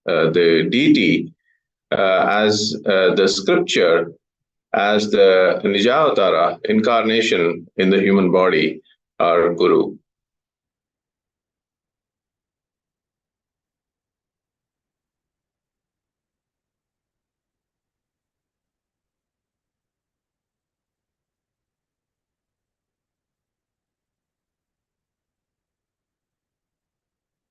the deity, as the scripture, as the Nijavatara, incarnation in the human body, our Guru.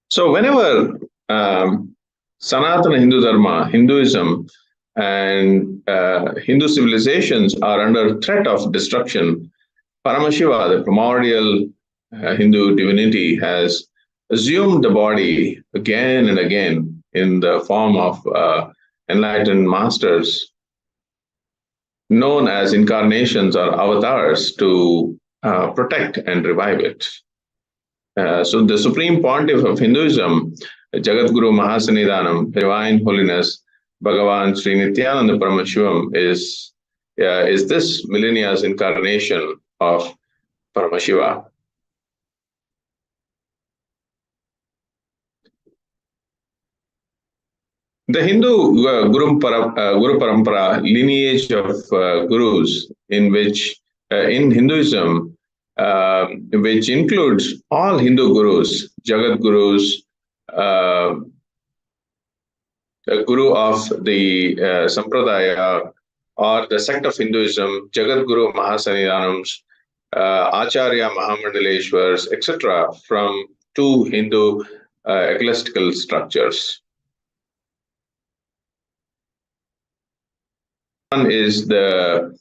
So whenever Sanatana Hindu Dharma, Hinduism, and Hindu civilizations are under threat of destruction, Paramashiva, the primordial Hindu divinity, has assumed the body again and again in the form of enlightened masters known as incarnations or avatars to protect and revive it. So the Supreme Pontiff of Hinduism, Jagadguru Mahasannidhanam, Divine Holiness, Bhagavan Sri Nithyananda Paramashivam, is this millennia's incarnation of Paramashiva. The Hindu Guru Parampara lineage of gurus, in which in Hinduism, which includes all Hindu gurus, Jagat Gurus, the Guru of the Sampradaya or the sect of Hinduism, Jagat Guru Mahasannidhanams, Acharya Mahamandaleshwars, etc., from two Hindu ecclesiastical structures. One is the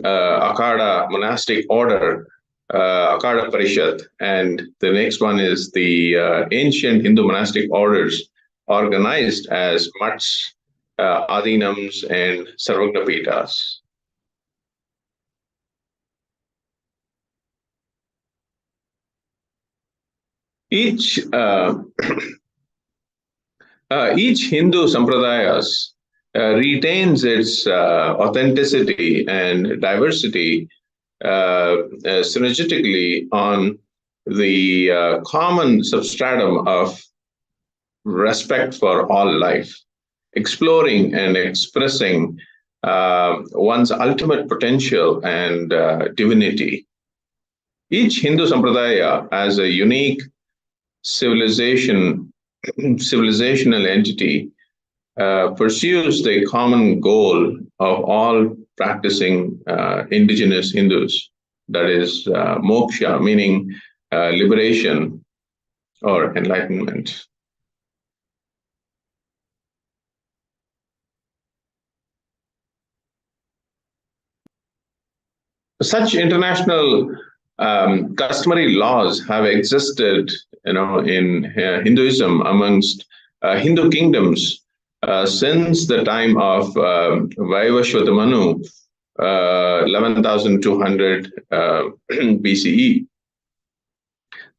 Akhada monastic order, Akhada Parishad, and the next one is the ancient Hindu monastic orders organized as Mats, Adinams, and Sarvagnapitas. Each Hindu sampradayas retains its authenticity and diversity synergetically on the common substratum of respect for all life, exploring and expressing one's ultimate potential and divinity. Each Hindu sampradaya as a unique civilizational entity pursues the common goal of all practicing indigenous Hindus, that is moksha, meaning liberation or enlightenment. Such international customary laws have existed, in Hinduism amongst Hindu kingdoms since the time of Vaivashvata Manu, 11,200 BCE.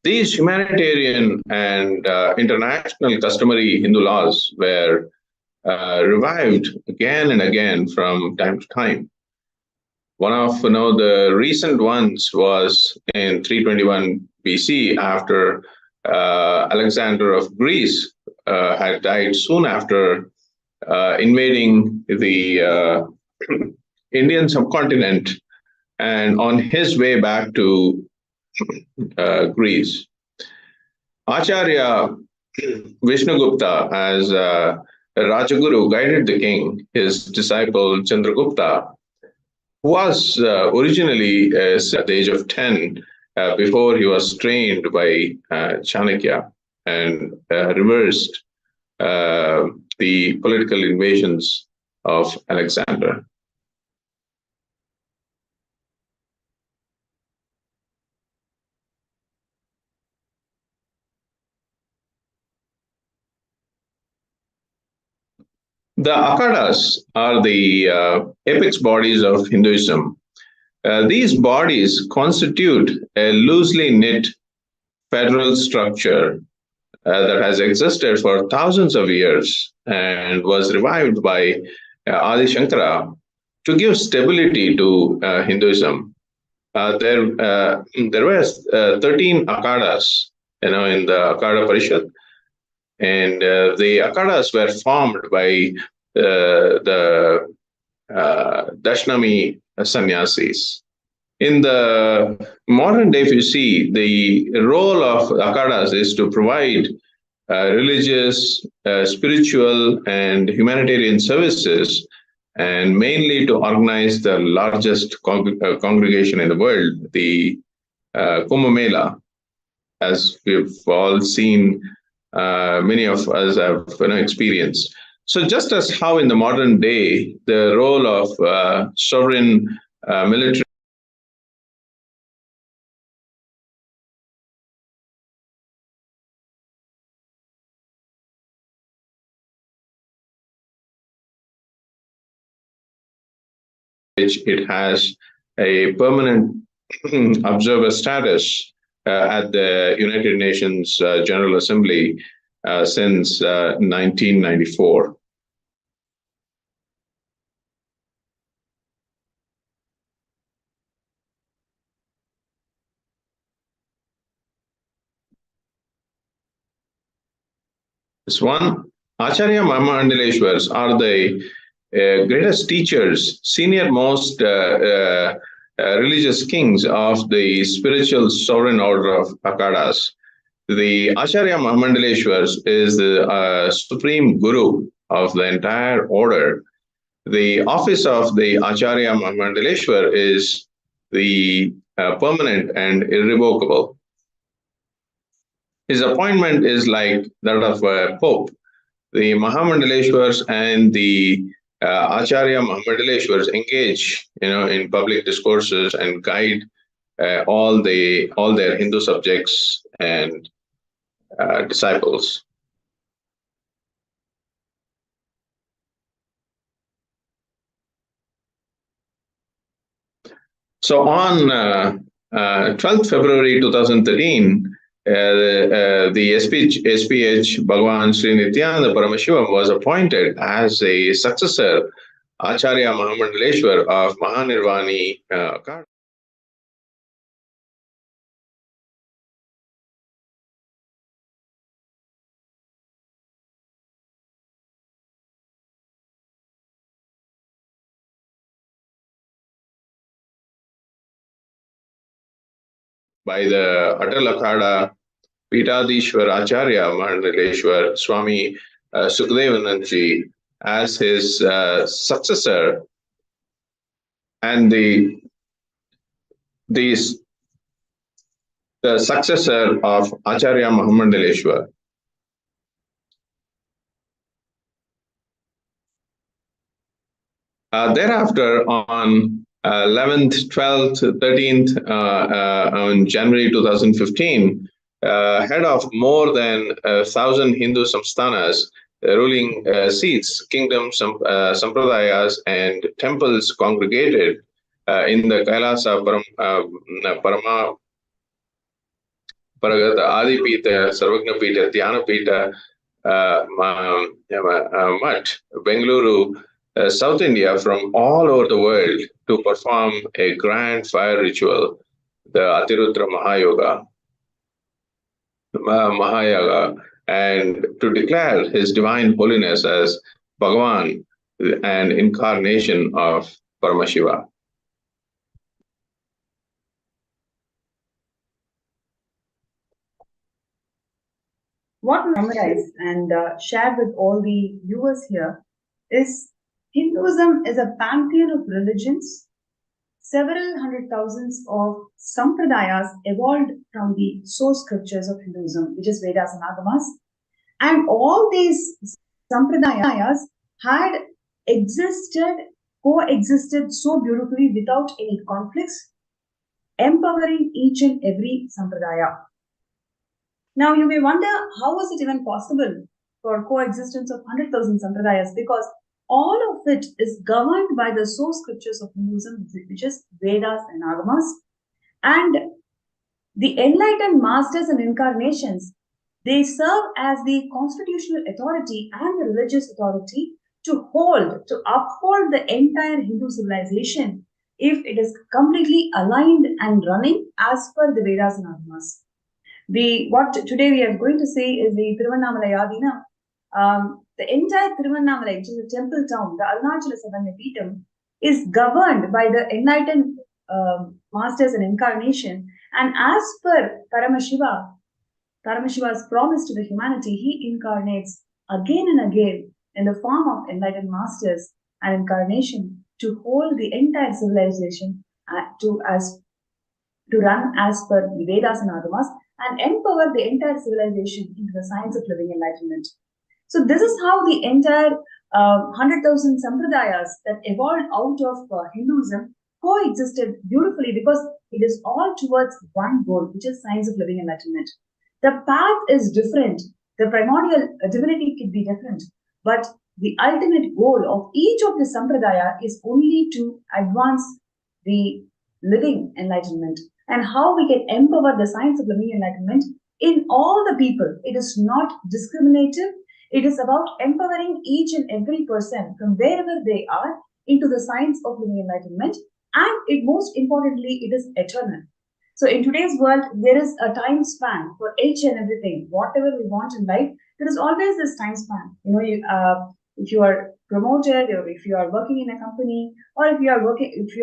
These humanitarian and international customary Hindu laws were revived again and again from time to time. One of the recent ones was in 321 BC, after Alexander of Greece had died soon after invading the Indian subcontinent and on his way back to Greece. Acharya Vishnugupta, as Rajaguru, guided the king, his disciple Chandragupta, who was originally at the age of 10 before he was trained by Chanakya and reversed the political invasions of Alexander. The Akhadas are the apex bodies of Hinduism. These bodies constitute a loosely knit federal structure that has existed for thousands of years and was revived by Adi Shankara to give stability to Hinduism. There were 13 Akhadas, in the Akhada Parishad, And the akhadas were formed by the Dashnami sannyasis. In the modern day, if you see, the role of akhadas is to provide religious, spiritual, and humanitarian services, and mainly to organize the largest congregation in the world, the Kumbh Mela, as we've all seen, many of us have experienced. So, just as how in the modern day the role of sovereign military which it has a permanent observer status at the United Nations General Assembly since 1994. This one, Acharya Mahamandaleshwars are the greatest teachers, senior most religious kings of the spiritual sovereign order of Akhadas. The Acharya Mahamandaleshwars is the supreme guru of the entire order. The office of the Acharya Mahamandaleshwar is the permanent and irrevocable. His appointment is like that of a pope. The Mahamandaleshwars and the Acharya Mahamandaleshwars engage, in public discourses and guide all their Hindu subjects and disciples. So on 12th February 2013, the SPH Bhagavan Sri Nithyananda Paramashivam was appointed as a successor Acharya Mahamandaleshwar of Mahanirvani Akada. By the Atal Akhada Pitadishwar Acharya Mahamandaleshwar Swami Sukhdevanandji as his successor, and the successor of Acharya Mahamandaleshwar. Thereafter, on 11th, 12th, 13th, on January 2015, head of more than 1,000 Hindu samsthanas, ruling seats, kingdoms, sampradayas, and temples congregated in the Kailasa Parama Paragata Adipita, Sarvagnapita, Dhyanapita, Mutt, Bengaluru, South India, from all over the world to perform a grand fire ritual, the Atirutra Mahayaga, and to declare his divine holiness as Bhagavan, an incarnation of Paramashiva. What we summarize and share with all the viewers here is Hinduism is a pantheon of religions. Several hundred thousands of sampradayas evolved from the source scriptures of Hinduism, which is Vedas and Agamas. And all these sampradayas had coexisted so beautifully without any conflicts, empowering each and every sampradaya. Now, you may wonder, how was it even possible for coexistence of 100,000 sampradayas? Because all of it is governed by the source scriptures of Hinduism, which is Vedas and Agamas. And the enlightened masters and incarnations, they serve as the constitutional authority and the religious authority to uphold the entire Hindu civilization if it is completely aligned and running as per the Vedas and Agamas. What today we are going to say is the Tiruvannamalai the entire Tiruvannamalai, which is a temple town, the Arunachala Savannapeetham, is governed by the enlightened masters and incarnation. And as per Paramashiva's promise to the humanity, he incarnates again and again in the form of enlightened masters and incarnation to hold the entire civilization to run as per the Vedas and Agamas and empower the entire civilization into the science of living enlightenment. So this is how the entire 100,000 sampradayas that evolved out of Hinduism coexisted beautifully because it is all towards one goal, which is science of living enlightenment. The path is different. The primordial divinity could be different, but the ultimate goal of each of the sampradaya is only to advance the living enlightenment and how we can empower the science of living enlightenment in all the people. It is not discriminative. It is about empowering each and every person from wherever they are into the science of living enlightenment. And most importantly, it is eternal. So in today's world, there is a time span for each and everything. Whatever we want in life, there is always this time span. If you are promoted, or if you are working in a company, or if you are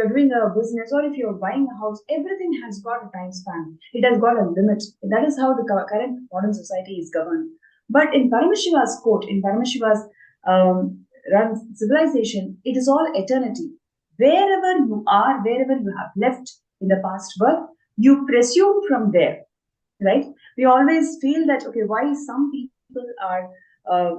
doing a business, or if you are buying a house, everything has got a time span. It has got a limit. That is how the current modern society is governed. But in Paramashiva's quote, in Paramashiva's run civilization, it is all eternity. Wherever you are, wherever you have left in the past birth, you presume from there, right? We always feel that, okay, why some people are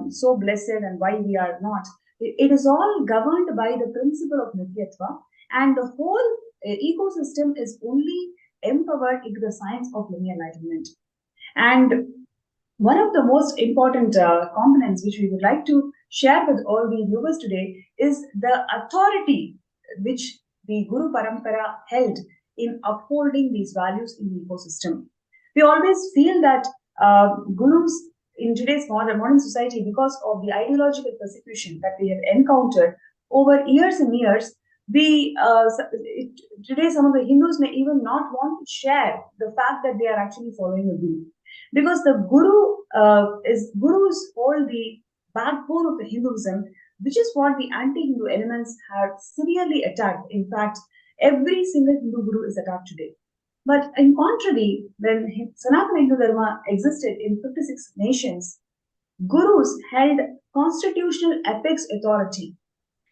so blessed and why we are not. It is all governed by the principle of Nithyatva, and the whole ecosystem is only empowered into the science of living enlightenment. And one of the most important components which we would like to share with all the viewers today is the authority which the Guru Parampara held in upholding these values in the ecosystem. We always feel that gurus in today's modern society, because of the ideological persecution that we have encountered over years and years, today some of the Hindus may even not want to share the fact that they are actually following a guru, because the gurus hold the backbone of the Hinduism, which is what the anti-Hindu elements have severely attacked. In fact, every single Hindu guru is attacked today. But in contrary, when Sanatana Hindu Dharma existed in 56 nations, gurus held constitutional apex authority.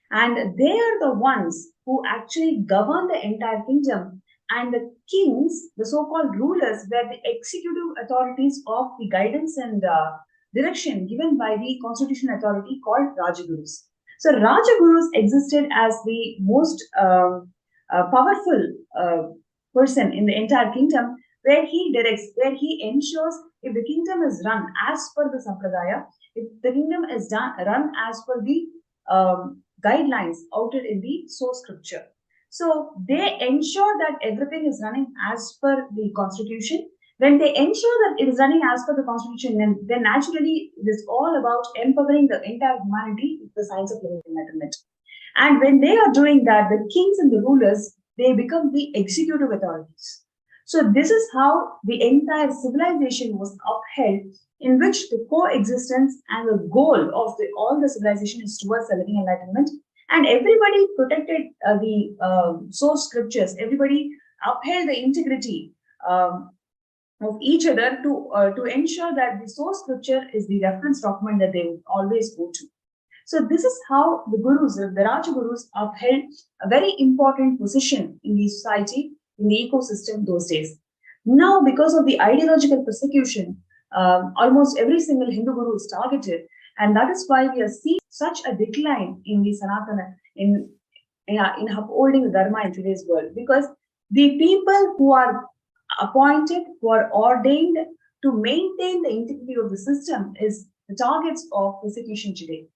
And they are the ones who actually govern the entire kingdom. And the kings, the so-called rulers, were the executive authorities of the guidance and direction given by the constitutional authority called Rajagurus. So Rajagurus existed as the most powerful person in the entire kingdom, where he directs, where he ensures if the kingdom is run as per the sampradaya, if the kingdom is run as per the guidelines outed in the source scripture. So they ensure that everything is running as per the constitution. When they ensure that it is running as per the constitution, then naturally it is all about empowering the entire humanity with the science of living enlightenment. And when they are doing that, the kings and the rulers, they become the executive authorities. So this is how the entire civilization was upheld, in which the coexistence and the goal of all the civilization is towards the living enlightenment. And everybody protected the source scriptures. Everybody upheld the integrity of each other to ensure that the source scripture is the reference document that they always go to. So this is how the gurus, the Rajagurus, upheld a very important position in the society, in the ecosystem those days. Now, because of the ideological persecution, almost every single Hindu guru is targeted, and that is why we are seeing such a decline in the Sanatana, in upholding the Dharma in today's world, because the people who are appointed, who are ordained to maintain the integrity of the system is the targets of persecution today.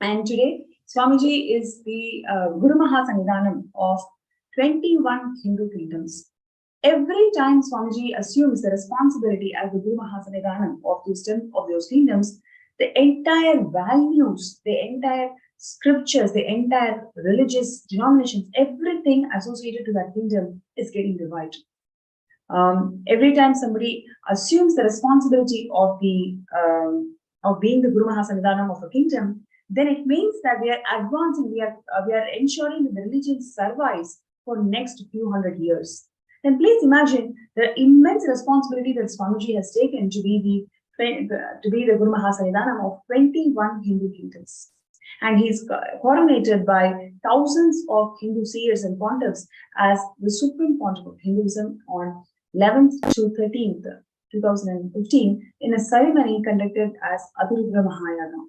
And today, Swamiji is the Guru Mahasannidhanam of 21 Hindu kingdoms. Every time Swamiji assumes the responsibility as the Guru Mahasannidhanam of those kingdoms, the entire values, the entire scriptures, the entire religious denominations, everything associated to that kingdom is getting revived. Every time somebody assumes the responsibility of being the Guru Mahasannidhanam of a kingdom, then it means that we are advancing, we are ensuring that the religion survives for next few hundred years. Then please imagine the immense responsibility that Swamiji has taken to be the Guru Mahasannidhanam of 21 Hindu kingdoms. And he's coronated by thousands of Hindu seers and pontiffs as the Supreme Pontiff of Hinduism on 11th to 13th, 2015, in a ceremony conducted as Adurudra Mahayana.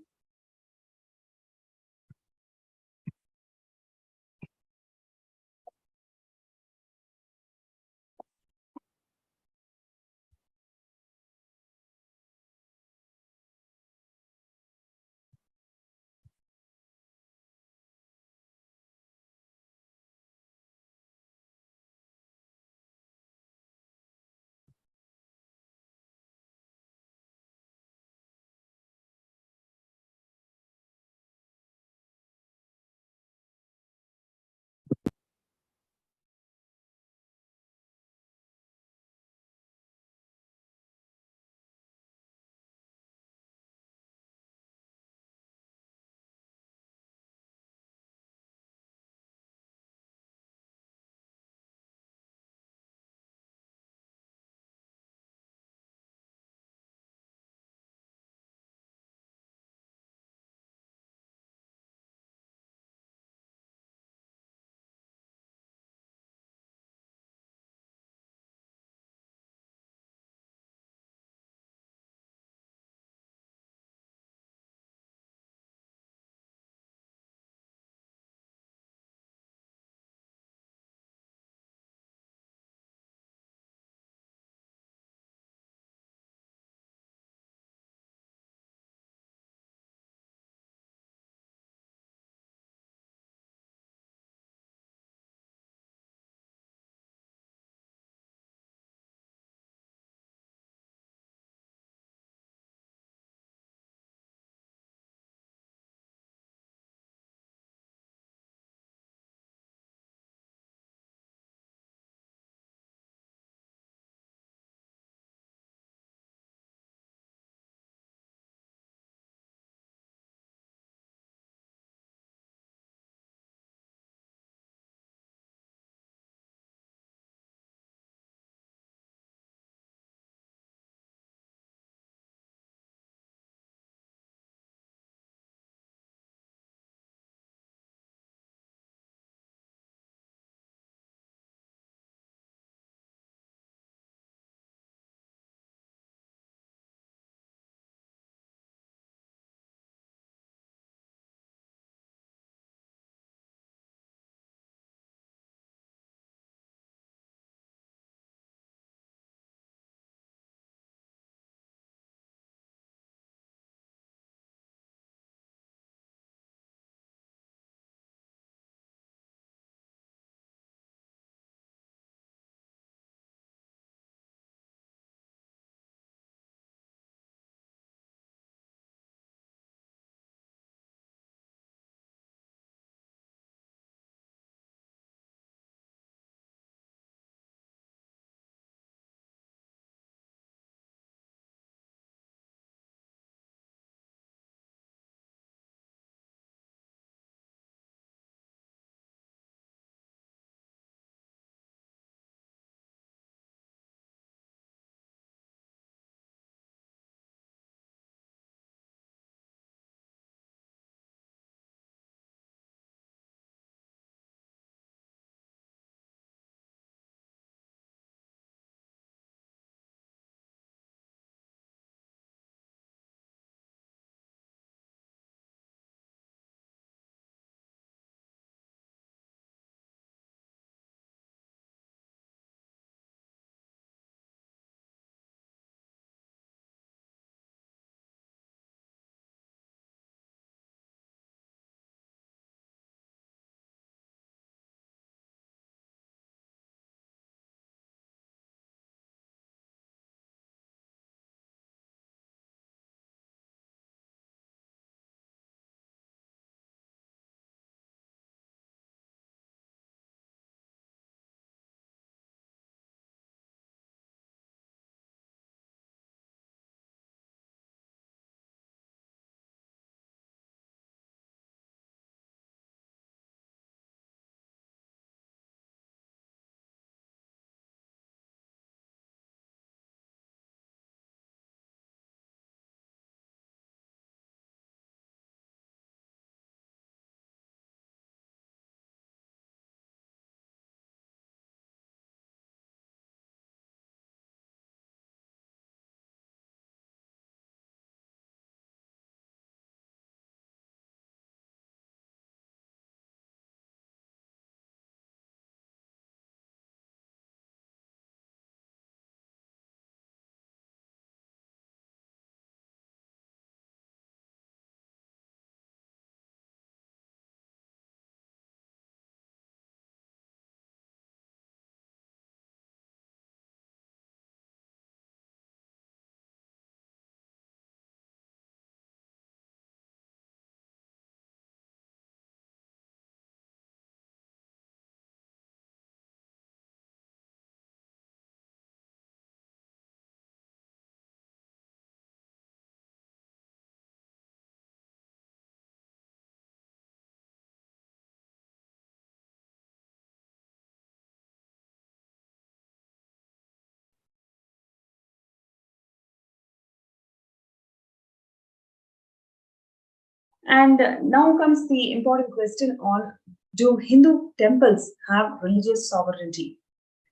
And now comes the important question on, do Hindu temples have religious sovereignty?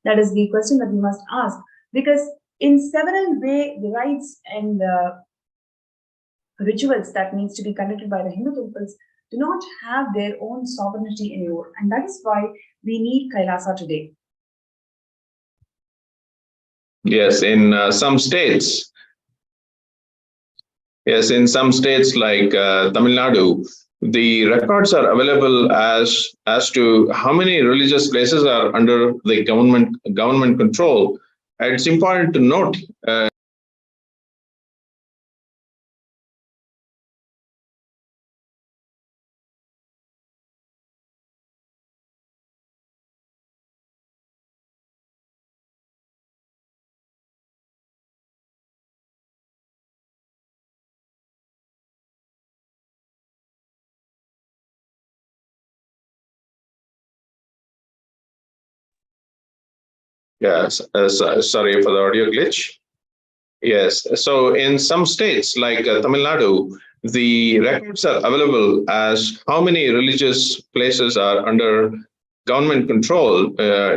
That is the question that we must ask, because in several ways, the rites and rituals that needs to be conducted by the Hindu temples do not have their own sovereignty anymore. And that is why we need Kailasa today. Yes, in some states. Yes, in some states like Tamil Nadu, the records are available as to how many religious places are under the government control. It's important to note. Yes, sorry for the audio glitch. Yes, so in some states like Tamil Nadu, the records are available as how many religious places are under government control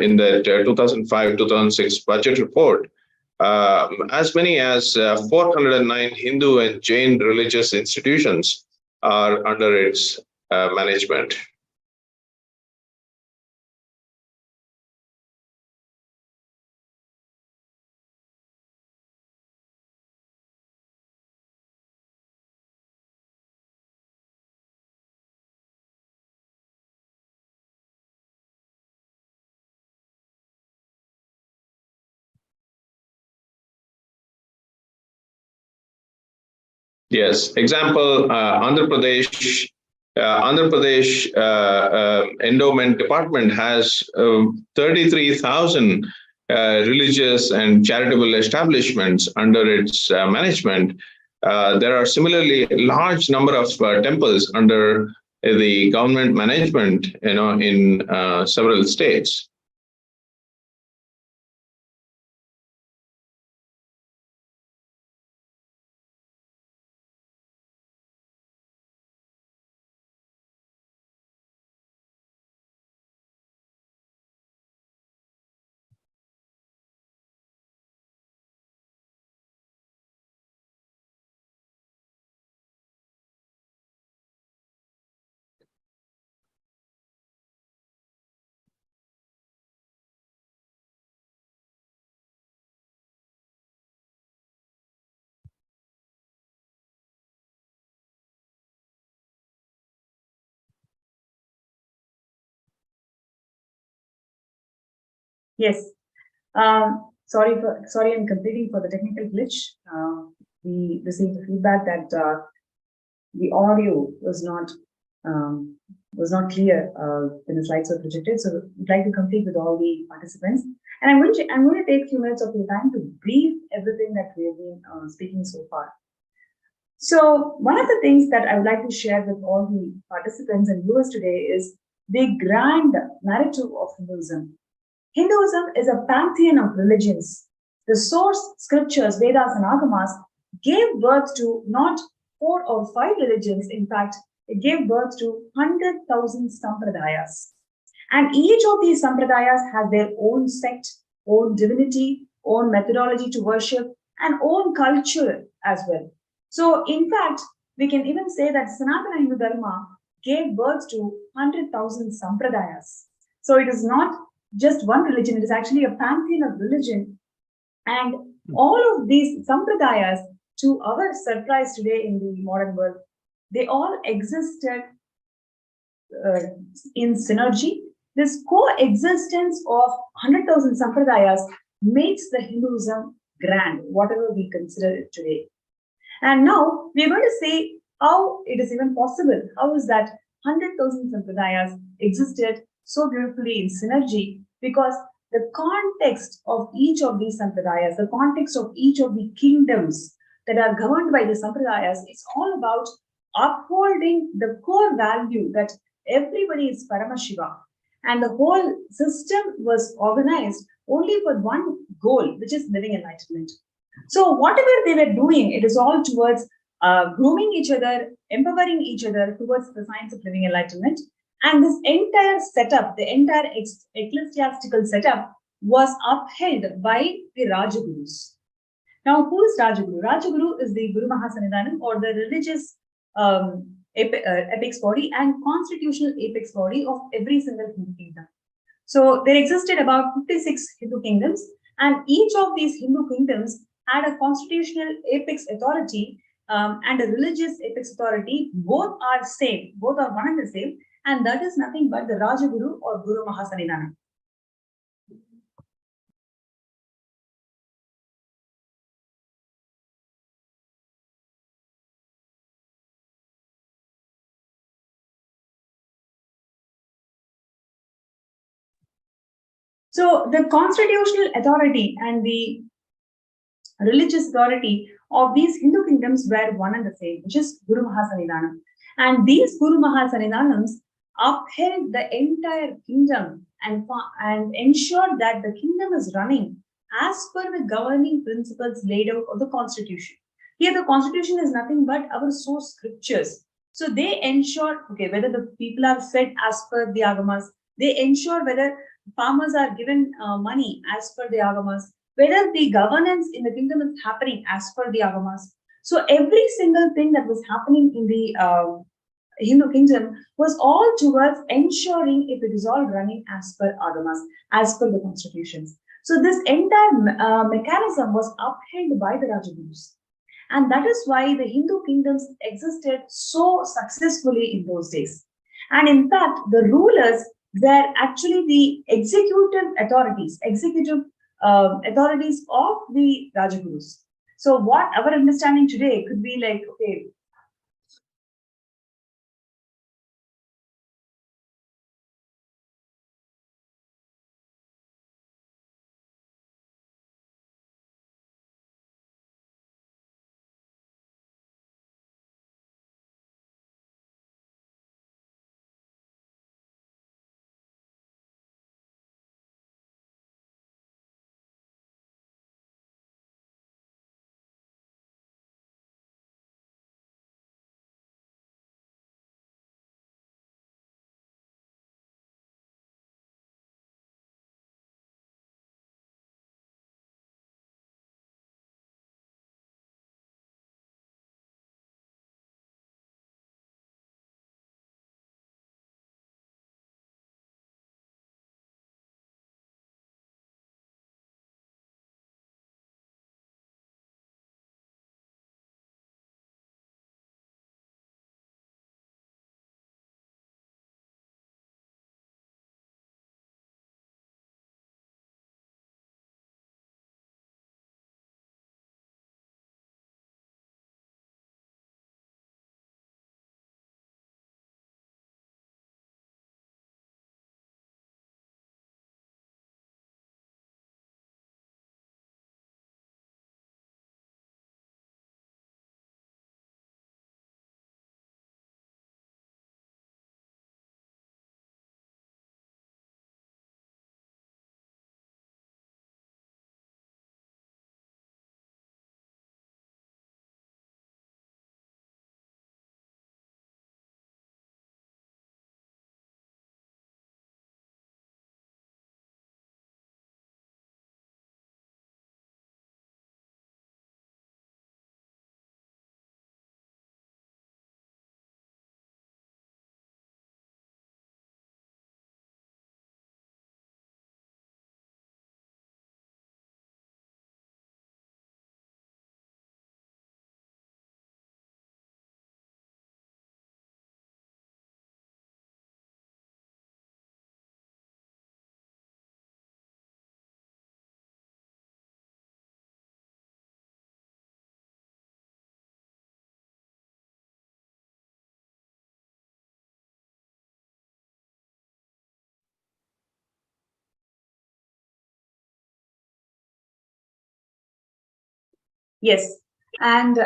in that 2005-2006 budget report. As many as 409 Hindu and Jain religious institutions are under its management. Yes, example, Andhra Pradesh Endowment Department has 33,000 religious and charitable establishments under its management. There are similarly a large number of temples under the government management, in several states. Yes. Sorry, I'm completing for the technical glitch. We received the feedback that the audio was not clear when the slides were projected. So we'd like to complete with all the participants. And I'm going to take a few minutes of your time to brief everything that we have been speaking so far. So one of the things that I would like to share with all the participants and viewers today is the grand narrative of Hinduism. Hinduism is a pantheon of religions. The source scriptures, Vedas and Agamas, gave birth to not 4 or 5 religions. In fact, it gave birth to 100,000 sampradayas. And each of these sampradayas has their own sect, own divinity, own methodology to worship, and own culture as well. So, in fact, we can even say that Sanatana Hindu Dharma gave birth to 100,000 sampradayas. So, it is not just one religion, it is actually a pantheon of religion. And all of these sampradayas, to our surprise today in the modern world, they all existed in synergy. This coexistence of 100,000 sampradayas makes the Hinduism grand, whatever we consider it today. And now we're going to see how it is even possible. How is that 100,000 sampradayas existed so beautifully in synergy? Because the context of each of these sampradayas, the context of each of the kingdoms that are governed by the sampradayas, is all about upholding the core value that everybody is Paramashivam. And the whole system was organized only for one goal, which is living enlightenment. So whatever they were doing, it is all towards grooming each other, empowering each other towards the science of living enlightenment. And this entire setup, the entire ecclesiastical setup, was upheld by the Rajagurus. Now, who is Rajaguru? Rajaguru is the Guru Mahasannidanam, or the religious apex body and constitutional apex body of every single Hindu kingdom. So there existed about 56 Hindu kingdoms, and each of these Hindu kingdoms had a constitutional apex authority and a religious apex authority. Both are same, both are one and the same, and that is nothing but the Rajaguru or Guru Mahasannidanam. So the constitutional authority and the religious authority of these Hindu kingdoms were one and the same, which is Guru Mahasannidanam. And these Guru Mahasannidanams upheld the entire kingdom and ensured that the kingdom is running as per the governing principles laid out of the constitution. Here, the constitution is nothing but our source scriptures. So they ensure, okay, whether the people are fed as per the agamas, they ensure whether farmers are given money as per the agamas, whether the governance in the kingdom is happening as per the agamas. So every single thing that was happening in the Hindu kingdom was all towards ensuring if it is all running as per agamas, as per the constitutions. So this entire mechanism was upheld by the Rajagurus. And that is why the Hindu kingdoms existed so successfully in those days. And in fact, the rulers were actually the executive authorities of the Rajagurus. So what our understanding today could be like, okay, yes, and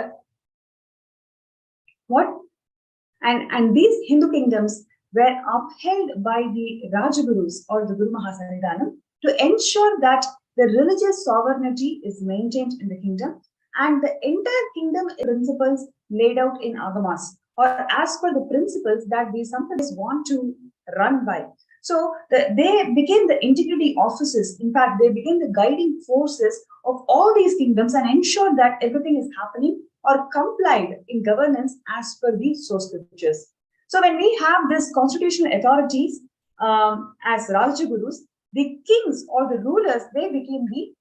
what and these Hindu kingdoms were upheld by the Rajagurus or the Guru Mahasannidanam to ensure that the religious sovereignty is maintained in the kingdom and the entire kingdom principles laid out in Agamas, or as per the principles that these Sampradayas want to run by. So they became the integrity offices. In fact, they became the guiding forces of all these kingdoms and ensured that everything is happening or complied in governance as per the source scriptures. So when we have this constitutional authorities as Rajagurus, the kings or the rulers, they became the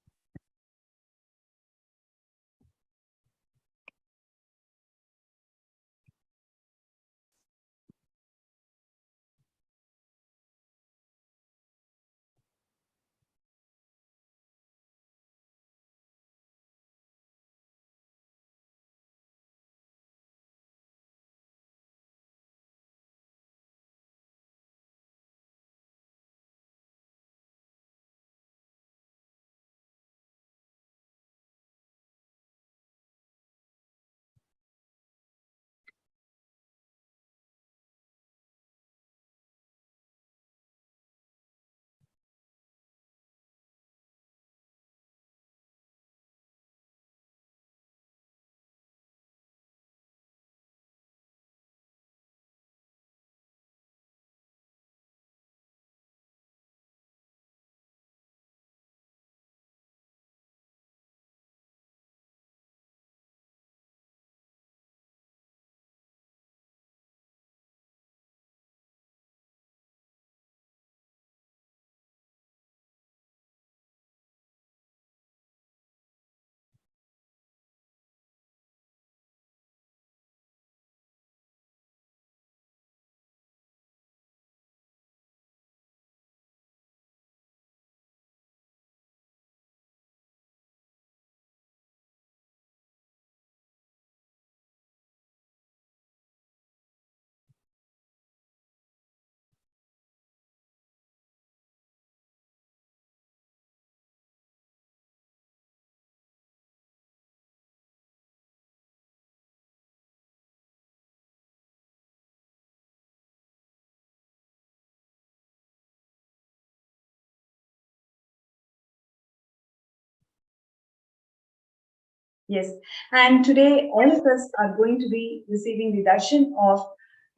Yes, and today all of us are going to be receiving the darshan of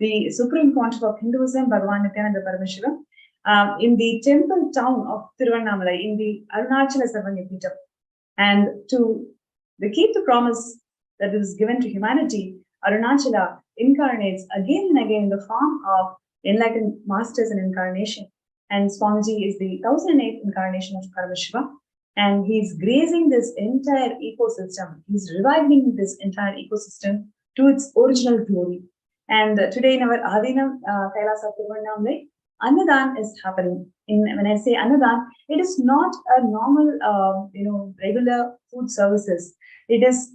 the Supreme Pontiff of Hinduism, Bhagavan Nithyananda Paramashivam, in the temple town of Tiruvannamalai, in the Arunachala Sarvanyapita. And to keep the promise that is given to humanity, Arunachala incarnates again and again in the form of enlightened masters and incarnation. And Swamiji is the 1008th incarnation of Paramashiva. And he's grazing this entire ecosystem. He's reviving this entire ecosystem to its original glory. And today in our Adinam Kailasa Tiruvannamalai, Annadan is happening. When I say Annadan, it is not a normal, regular food services. It is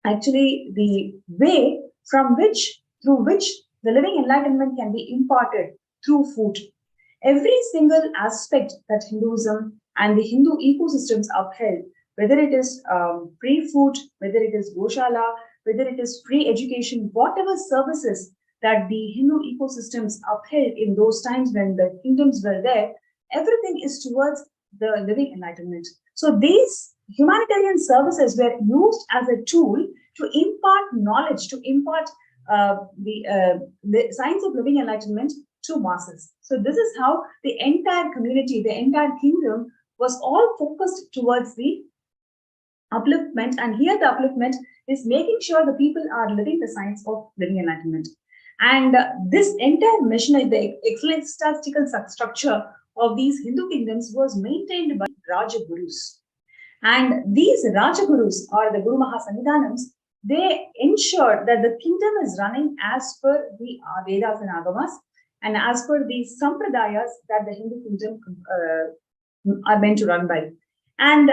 actually the way through which the living enlightenment can be imparted through food. Every single aspect that Hinduism and the Hindu ecosystems upheld, whether it is free food, whether it is Goshala, whether it is free education, whatever services that the Hindu ecosystems upheld in those times when the kingdoms were there, everything is towards the living enlightenment. So these humanitarian services were used as a tool to impart knowledge, to impart the science of living enlightenment to masses. So this is how the entire community, the entire kingdom was all focused towards the upliftment. And here the upliftment is making sure the people are living the science of living enlightenment. And this entire mission, the ecclesiastical structure of these Hindu kingdoms was maintained by Rajagurus. And these Rajagurus, or the Guru Mahasanidhanams, they ensure that the kingdom is running as per the Vedas and Agamas, and as per the Sampradayas that the Hindu kingdom are meant to run by. And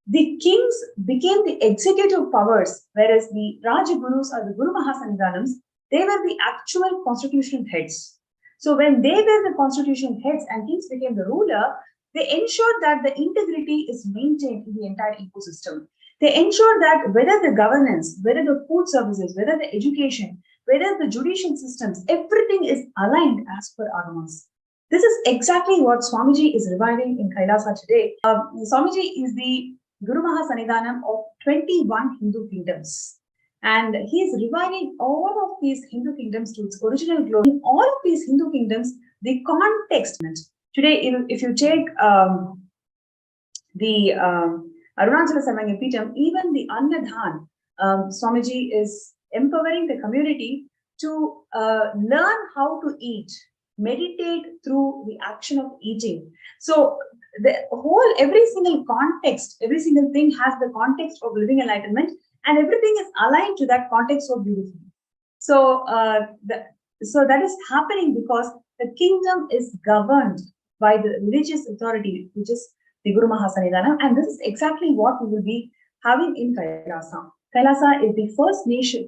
the kings became the executive powers, whereas the Rajagurus or the Guru Mahasanidhanams, they were the actual constitutional heads. So when they were the constitutional heads and kings became the ruler, they ensured that the integrity is maintained in the entire ecosystem. They ensure that whether the governance, whether the food services, whether the education, whether the judicial systems, everything is aligned as per Agamas. This is exactly what Swamiji is reviving in Kailasa today. Swamiji is the Guru Mahasanidhanam of 21 Hindu kingdoms. And he is reviving all of these Hindu kingdoms to its original glory. In all of these Hindu kingdoms, the context. Today, if you take the Arunachala Samangapitam, even the Annadhan, Swamiji is empowering the community to learn how to eat, meditate through the action of eating. So the whole, every single context, every single thing has the context of living enlightenment, and everything is aligned to that context so beautifully. So, so that is happening because the kingdom is governed by the religious authority, which is the Guru Mahasanidhanam, and this is exactly what we will be having in Kailasa. Kailasa is the first nation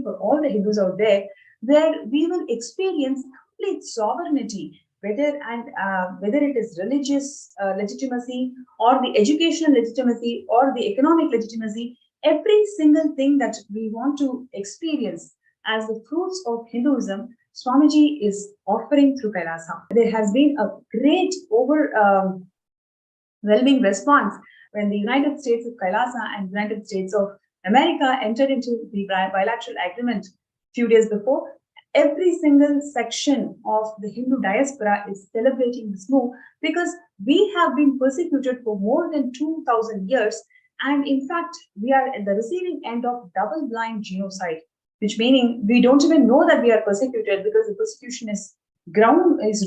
for all the Hindus out there, where we will experience complete sovereignty, whether it is religious legitimacy or the educational legitimacy or the economic legitimacy, every single thing that we want to experience as the fruits of Hinduism, Swamiji is offering through Kailasa. There has been a great overwhelming response when the United States of Kailasa and United States of America entered into the bilateral agreement a few days before. Every single section of the Hindu diaspora is celebrating this move because we have been persecuted for more than 2,000 years. And in fact, we are at the receiving end of double-blind genocide, which meaning we don't even know that we are persecuted because the persecution is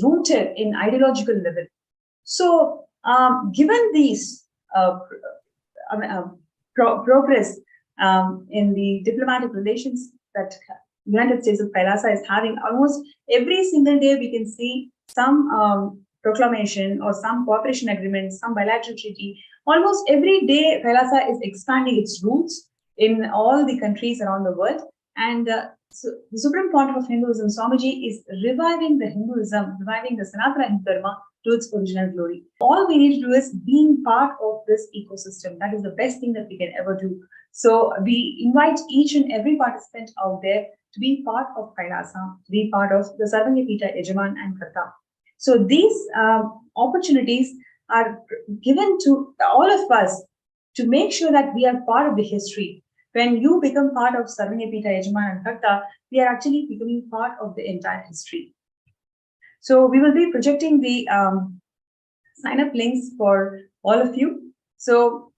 rooted in ideological level. So, given these progress in the diplomatic relations that United States of Kailasa is having, almost every single day we can see some proclamation or some cooperation agreement, some bilateral treaty. Almost every day, Kailasa is expanding its roots in all the countries around the world. And so the Supreme Pontiff of Hinduism, Swamiji, is reviving the Hinduism, reviving the Sanatana Hindu Dharma to its original glory. All we need to do is being part of this ecosystem. That is the best thing that we can ever do. So we invite each and every participant out there to be part of Kailasa, to be part of the Sarvanyapita Yajaman and Karta. So these opportunities are given to all of us to make sure that we are part of the history. When you become part of Sarvanyapita Yajaman and Karta, we are actually becoming part of the entire history. So we will be projecting the sign-up links for all of you. So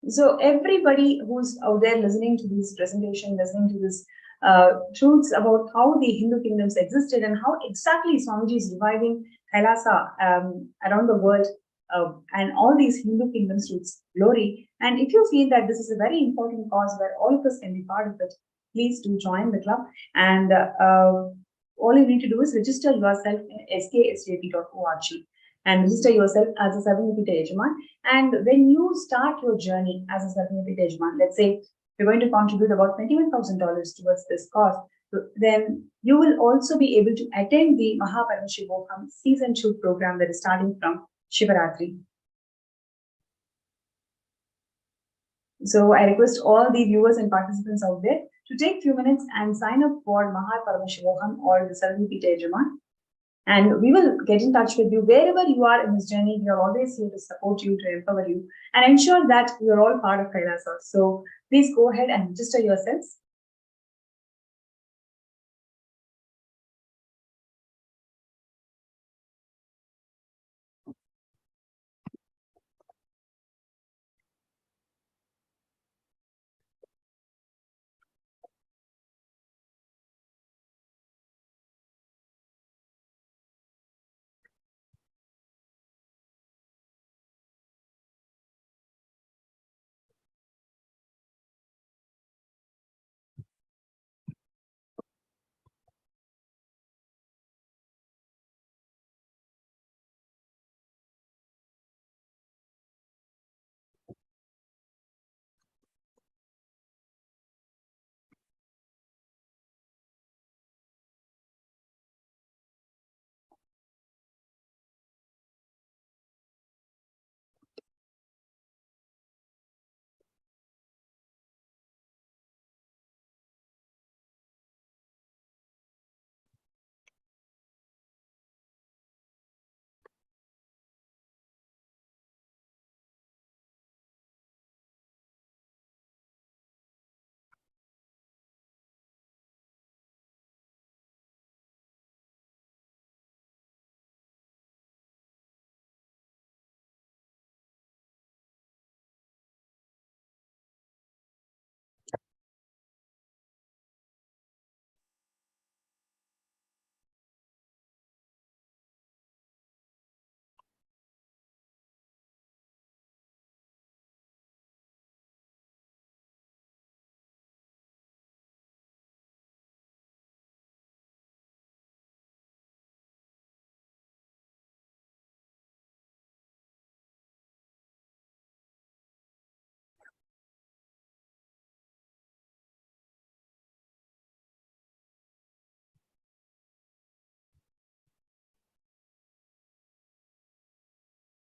So everybody who's out there listening to this presentation, listening to this truths about how the Hindu kingdoms existed and how exactly Swamiji is reviving Kailasa around the world and all these Hindu kingdoms to its glory. And if you feel that this is a very important cause where all of us can be part of it, please do join the club. And all you need to do is register yourself in sksjp.org and register yourself as a Sarvanyapita Yajaman. And when you start your journey as a Sarvanyapita Yajaman, let's say you're going to contribute about $21,000 towards this cause, then you will also be able to attend the Paramashivam Season 2 program that is starting from Shivaratri. So I request all the viewers and participants out there to take a few minutes and sign up for Paramashivam or the Sarvanyapita Yajaman. And we will get in touch with you wherever you are in this journey. We are always here to support you, to empower you, and ensure that you are all part of Kailasa. So please go ahead and register yourselves.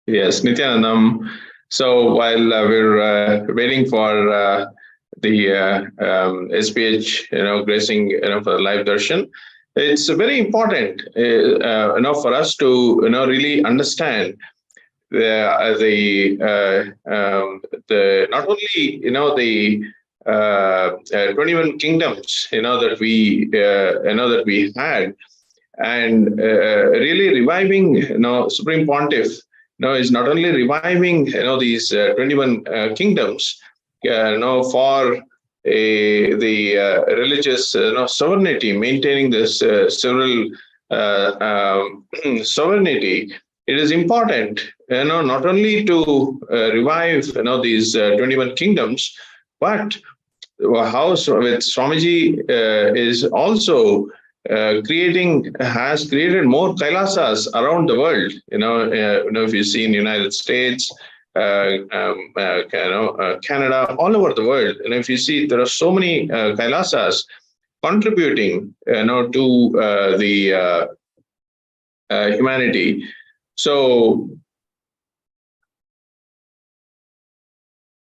Yes, Nithyanandam. So while we're waiting for the SPH, gracing, for live darshan, it's very important, for us to, really understand the not only, the 21 kingdoms, that we had, and really reviving, Supreme Pontiff, is not only reviving, these 21 kingdoms, for the religious, sovereignty, maintaining this civil sovereignty. It is important, not only to revive, these 21 kingdoms, but how with Swamiji is also has created more Kailasas around the world. If you see in the United States, Canada, all over the world, and if you see, there are so many Kailasas contributing, to the humanity. So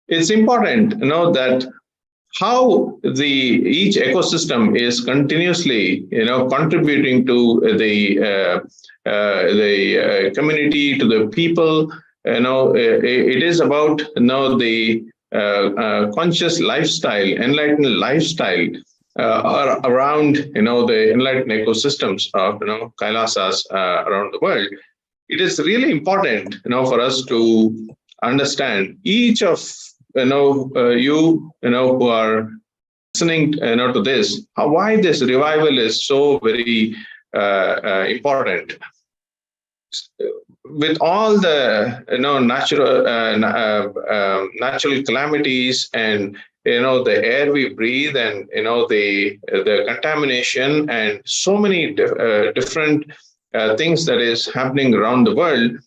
it's important, that how each ecosystem is continuously, contributing to the community, to the people. It is about, the conscious lifestyle, enlightened lifestyle around, the enlightened ecosystems of, Kailasas around the world. It is really important, for us to understand each of, who are listening, to this, why this revival is so very important. With all the, natural calamities, and the air we breathe, and the contamination, and so many different things that is happening around the world.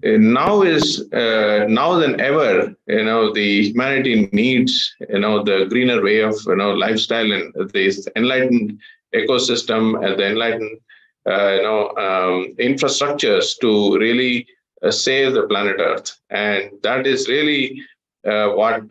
Now than ever, the humanity needs, the greener way of, lifestyle, and this enlightened ecosystem, and the enlightened, infrastructures to really save the planet Earth. And that is really what,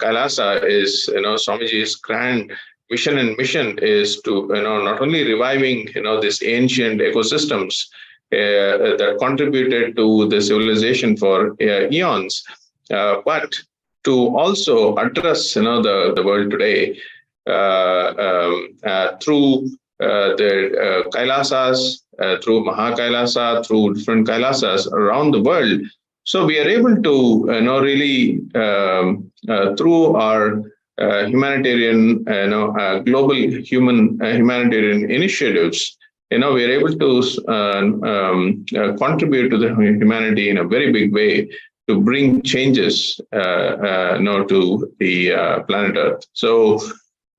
Kailasa is, Swamiji's grand vision and mission is to, not only reviving, these ancient ecosystems that contributed to the civilization for eons, but to also address, the world today through the Kailasas, through Mahakailasa, through different Kailasas around the world. So we are able to, really, through our humanitarian, global humanitarian initiatives, we are able to contribute to the humanity in a very big way to bring changes, to the planet Earth. So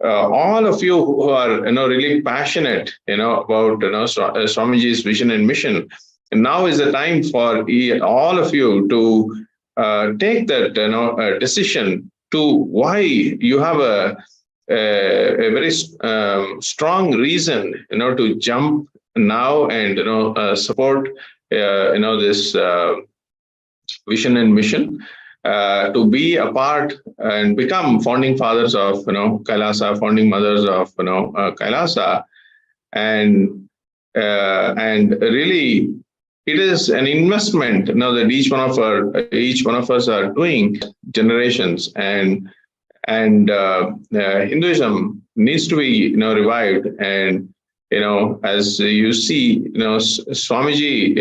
all of you who are, really passionate, about, Swamiji's vision and mission, and now is the time for all of you to take that, decision to why you have a very strong reason, to jump now and, support, this vision and mission, to be a part and become founding fathers of, Kailasa, founding mothers of, Kailasa, and really, it is an investment, that each one of us are doing generations, and Hinduism needs to be, revived. And as you see, Swamiji,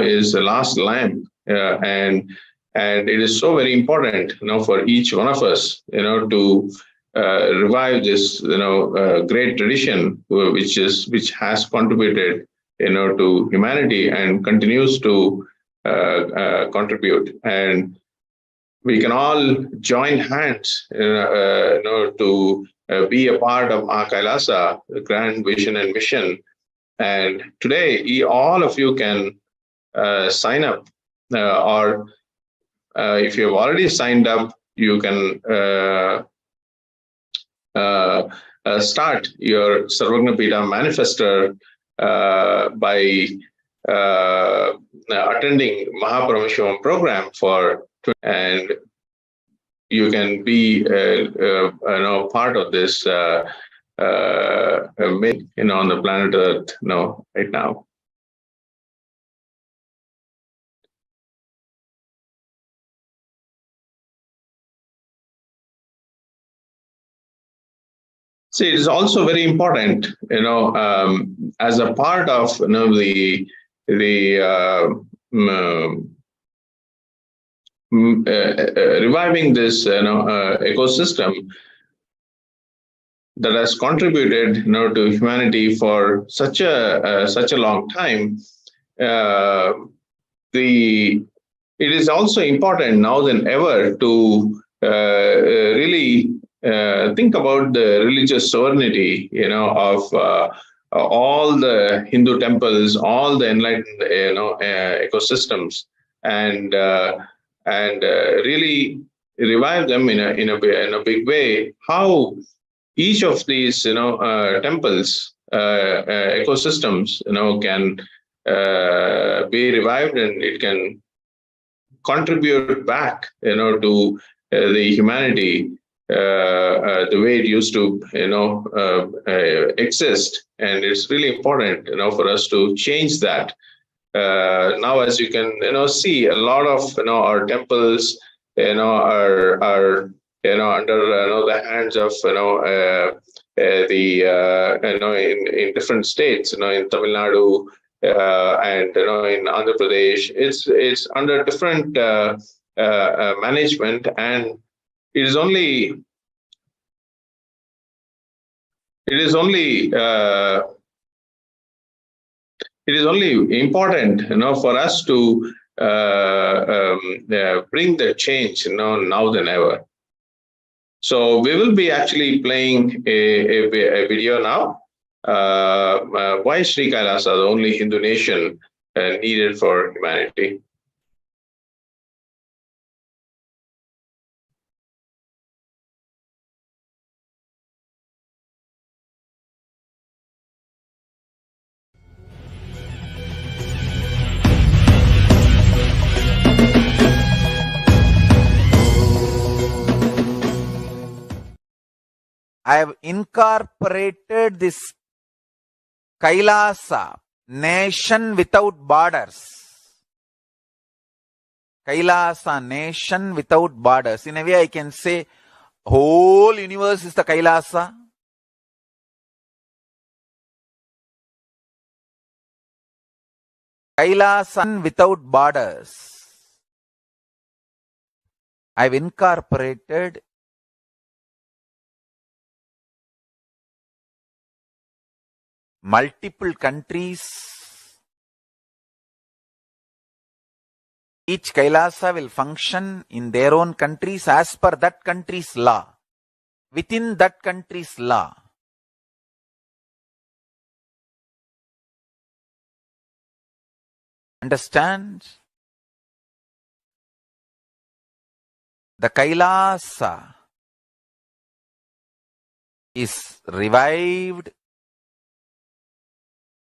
is the last lamp, and it is so very important, for each one of us, to revive this, great tradition, which has contributed, to humanity and continues to contribute. And we can all join hands, to be a part of our Kailasa, the grand vision and mission. And today, all of you can sign up, or if you've already signed up, you can start your Sarvagnapita manifester by attending Paramashivam program for, and you can be part of this on the planet Earth right now. See, it is also very important, as a part of the reviving this ecosystem that has contributed to humanity for such a long time. It is also important now than ever to really think about the religious sovereignty, of all the Hindu temples, all the enlightened, ecosystems, and really revive them in a big way. How each of these, temples, ecosystems, can be revived, and it can contribute back, to the humanity the way it used to, exist. And it's really important, for us to change that. Now, as you can, see, a lot of, our temples, are under, the hands of, in different states, in Tamil Nadu, and in Andhra Pradesh, it's under different management, and it is only important, for us to bring the change, now than ever. So we will be actually playing a video now. Why Sri Kailasa, the only Hindu nation needed for humanity? I have incorporated this Kailasa, nation without borders. Kailasa, nation without borders. In a way, I can say whole universe is the Kailasa. Kailasa without borders. I have incorporated multiple countries. Each Kailasa will function in their own countries as per that country's law, within that country's law. Understand? The Kailasa is revived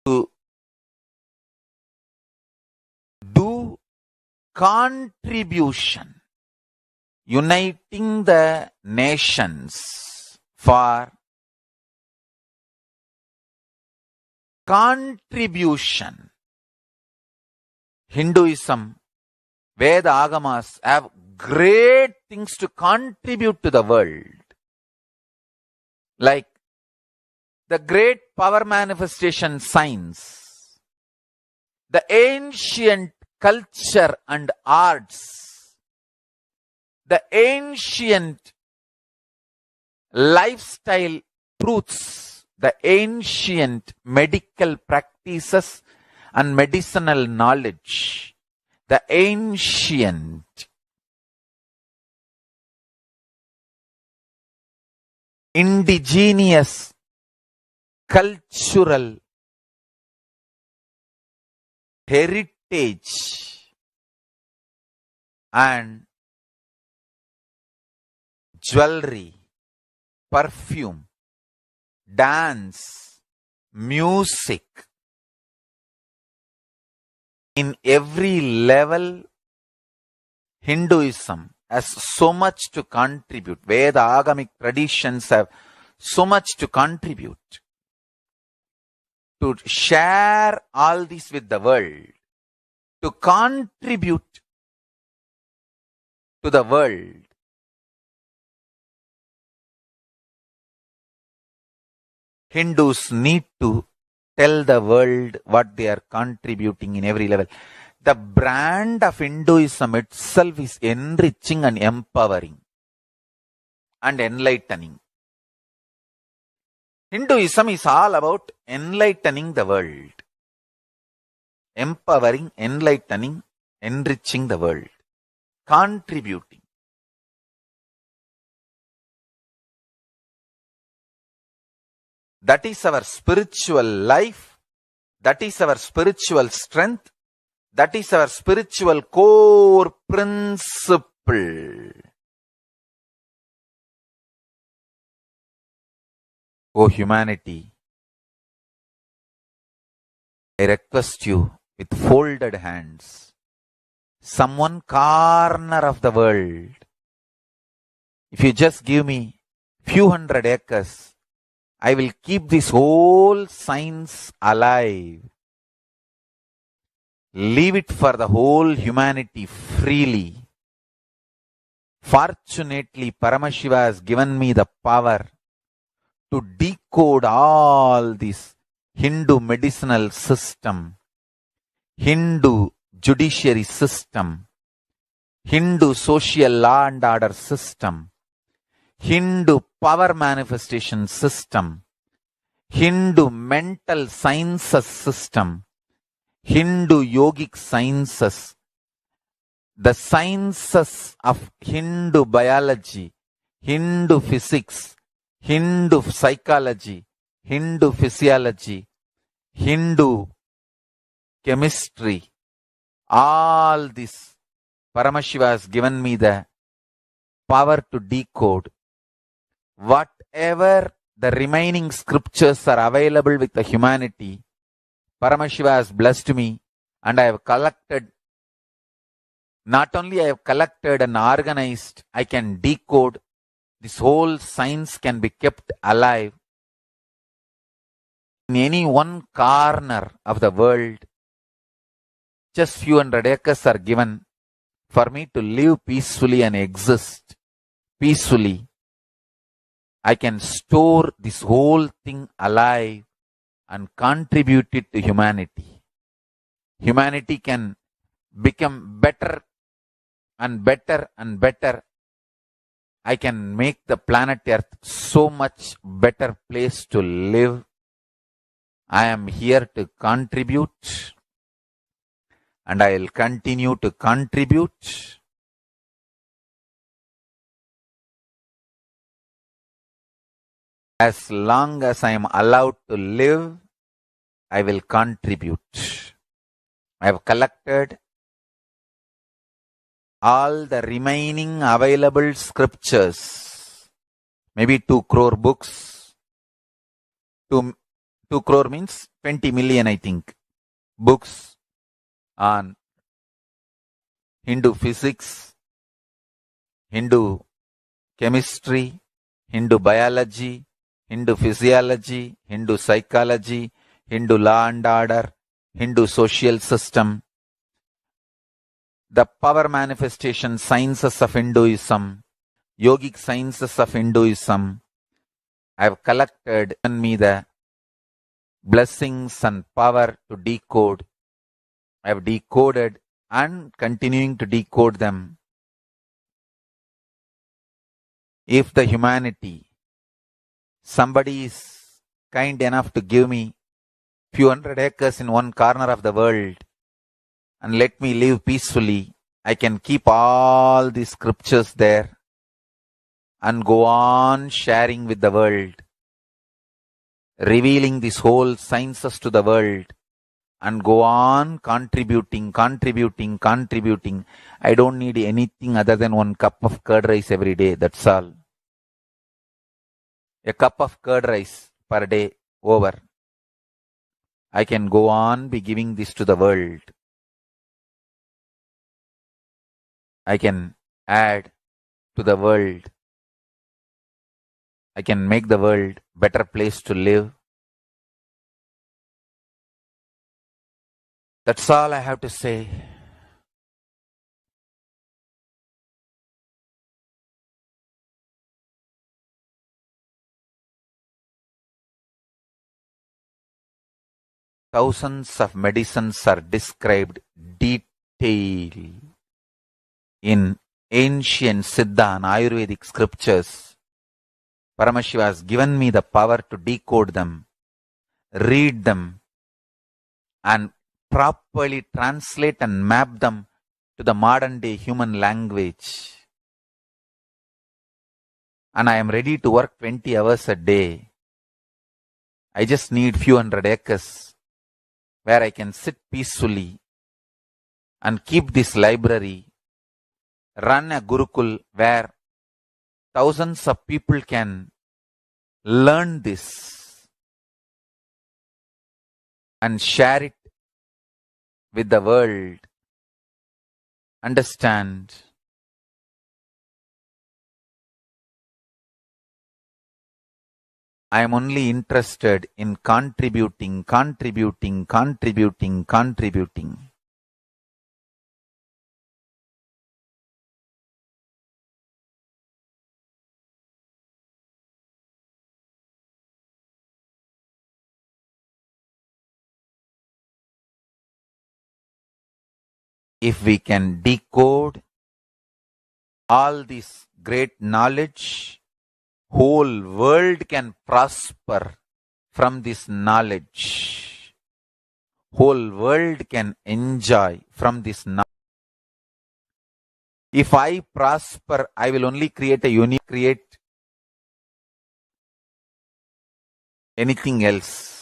to do contribution, uniting the nations for contribution. Hinduism, Veda Agamas have great things to contribute to the world. Like the great power manifestation science, the ancient culture and arts, the ancient lifestyle truths, the ancient medical practices and medicinal knowledge, the ancient indigenous cultural heritage and jewelry, perfume, dance, music, In every level, Hinduism has so much to contribute. Veda, Agamic traditions have so much to contribute. To share all this with the world. To contribute to the world. Hindus need to tell the world what they are contributing in every level. The brand of Hinduism itself is enriching and empowering and enlightening. Hinduism is all about enlightening the world. Empowering, enlightening, enriching the world. Contributing. That is our spiritual life. That is our spiritual strength. That is our spiritual core principle. O humanity, I request you with folded hands, some one corner of the world, if you just give me few hundred acres, I will keep this whole science alive. Leave it for the whole humanity freely. Fortunately, Paramashiva has given me the power to decode all this Hindu medicinal system, Hindu judiciary system, Hindu social law and order system, Hindu power manifestation system, Hindu mental sciences system, Hindu yogic sciences, the sciences of Hindu biology, Hindu physics, Hindu psychology, Hindu physiology, Hindu chemistry, all this Paramashiva has given me the power to decode. Whatever the remaining scriptures are available with the humanity, Paramashiva has blessed me, and I have collected, not only I have collected and organized, I can decode. This whole science can be kept alive. In any one corner of the world, just few hundred acres are given for me to live peacefully and exist peacefully. I can store this whole thing alive and contribute it to humanity. Humanity can become better and better and better. I can make the planet Earth so much better place to live. I am here to contribute, and I will continue to contribute. As long as I am allowed to live, I will contribute. I have collected all the remaining available scriptures, maybe 2 crore books. 2 crore means 20 million, I think, books on Hindu physics, Hindu chemistry, Hindu biology, Hindu physiology, Hindu psychology, Hindu law and order, Hindu social system, the power manifestation sciences of Hinduism, yogic sciences of Hinduism. I have collected in me the blessings and power to decode. I have decoded and continuing to decode them. If the humanity, somebody is kind enough to give me few hundred acres in one corner of the world and let me live peacefully, I can keep all these scriptures there and go on sharing with the world, revealing these whole sciences to the world, and go on contributing. I don't need anything other than 1 cup of curd rice every day. That's all. A cup of curd rice per day, over. I can go on be giving this to the world. I can add to the world. I can make the world better place to live. That's all I have to say. Thousands of medicines are described detail in ancient Siddha and Ayurvedic scriptures. Paramashiva has given me the power to decode them, read them, and properly translate and map them to the modern day human language. And I am ready to work 20 hours a day. I just need few hundred acres where I can sit peacefully and keep this library, run a Gurukul where thousands of people can learn this and share it with the world. Understand? I am only interested in contributing. If we can decode all this great knowledge, whole world can prosper from this knowledge. Whole world can enjoy from this knowledge. If I prosper, I will only create anything else.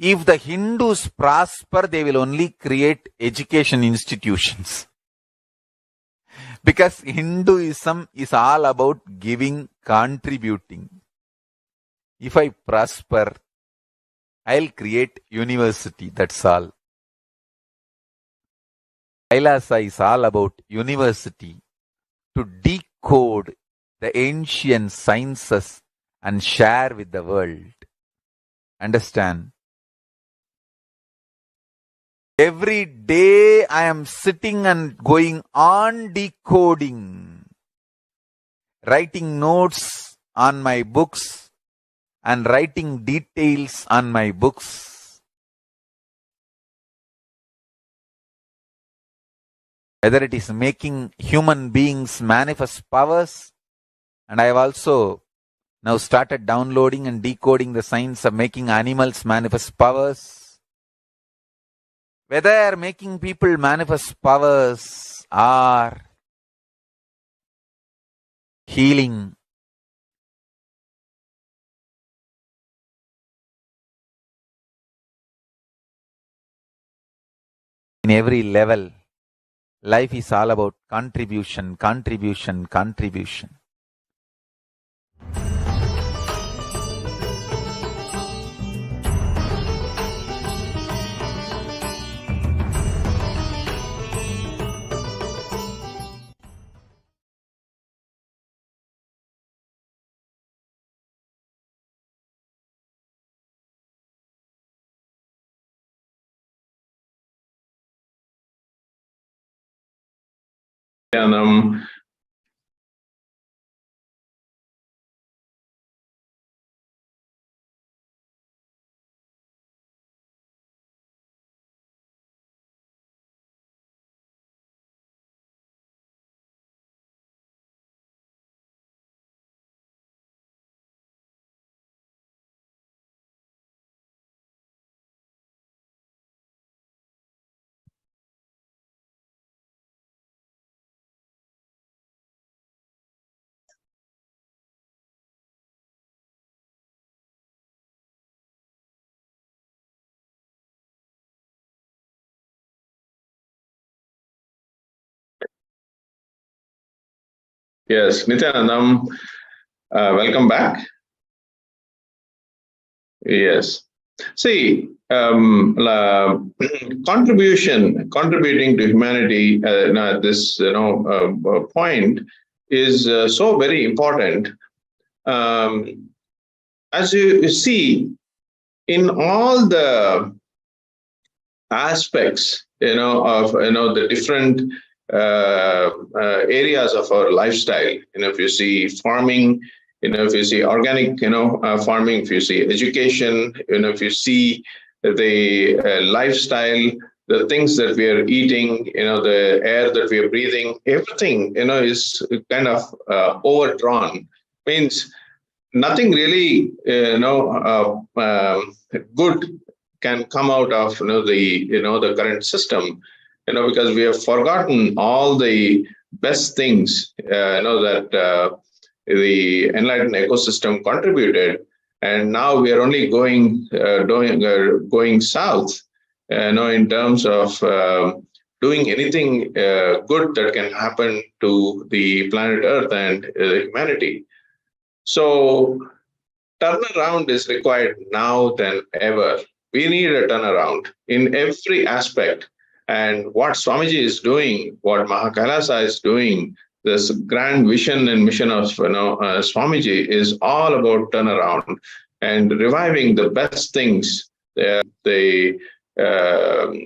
If the Hindus prosper, they will only create education institutions. Because Hinduism is all about giving, contributing. If I prosper, I'll create university, that's all. Kailasa is all about university to decode the ancient sciences and share with the world. Understand? Every day I am sitting and going on decoding, writing notes on my books and writing details on my books. Whether it is making human beings manifest powers, and I have also now started downloading and decoding the science of making animals manifest powers. Whether making people manifest powers or healing, in every level, life is all about contribution. And yes, Nithyananda, welcome back. Yes. See, contributing to humanity at this point is so very important. Um, as you see, in all the aspects, of the different areas of our lifestyle. If you see farming, if you see organic, farming, if you see education, if you see the lifestyle, the things that we are eating, the air that we are breathing, everything, is kind of overdrawn. Means nothing really, good can come out of the current system, because we have forgotten all the best things that the enlightened ecosystem contributed, and now we are only going south, in terms of doing anything good that can happen to the planet Earth and humanity. So turnaround is required now than ever. We need a turnaround in every aspect. And what Swamiji is doing, what Mahakailasa is doing, this grand vision and mission of Swamiji is all about turnaround and reviving the best things the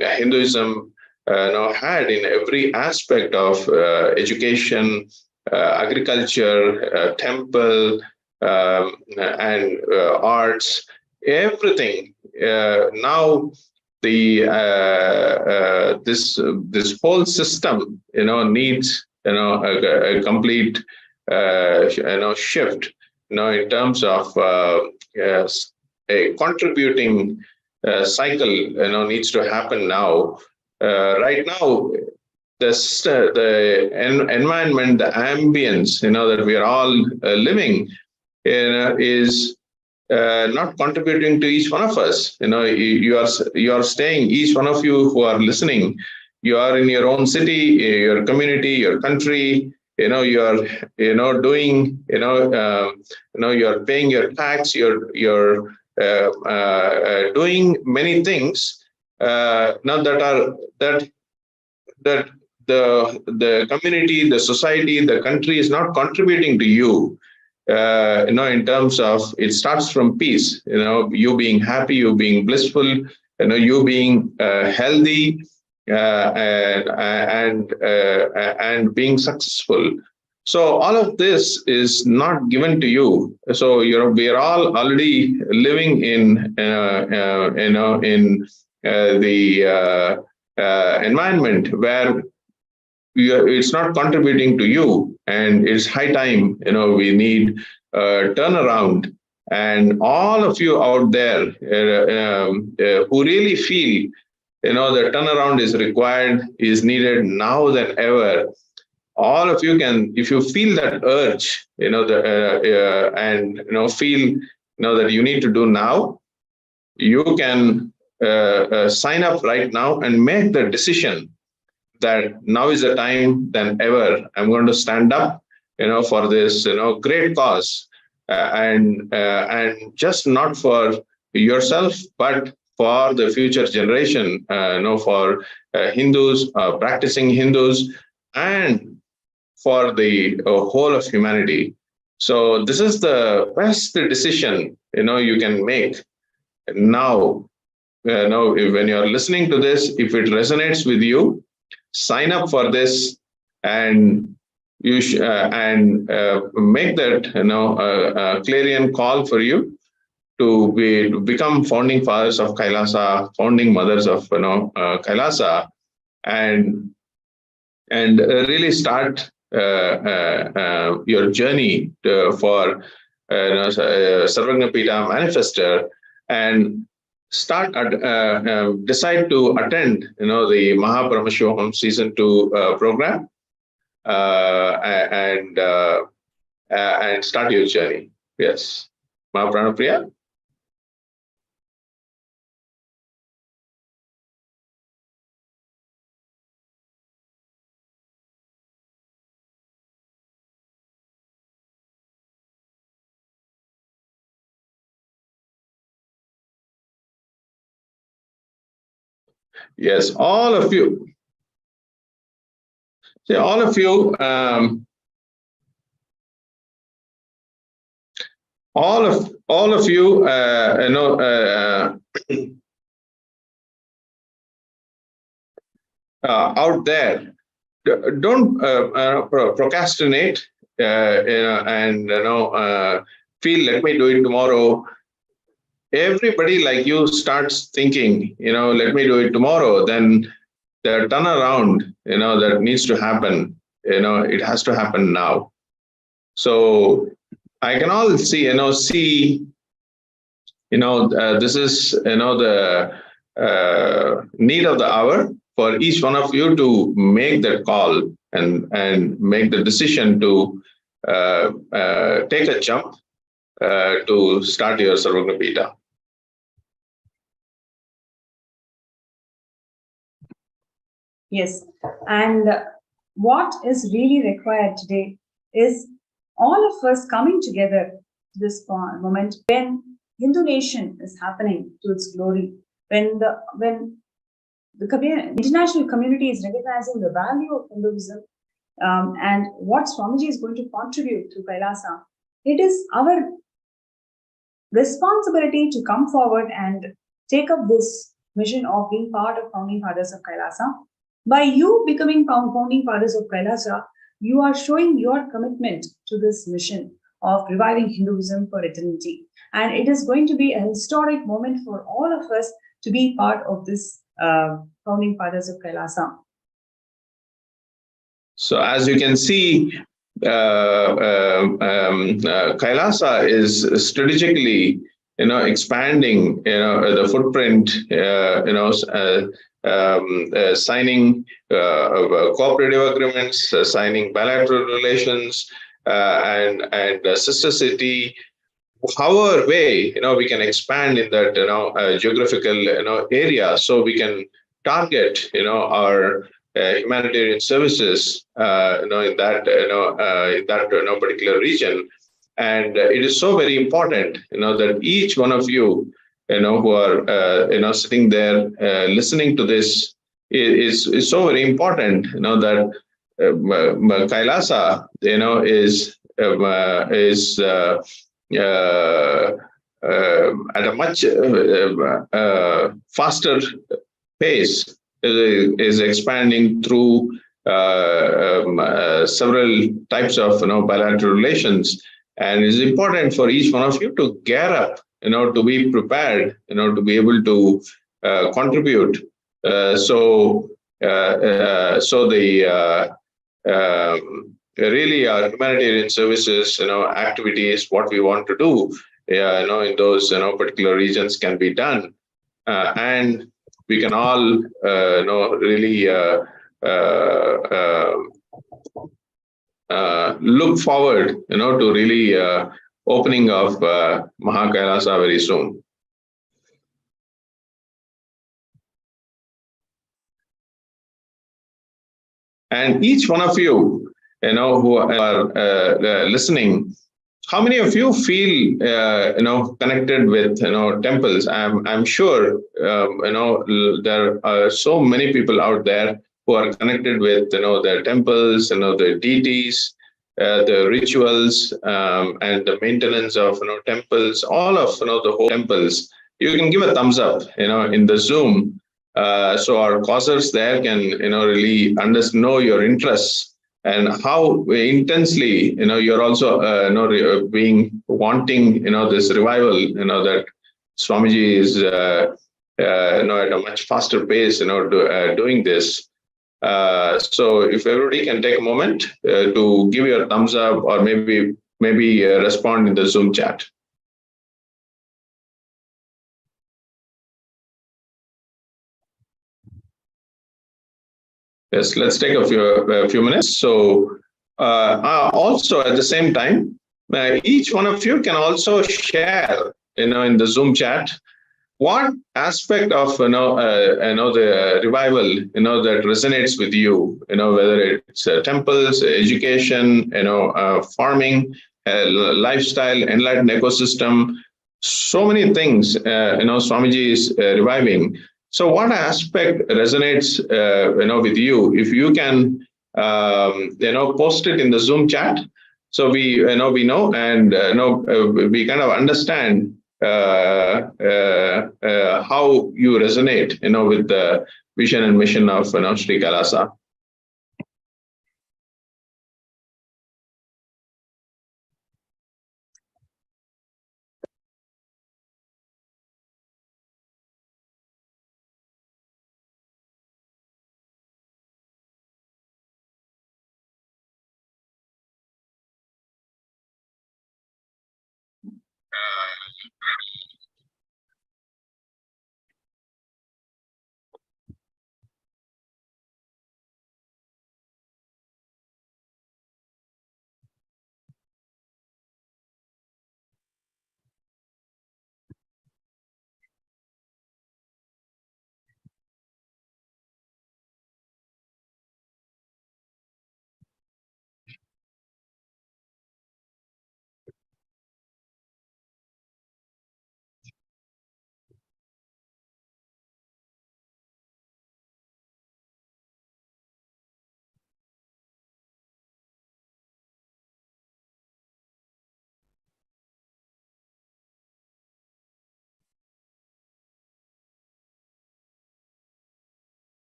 Hinduism had in every aspect of education, agriculture, temple, and arts, everything. Now the this whole system, needs a complete shift, in terms of yes, a contributing cycle, needs to happen now. Right now, the environment, the ambience, that we are all living, is not contributing to each one of us. You are staying, each one of you who are listening, you are in your own city, your community, your country. You are doing, you are paying your tax, you're doing many things now that the community, the society, the country is not contributing to you. In terms of, it starts from peace. You being happy, you being blissful, you being healthy, and being successful. So all of this is not given to you. So we are all already living in in the environment where it's not contributing to you, and it's high time we need a turnaround. And all of you out there who really feel the turnaround is required, is needed now than ever, all of you can, if you feel that urge, and feel that you need to do now, you can sign up right now and make the decision that now is the time than ever. I'm going to stand up, for this, great cause, and just not for yourself, but for the future generation, for Hindus, practicing Hindus, and for the whole of humanity. So this is the best decision, you can make now. When you're listening to this, if it resonates with you, sign up for this, and you make that clarion call for you to become founding fathers of Kailasa, founding mothers of Kailasa, and really start your journey for Sarvagna Pita Manifester, and start decide to attend the Paramashivam season 2 program, and start your journey. Yes, Mahapranapriya. Yes, all of you. See, all of you, all of you, out there, don't procrastinate, and feel let me do it tomorrow. Everybody like you starts thinking, let me do it tomorrow. Then the turnaround, that needs to happen. It has to happen now. So I can all see, this is, the need of the hour for each one of you to make that call and make the decision to take a jump to start your Sarvagnapita. Yes, and what is really required today is all of us coming together to this moment when Hindu nation is happening to its glory, when the international community is recognizing the value of Hinduism, and what Swamiji is going to contribute to Kailasa. It is our responsibility to come forward and take up this mission of being part of founding fathers of Kailasa. By you becoming founding fathers of Kailasa, you are showing your commitment to this mission of reviving Hinduism for eternity. And it is going to be a historic moment for all of us to be part of this founding fathers of Kailasa. So as you can see, Kailasa is strategically, expanding, the footprint, signing cooperative agreements, signing bilateral relations, and sister city. However way, we can expand in that, geographical, area, so we can target, our humanitarian services, in that, particular region. And it is so very important, that each one of you, who are, sitting there listening to this is so very important, that Kailasa, is at a much faster pace, is expanding through several types of bilateral relations, and it is important for each one of you to gear up, to be prepared, to be able to contribute. So the really humanitarian services, activities, what we want to do, in those particular regions can be done, and we can all really look forward, to really opening of Mahakailasa very soon. And each one of you, who are listening, how many of you feel, connected with, temples? I'm sure, there are so many people out there who are connected with, the temples, the deities, the rituals, and the maintenance of, temples, all of, the whole temples. You can give a thumbs up, in the Zoom, so our causers there can, really know your interests and how intensely, you're also, being wanting, this revival, that Swamiji is, at a much faster pace, doing this. So if everybody can take a moment to give your thumbs up, or maybe respond in the Zoom chat. Yes, let's take a few minutes. So also at the same time, each one of you can also share, in the Zoom chat, what aspect of the revival that resonates with you, whether it's temples, education, farming, lifestyle, enlightened ecosystem, so many things Swamiji is reviving. So what aspect resonates, with you? If you can, post it in the Zoom chat, so we know, and we kind of understand how you resonate, with the vision and mission of Sri Kailasa.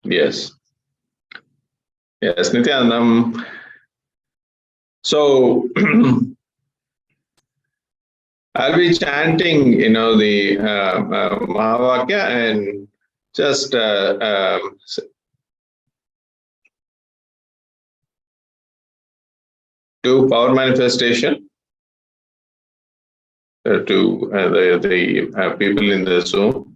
Yes. Yes, Nithyananda. So I'll be chanting, the Mahavakya, and just do power manifestation to the people in the Zoom.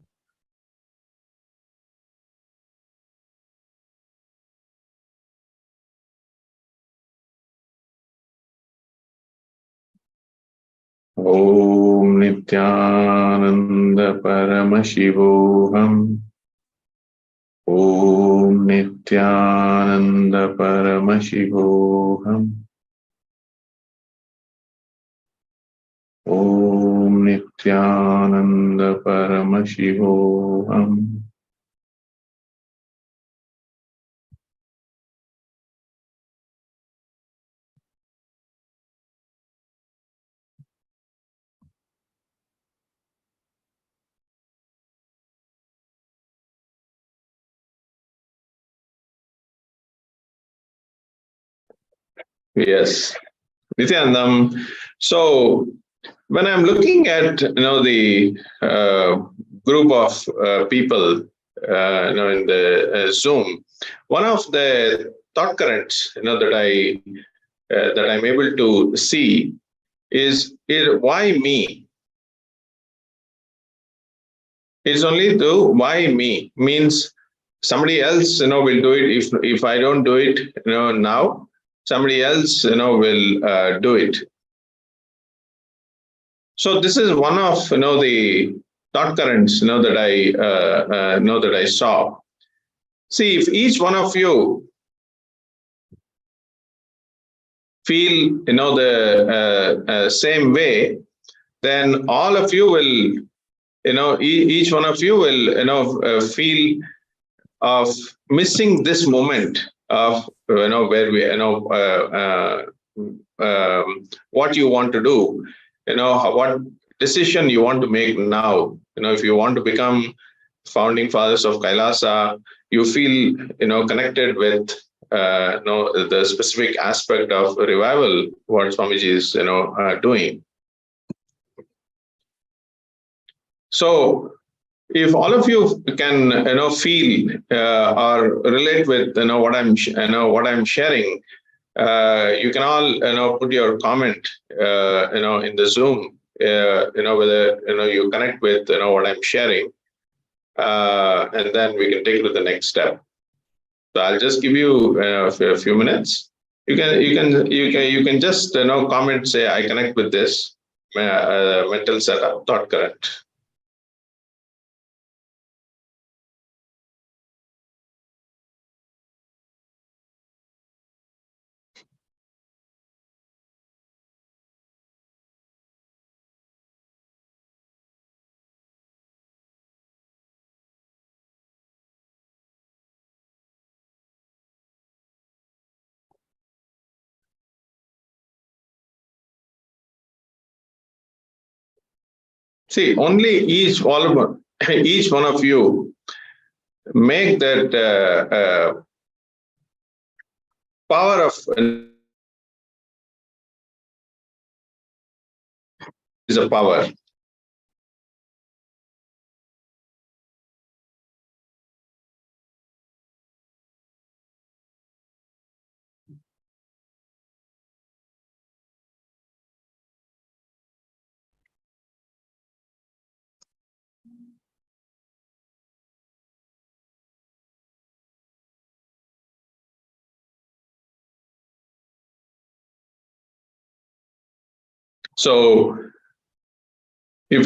Om Nithyananda Paramashivam. Om Nithyananda Paramashivam. Om Nithyananda Paramashivam. Yes, Nithyanandam. So when I'm looking at the group of people in the Zoom, one of the thought currents that I'm able to see is why me? It's only the why me means somebody else, will do it. If I don't do it, now, somebody else, will do it. So this is one of, the thought currents, that I saw. See, if each one of you feel, the same way, then all of you will, each one of you will, feel of missing this moment of, where we, what you want to do, what decision you want to make now. If you want to become founding fathers of Kailasa, you feel, connected with, the specific aspect of revival, what Swamiji is, doing. So if all of you can, feel or relate with, what I'm sharing, you can all, put your comment, in the Zoom, whether, you connect with, what I'm sharing, and then we can take it to the next step. So I'll just give you a few minutes. You can just, comment, say I connect with this mental setup, thought current. See, only each one of you make that power of is a power. So if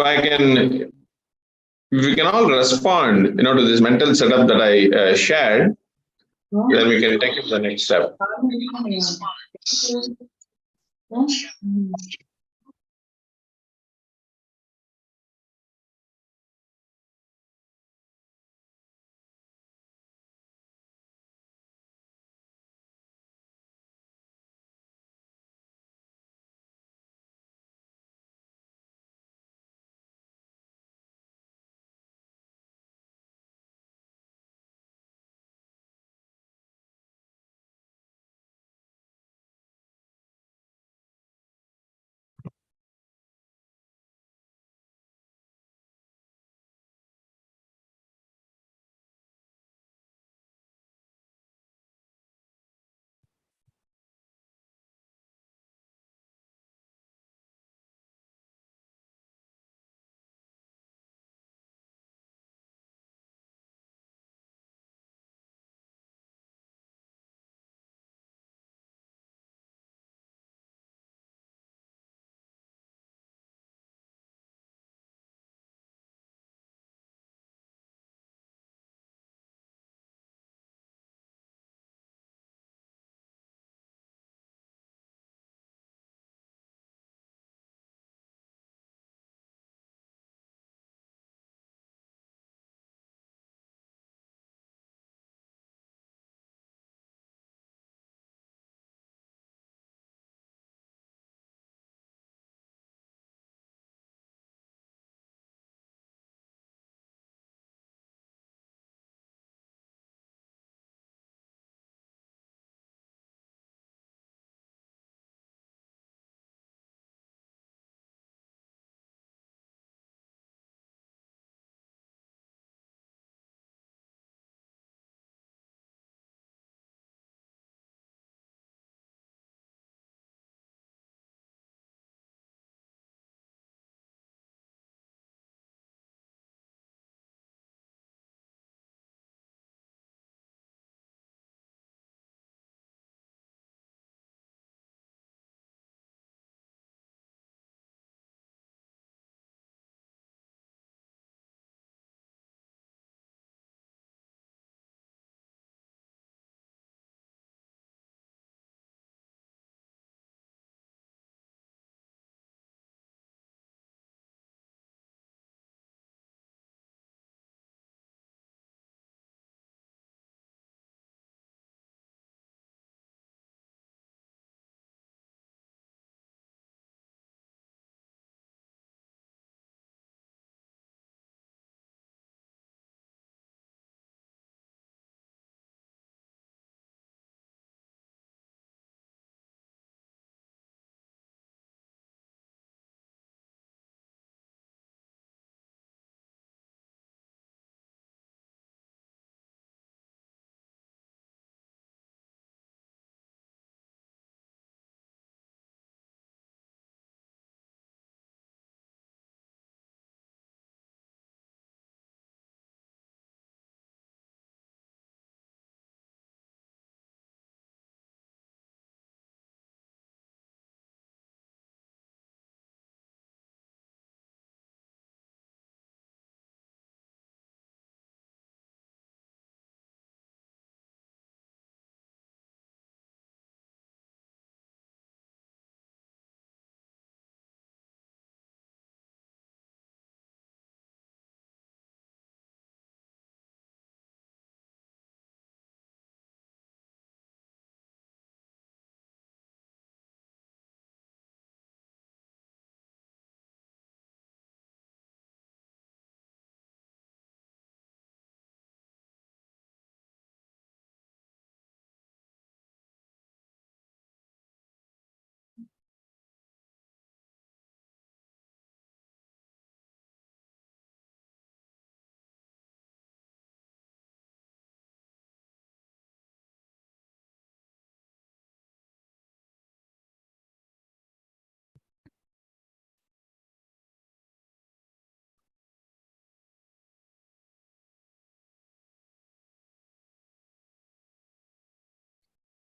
we can all respond, to this mental setup that I shared, then we can take it to the next step.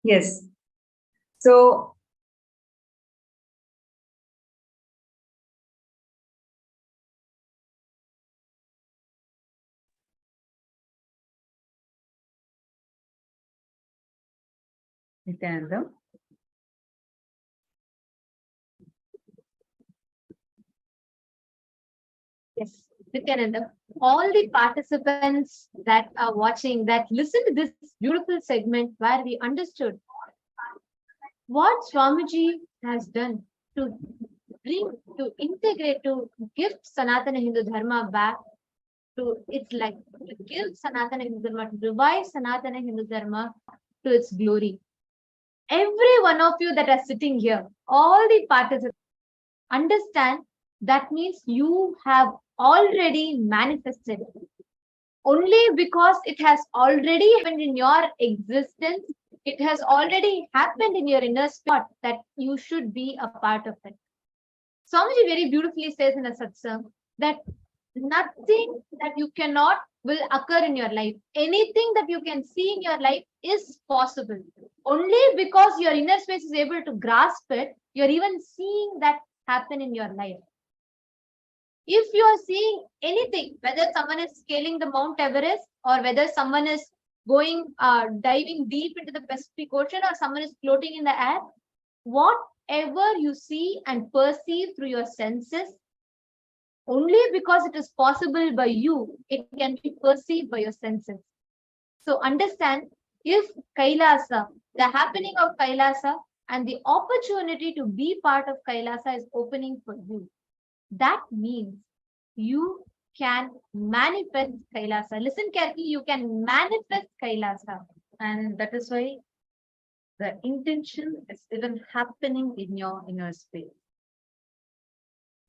Yes. So, Nithyananda. Yes, Nithyananda. All the participants that are watching, that listen to this beautiful segment where we understood what Swamiji has done to bring, to integrate, to give Sanatana Hindu Dharma back to its life, to give Sanatana Hindu Dharma, to revive Sanatana Hindu Dharma to its glory. Every one of you that are sitting here, all the participants, understand that means you have already manifested. Only because it has already happened in your existence, it has already happened in your inner spirit that you should be a part of it. Swamiji very beautifully says in a satsang that nothing that you cannot will occur in your life. Anything that you can see in your life is possible. Only because your inner space is able to grasp it, you're even seeing that happen in your life. If you are seeing anything, whether someone is scaling the Mount Everest or whether someone is going diving deep into the Pacific Ocean or someone is floating in the air, whatever you see and perceive through your senses, only because it is possible by you, it can be perceived by your senses. So understand, if Kailasa, the happening of Kailasa and the opportunity to be part of Kailasa is opening for you, that means you can manifest Kailasa. Listen carefully, you can manifest Kailasa. And that is why the intention is even happening in your inner space.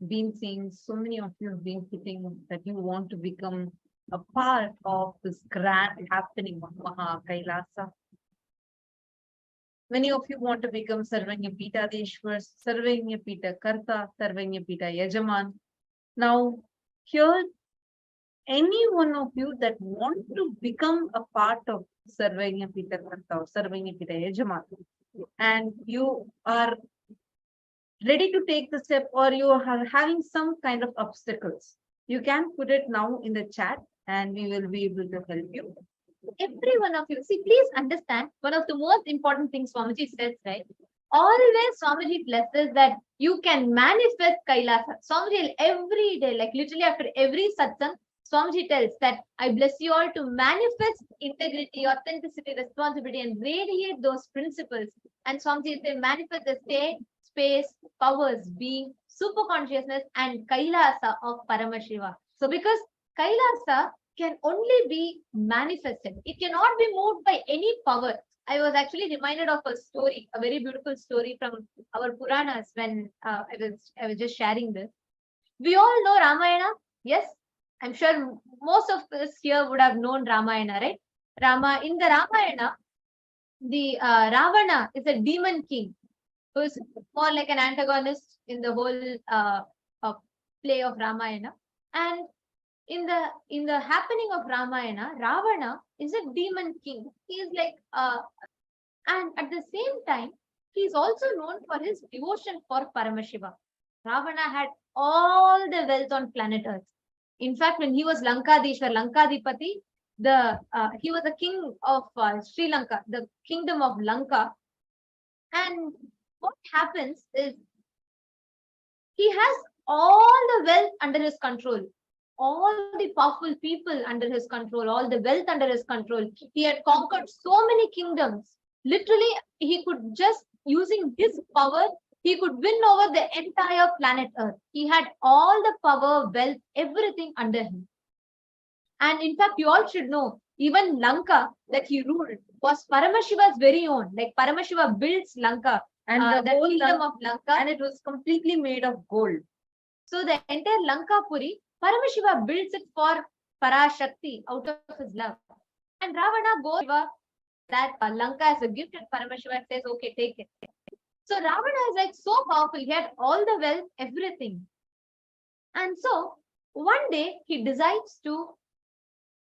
Been seeing so many of you have been putting that you want to become a part of this grand happening of Maha Kailasa. Many of you want to become Sarvanyapita Deshwar, Sarvanyapita Karta, Sarvanyapita Yajaman. Now, here, any one of you that want to become a part of Sarvanyapita Karta or Sarvanyapita Yajaman, and you are ready to take the step or you are having some kind of obstacles, you can put it now in the chat and we will be able to help you. Every one of you, see, please understand, one of the most important things Swamiji says, right? Always Swamiji blesses that you can manifest Kailasa. Swamiji every day, like literally after every satsang, Swamiji tells that I bless you all to manifest integrity, authenticity, responsibility, and radiate those principles. And Swamiji says manifest the state, space, powers, being, super consciousness, and Kailasa of Paramashiva. So because Kailasa can only be manifested, it cannot be moved by any power. I was actually reminded of a story, a very beautiful story from our Puranas when I was just sharing this. We all know Ramayana. Yes, I'm sure most of us here would have known Ramayana, right? In the Ramayana, the Ravana is a demon king who is more like an antagonist in the whole play of Ramayana. And in the happening of Ramayana, Ravana is a demon king. He is like and at the same time, he is also known for his devotion for Paramashiva. Ravana had all the wealth on planet Earth. In fact, when he was Lankadishwar, Lankadipati, he was the king of Sri Lanka, the kingdom of Lanka. And what happens is he has all the wealth under his control, all the powerful people under his control, all the wealth under his control. He had conquered so many kingdoms. Literally, he could just using his power, he could win over the entire planet Earth. He had all the power, wealth, everything under him. And in fact, you all should know, even Lanka that he ruled was Paramashiva's very own. Like Paramashiva builds Lanka and the kingdom of Lanka, and it was completely made of gold. So the entire Lanka Puri, Paramashiva builds it for Parashakti out of his love. And Ravana goes that Lanka as a gift, and Paramashiva says, okay, take it. So Ravana is like so powerful. He had all the wealth, everything. And so one day he decides to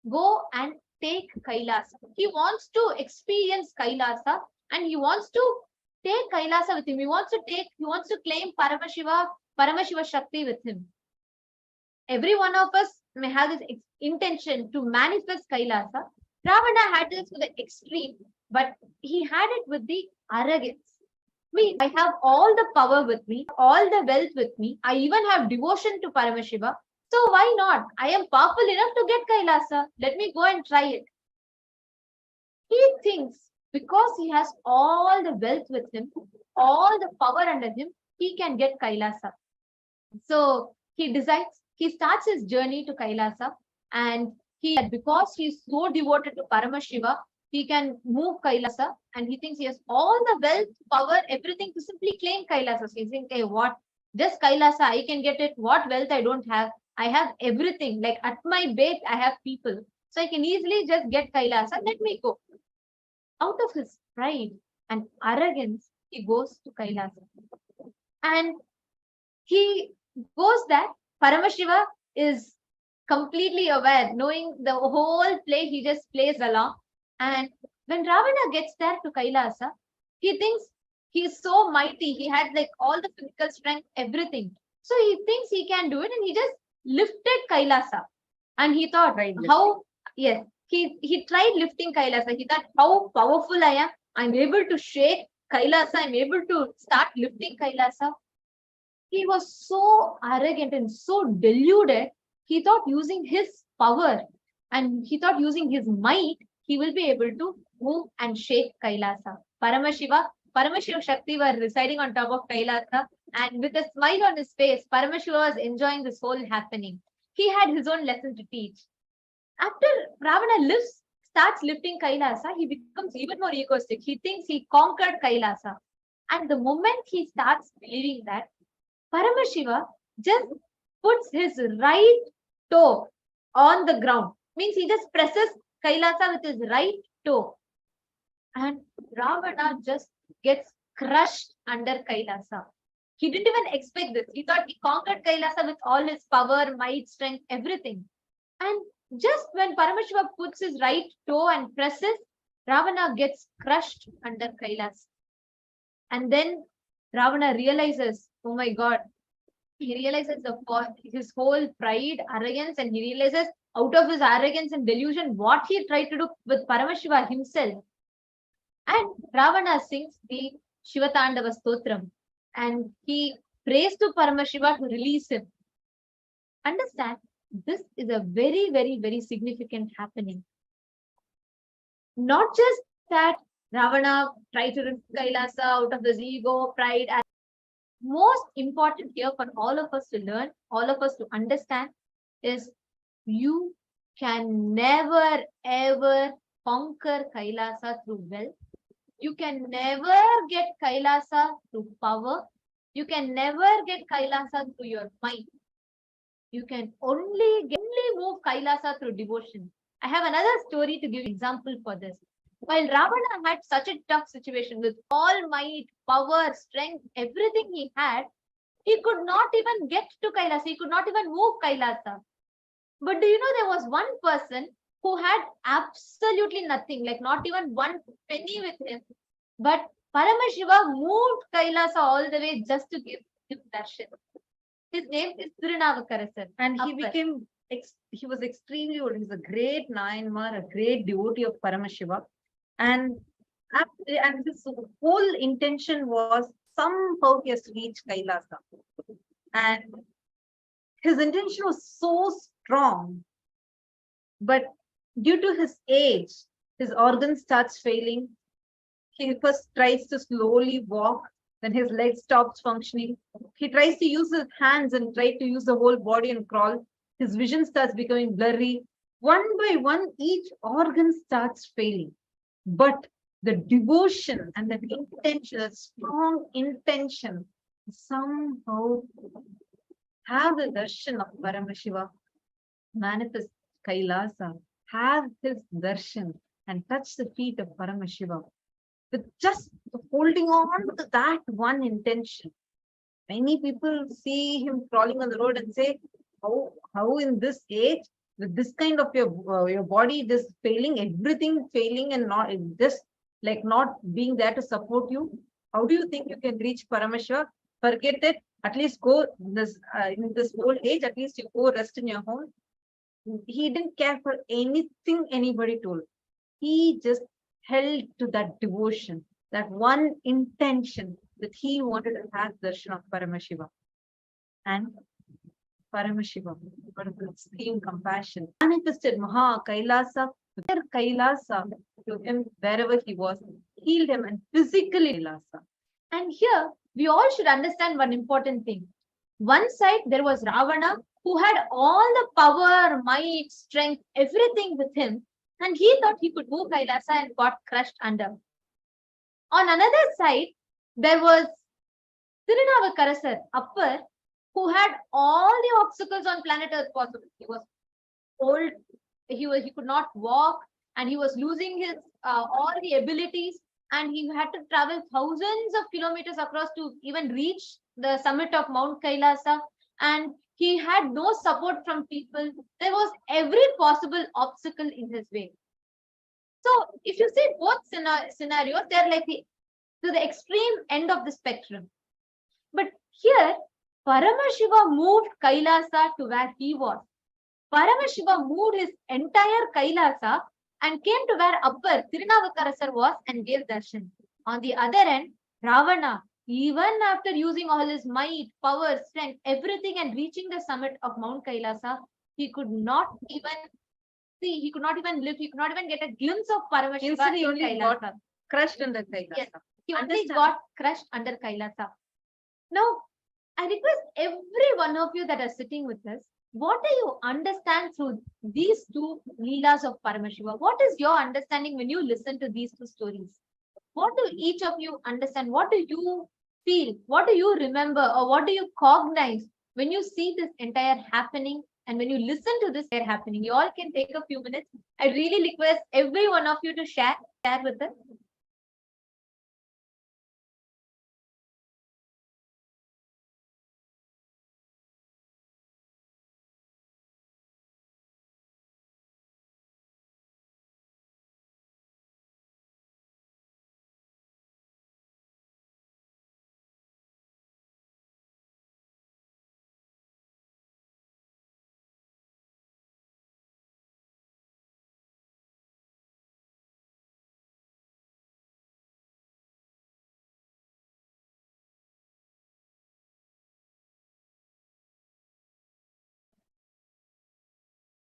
go and take Kailasa. He wants to experience Kailasa and he wants to take Kailasa with him. He wants to claim Paramashiva Shakti with him. Every one of us may have this intention to manifest Kailasa. Ravana had this to the extreme, but he had it with the arrogance. I have all the power with me, all the wealth with me. I even have devotion to Paramashiva. So why not? I am powerful enough to get Kailasa. Let me go and try it. He thinks because he has all the wealth with him, all the power under him, he can get Kailasa. So he decides, he starts his journey to Kailasa, and because he is so devoted to Paramashiva, he can move Kailasa, and he thinks he has all the wealth, power, everything to simply claim Kailasa. So he's thinking, hey, what? Just Kailasa, I can get it. What wealth I don't have? I have everything. Like at my base, I have people. So I can easily just get Kailasa. Let me go. Out of his pride and arrogance, he goes to Kailasa. And he goes there. Paramashiva is completely aware, knowing the whole play, he just plays along. And when Ravana gets there to Kailasa, he thinks he's so mighty. He had like all the physical strength, everything. So he thinks he can do it, and he just lifted Kailasa. And he thought, he tried lifting Kailasa. He thought, how powerful I am. I'm able to shake Kailasa. I'm able to start lifting Kailasa. He was so arrogant and so deluded. He thought using his power and he thought using his might, he will be able to move and shake Kailasa. Paramashiva Shakti were residing on top of Kailasa, and with a smile on his face, Paramashiva was enjoying this whole happening. He had his own lesson to teach. After Ravana starts lifting Kailasa, he becomes even more egoistic. He thinks he conquered Kailasa. And the moment he starts believing that, Paramashiva just puts his right toe on the ground. Means he just presses Kailasa with his right toe. And Ravana just gets crushed under Kailasa. He didn't even expect this. He thought he conquered Kailasa with all his power, might, strength, everything. And just when Paramashiva puts his right toe and presses, Ravana gets crushed under Kailasa. And then Ravana realizes, oh my God, he realizes his whole pride, arrogance, and he realizes out of his arrogance and delusion what he tried to do with Paramashiva himself. And Ravana sings the Shiva Thandava Stotram, and he prays to Paramashiva to release him. Understand, this is a very, very, very significant happening. Not just that Ravana tried to lift Kailasa out of his ego, pride, and most important here for all of us to learn, all of us to understand is you can never ever conquer Kailasa through wealth. You can never get Kailasa through power. You can never get Kailasa through your mind. You can only move Kailasa through devotion. I have another story to give example for this. While Ravana had such a tough situation with all might, power, strength, everything he had, he could not even get to Kailasa. He could not even move Kailasa. But do you know there was one person who had absolutely nothing, like not even one penny with him. But Paramashiva moved Kailasa all the way just to give him darshan. His name is Tirunavakarasar. And he was extremely old. He's a great Nayanmar, a great devotee of Paramashiva. And his whole intention was somehow he has to reach Kailasa. And his intention was so strong. But due to his age, his organ starts failing. He first tries to slowly walk, then his leg stops functioning. He tries to use his hands and try to use the whole body and crawl. His vision starts becoming blurry. One by one, each organ starts failing. But the devotion and the intention, the strong intention, somehow have the darshan of Paramashiva, manifest Kailasa, have his darshan and touch the feet of Paramashiva. With just holding on to that one intention. Many people see him crawling on the road and say, how in this age, with this kind of your body just failing, everything failing, and not just like not being there to support you, how do you think you can reach Paramashiva? Forget it. At least go this in this old age, at least you go rest in your home. He didn't care for anything anybody told. He just held to that devotion, that one intention that he wanted to have darshan of Paramashiva. And Paramashivam, got an extreme compassion, manifested Maha Kailasa, their Kailasa to him wherever he was, healed him and physically Kailasa. And here we all should understand one important thing. One side there was Ravana, who had all the power, might, strength, everything with him, and he thought he could move Kailasa and got crushed under. On another side, there was Tirunavakarasar, upper, who had all the obstacles on planet Earth possible. He was old, he could not walk, and he was losing his all the abilities, and he had to travel thousands of kilometers across to even reach the summit of Mount Kailasa, and he had no support from people. There was every possible obstacle in his way. So if you see both scenarios, they're like to the extreme end of the spectrum. But here, Paramashiva moved Kailasa to where he was. Paramashiva moved his entire Kailasa and came to where upper Tirunavakarasar was and gave darshan. On the other end, Ravana, even after using all his might, power, strength, everything and reaching the summit of Mount Kailasa, he could not even see, he could not even live, he could not even get a glimpse of Paramashiva. Instead, he only got Kailasa. crushed under Kailasa. Yes, he only got crushed under Kailasa. Now, I request every one of you that are sitting with us, what do you understand through these two Leelas of Paramashiva? What is your understanding when you listen to these two stories? What do each of you understand? What do you feel? What do you remember? Or what do you cognize when you see this entire happening and when you listen to this happening? You all can take a few minutes. I really request every one of you to share with us.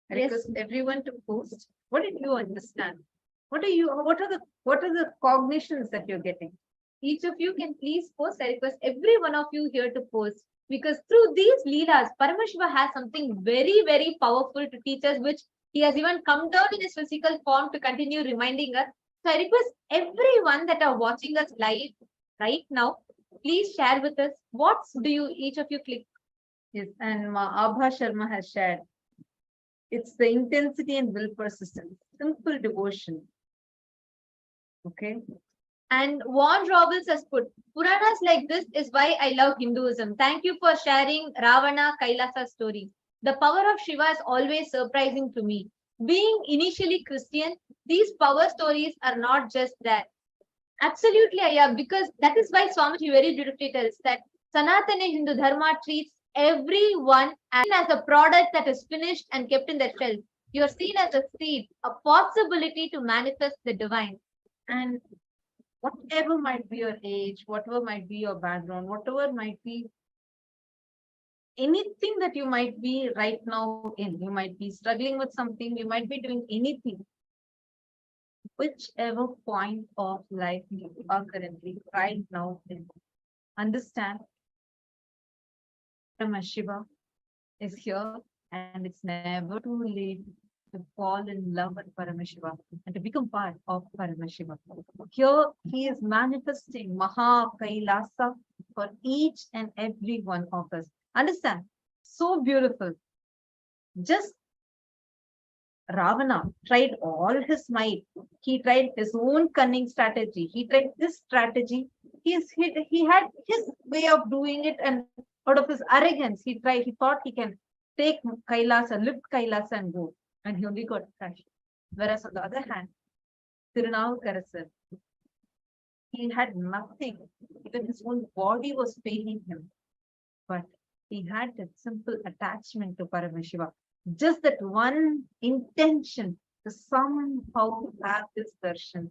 I request everyone to post. What did you understand? What are the cognitions that you're getting? Each of you can please post. I request every one of you here to post, because through these Leelas, Paramashiva has something very, very powerful to teach us, which he has even come down in his physical form to continue reminding us. So I request everyone that are watching us live right now, please share with us. What do you, each of you click? Yes, and Abha Sharma has shared. It's the intensity and will persistence, simple devotion. Okay. And Warren Robbins has put, Puranas like this is why I love Hinduism. Thank you for sharing Ravana Kailasa story. The power of Shiva is always surprising to me. Being initially Christian, these power stories are not just that. Absolutely, yeah, because that is why Swamiji very beautifully tells that Sanatana Hindu Dharma treats everyone as a product that is finished and kept in the shelf. You are seen as a seed, a possibility to manifest the divine. And whatever might be your age, whatever might be your background, whatever might be anything that you might be right now in, you might be struggling with something, you might be doing anything, whichever point of life you are currently right now in, understand Paramashiva is here, and it's never too late to fall in love with Paramashiva and to become part of Paramashiva. Here he is manifesting Maha Kailasa for each and every one of us. Understand? So beautiful. Just Ravana tried all his might. He tried his own cunning strategy. He tried this strategy. He had his way of doing it, and out of his arrogance, he thought he can take Kailasa, lift Kailasa and go. And he only got crushed. Whereas on the other hand, Tirunavakarasar, He had nothing. Even his own body was failing him. But he had that simple attachment to Paramashiva. Just that one intention to somehow have this darshan.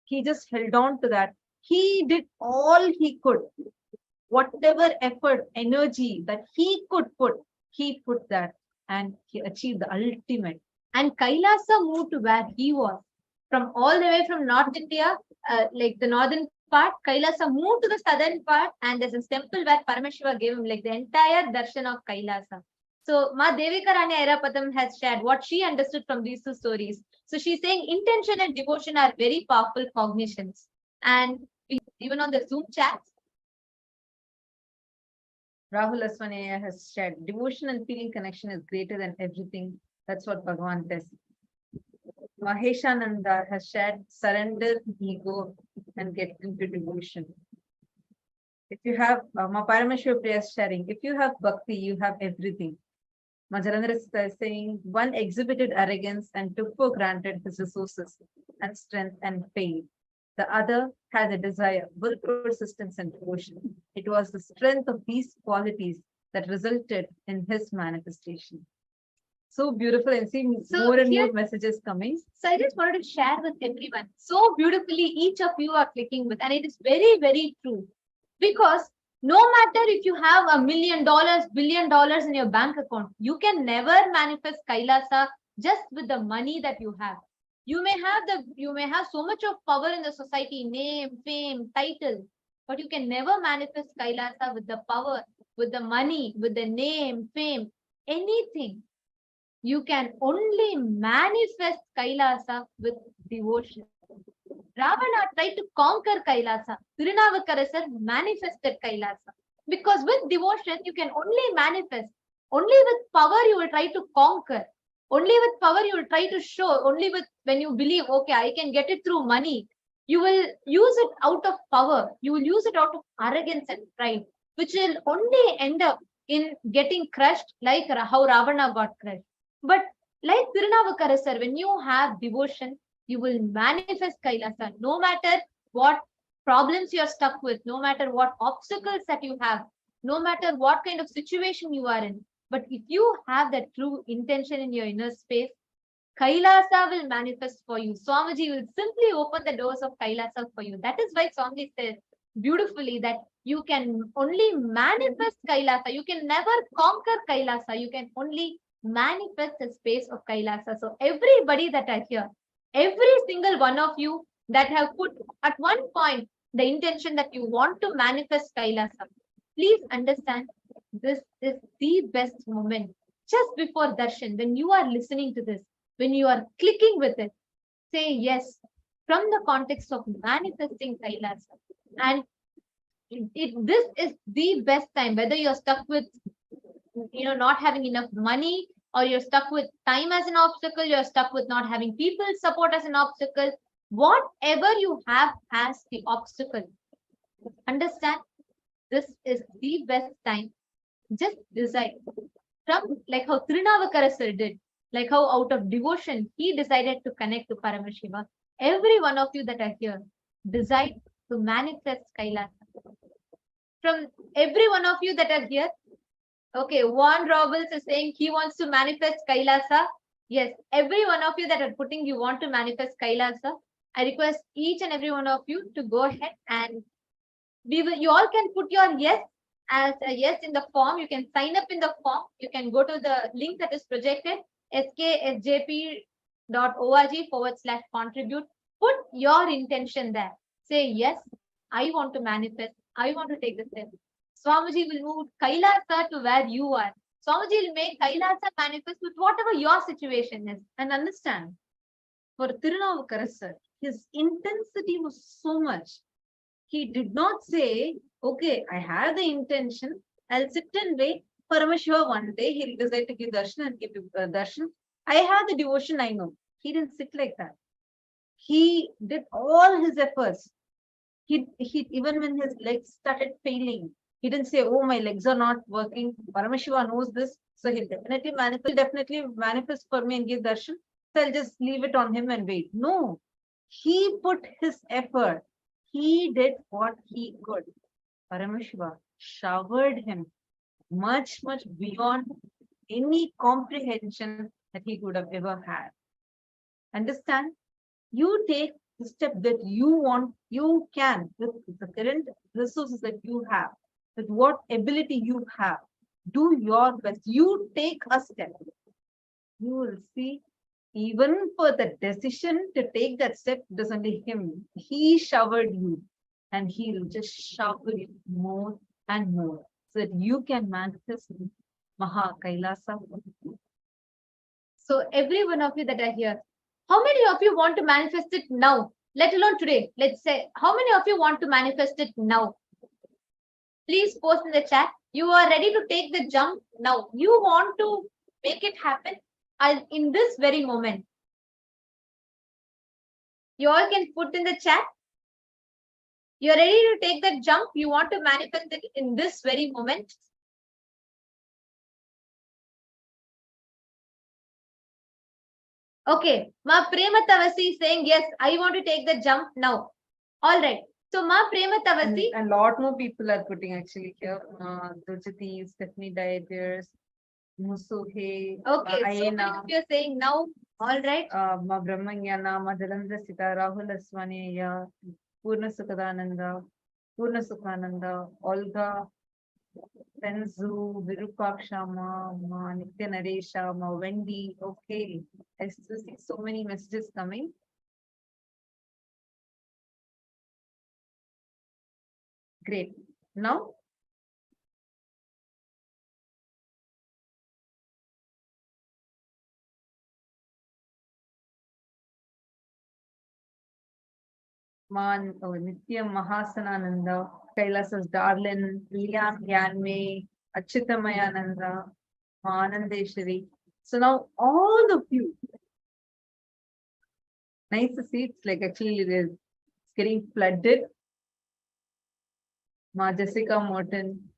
He just held on to that. He did all he could. Whatever effort, energy that he could put, he put that and he achieved the ultimate. And Kailasa moved to where he was. From all the way from North India, like the northern part, Kailasa moved to the southern part, and there's a temple where Paramashiva gave him like the entire darshan of Kailasa. So Ma Devika Rani Airapatam has shared what she understood from these two stories. So she's saying intention and devotion are very powerful cognitions. And even on the Zoom chat, Rahul Aswaneya has shared, devotion and feeling connection is greater than everything. That's what Bhagavan says. Maheshananda has shared, surrender ego and get into devotion. If you have, Ma Paramashiva Priya is sharing, if you have bhakti, you have everything. Majarendra is saying, one exhibited arrogance and took for granted his resources and strength and faith. The other had a desire, will, persistence, and devotion. It was the strength of these qualities that resulted in his manifestation. So beautiful, and seeing more and more messages coming. So I just wanted to share with everyone. So beautifully, each of you are clicking with, and it is very, very true. Because no matter if you have $1 million, $1 billion in your bank account, you can never manifest Kailasa just with the money that you have. You may have so much of power in the society, name, fame, title, but you can never manifest Kailasa with the power, with the money, with the name, fame, anything. You can only manifest Kailasa with devotion. Ravana tried to conquer Kailasa. Tirunavukarasar manifested Kailasa. Because with devotion, you can only manifest. Only with power you will try to conquer. Only with power you will try to show. Only with when you believe, okay, I can get it through money. You will use it out of power. You will use it out of arrogance and pride, which will only end up in getting crushed like how Ravana got crushed. But like Tirunavukarasar, when you have devotion, you will manifest Kailasa, no matter what problems you're stuck with, no matter what obstacles that you have, no matter what kind of situation you are in. But if you have that true intention in your inner space, Kailasa will manifest for you. Swamiji will simply open the doors of Kailasa for you. That is why Swamiji says beautifully that you can only manifest Kailasa. You can never conquer Kailasa. You can only manifest the space of Kailasa. So everybody that are here, every single one of you that have put at one point the intention that you want to manifest Kailasa, please understand this is the best moment. Just before darshan, when you are listening to this, when you are clicking with it, say yes from the context of manifesting Kailasa. And this is the best time, whether you're stuck with not having enough money, or you're stuck with time as an obstacle, you're stuck with not having people support as an obstacle, whatever you have as the obstacle, understand this is the best time. Just decide. From like how Tirunavukarasar did, like how out of devotion he decided to connect to Paramashiva. Every one of you that are here, decide to manifest Kailasa. From every one of you that are here, okay, Juan Robles is saying he wants to manifest Kailasa. Yes, every one of you that are putting you want to manifest Kailasa. I request each and every one of you to go ahead and you all can put your yes as a yes in the form. You can sign up in the form. You can go to the link that is projected, sksjp.org/contribute. Put your intention there. Say, yes, I want to manifest. I want to take the step. Swamiji will move Kailasa to where you are. Swamiji will make Kailasa manifest with whatever your situation is. And understand, for Tirunavukarasar, his intensity was so much. He did not say, okay, I have the intention, I'll sit and wait. Paramashiva one day, he'll decide to give darshan and give darshan. I have the devotion, I know. He didn't sit like that. He did all his efforts. He even when his legs started failing, he didn't say, oh, my legs are not working. Paramashiva knows this, so he'll definitely manifest for me and give darshan. So I'll just leave it on him and wait. No, he put his effort. he did what he could. Paramashiva showered him much, much beyond any comprehension that he could have ever had. Understand? You take the step that you want, you can, with the current resources that you have, with what ability you have. Do your best. You take a step. You will see, even for the decision to take that step, it is only him. He showered you, and he will just shower you more and more so that you can manifest Maha Kailasa. So every one of you that are here, how many of you want to manifest it now? Let alone today. Let's say, how many of you want to manifest it now? Please post in the chat. You are ready to take the jump now. You want to make it happen in this very moment. You all can put in the chat. You're ready to take that jump. You want to manifest it in this very moment. Okay, Ma Prematavasi is saying, yes, I want to take the jump now. All right. So Ma Prematavasi. And a lot more people are putting actually here. Dujati, Stephanie Dieters, Musuhe, Okay, so Ayena. you're saying now. All right. Ma Brahmanyana, Ma Jalandra Sita, Rahul Aswaniya, Purna Sukhadananda, Olga, Penzu, Virupakshama, Ma Nitya Naresha, Ma Wendy. Okay, I still see so many messages coming. Great. Now, Nitya Mahasanananda, Kailasa's darling, Liam Gyanme, Achitamayananda, Anandeshwari. So now all of you, nice to see, it's like actually it's getting flooded. Ma Jessica Morton.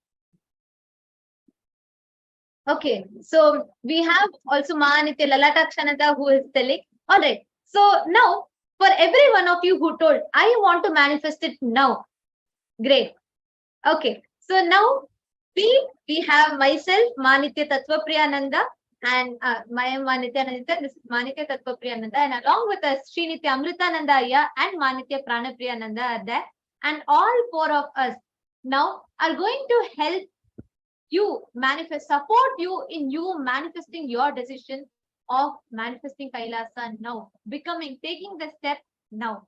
Okay, so we have also Mahanitya Lalatakshanata who is telling. All right, so now for every one of you who told, I want to manifest it now. Great. Okay, so now we have myself, Manitya Tattvapriyananda, and my Manityananda, this is Manitya Tattvapriyananda, and along with us, Srinitya Amritananda Ayya and Manitya Pranapriyananda are there, and all four of us now are going to help you manifest, support you in you manifesting your decision of manifesting Kailasa now, taking the step now.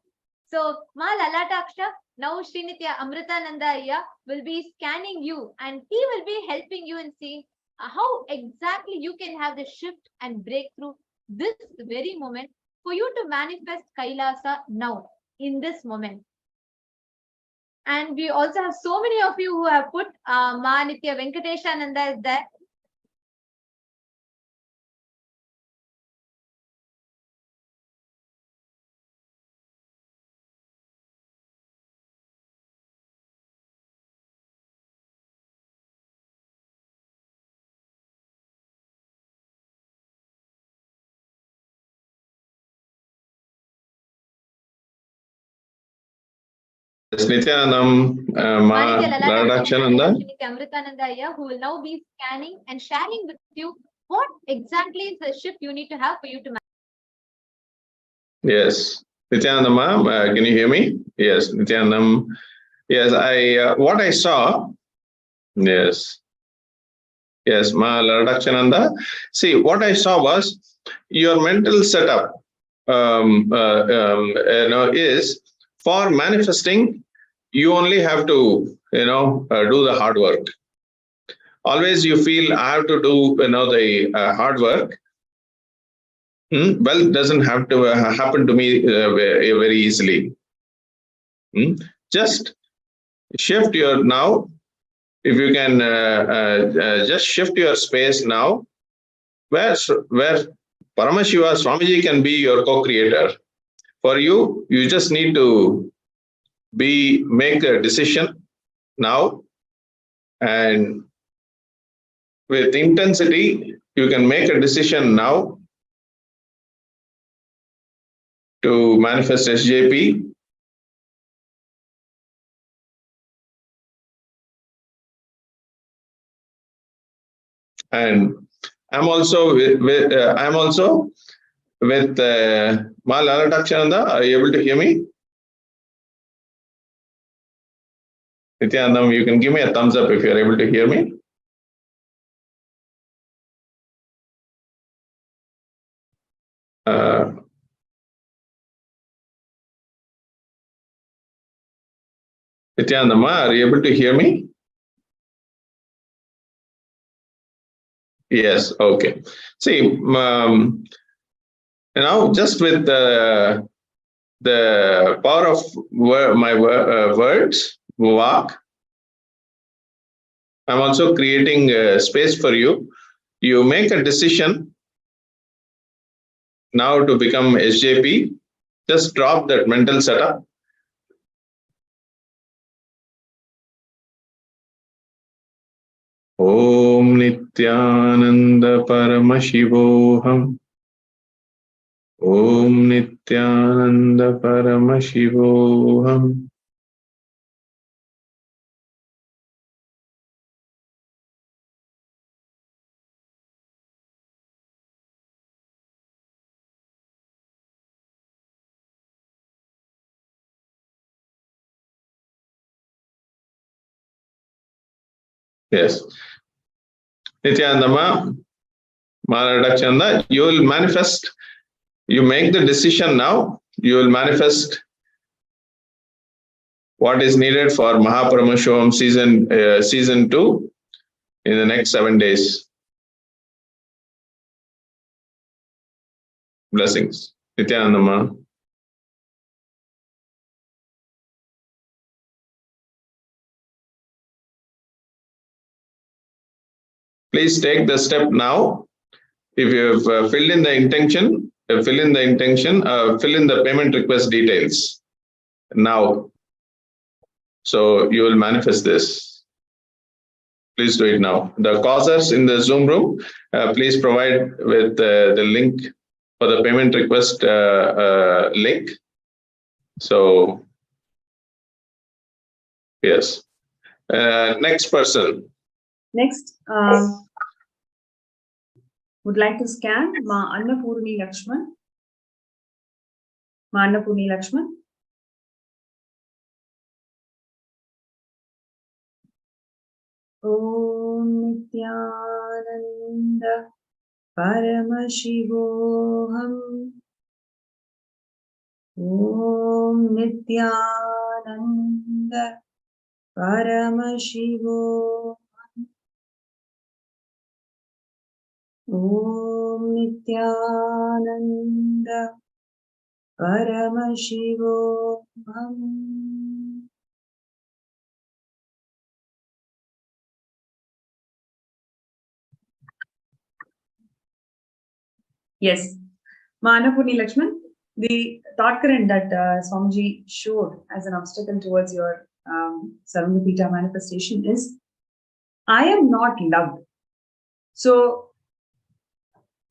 So, Ma Lalataksha, now Srinitya Amritananda Ayya will be scanning you and he will be helping you in seeing how exactly you can have the shift and breakthrough this very moment for you to manifest Kailasa now, in this moment. And we also have so many of you who have put Ma Nitya Venkateshananda is there. Nithyanandam, Ma Lalatakshananda. Amritananda, who will now be scanning and sharing with you what exactly is the shift you need to have for you to manage. Yes, Nithyanandam, can you hear me? Yes, Nithyanandam. Yes, what I saw. Yes, Ma Lalatakshananda. See, what I saw was your mental setup. Is for manifesting. You only have to, do the hard work. Always you feel I have to do, the hard work. Wealth doesn't have to happen to me very easily. Just shift your now. If you can just shift your space now, where Paramashiva Swamiji can be your co-creator. For you, you just need to make a decision now, and with intensity, you can make a decision now to manifest SJP. And I'm also with Ma Lalatakshananda. Are you able to hear me? Nithyananda, you can give me a thumbs up if you're able to hear me. Nithyananda, are you able to hear me? Yes, okay. See, just with the power of my words, Vak, I'm also creating a space for you. You make a decision now to become SJP. Just drop that mental setup. Om Nithyananda Paramashivoham. Om Nithyananda Paramashivoham. Yes. Nithyananda, Maharadakshanda, you will manifest. You make the decision now, you will manifest what is needed for Paramashivam season 2 in the next 7 days. Blessings. Nithyananda. Please take the step now. If you have filled in the intention, fill in the payment request details now. So you will manifest this. Please do it now. The causers in the Zoom room, please provide with the link for the payment request link. So, yes. Next person. Next, would like to scan Ma Annapurni Lakshman. Ma Annapurni Lakshman. Om Nithyananda Paramashivoham. Om Nithyananda Paramashivoham. Om Nithyananda Paramashivoham. Yes, Manapurni Lakshman, the thought current that Swamiji showed as an obstacle towards your Sarvangapita manifestation is, I am not loved. So,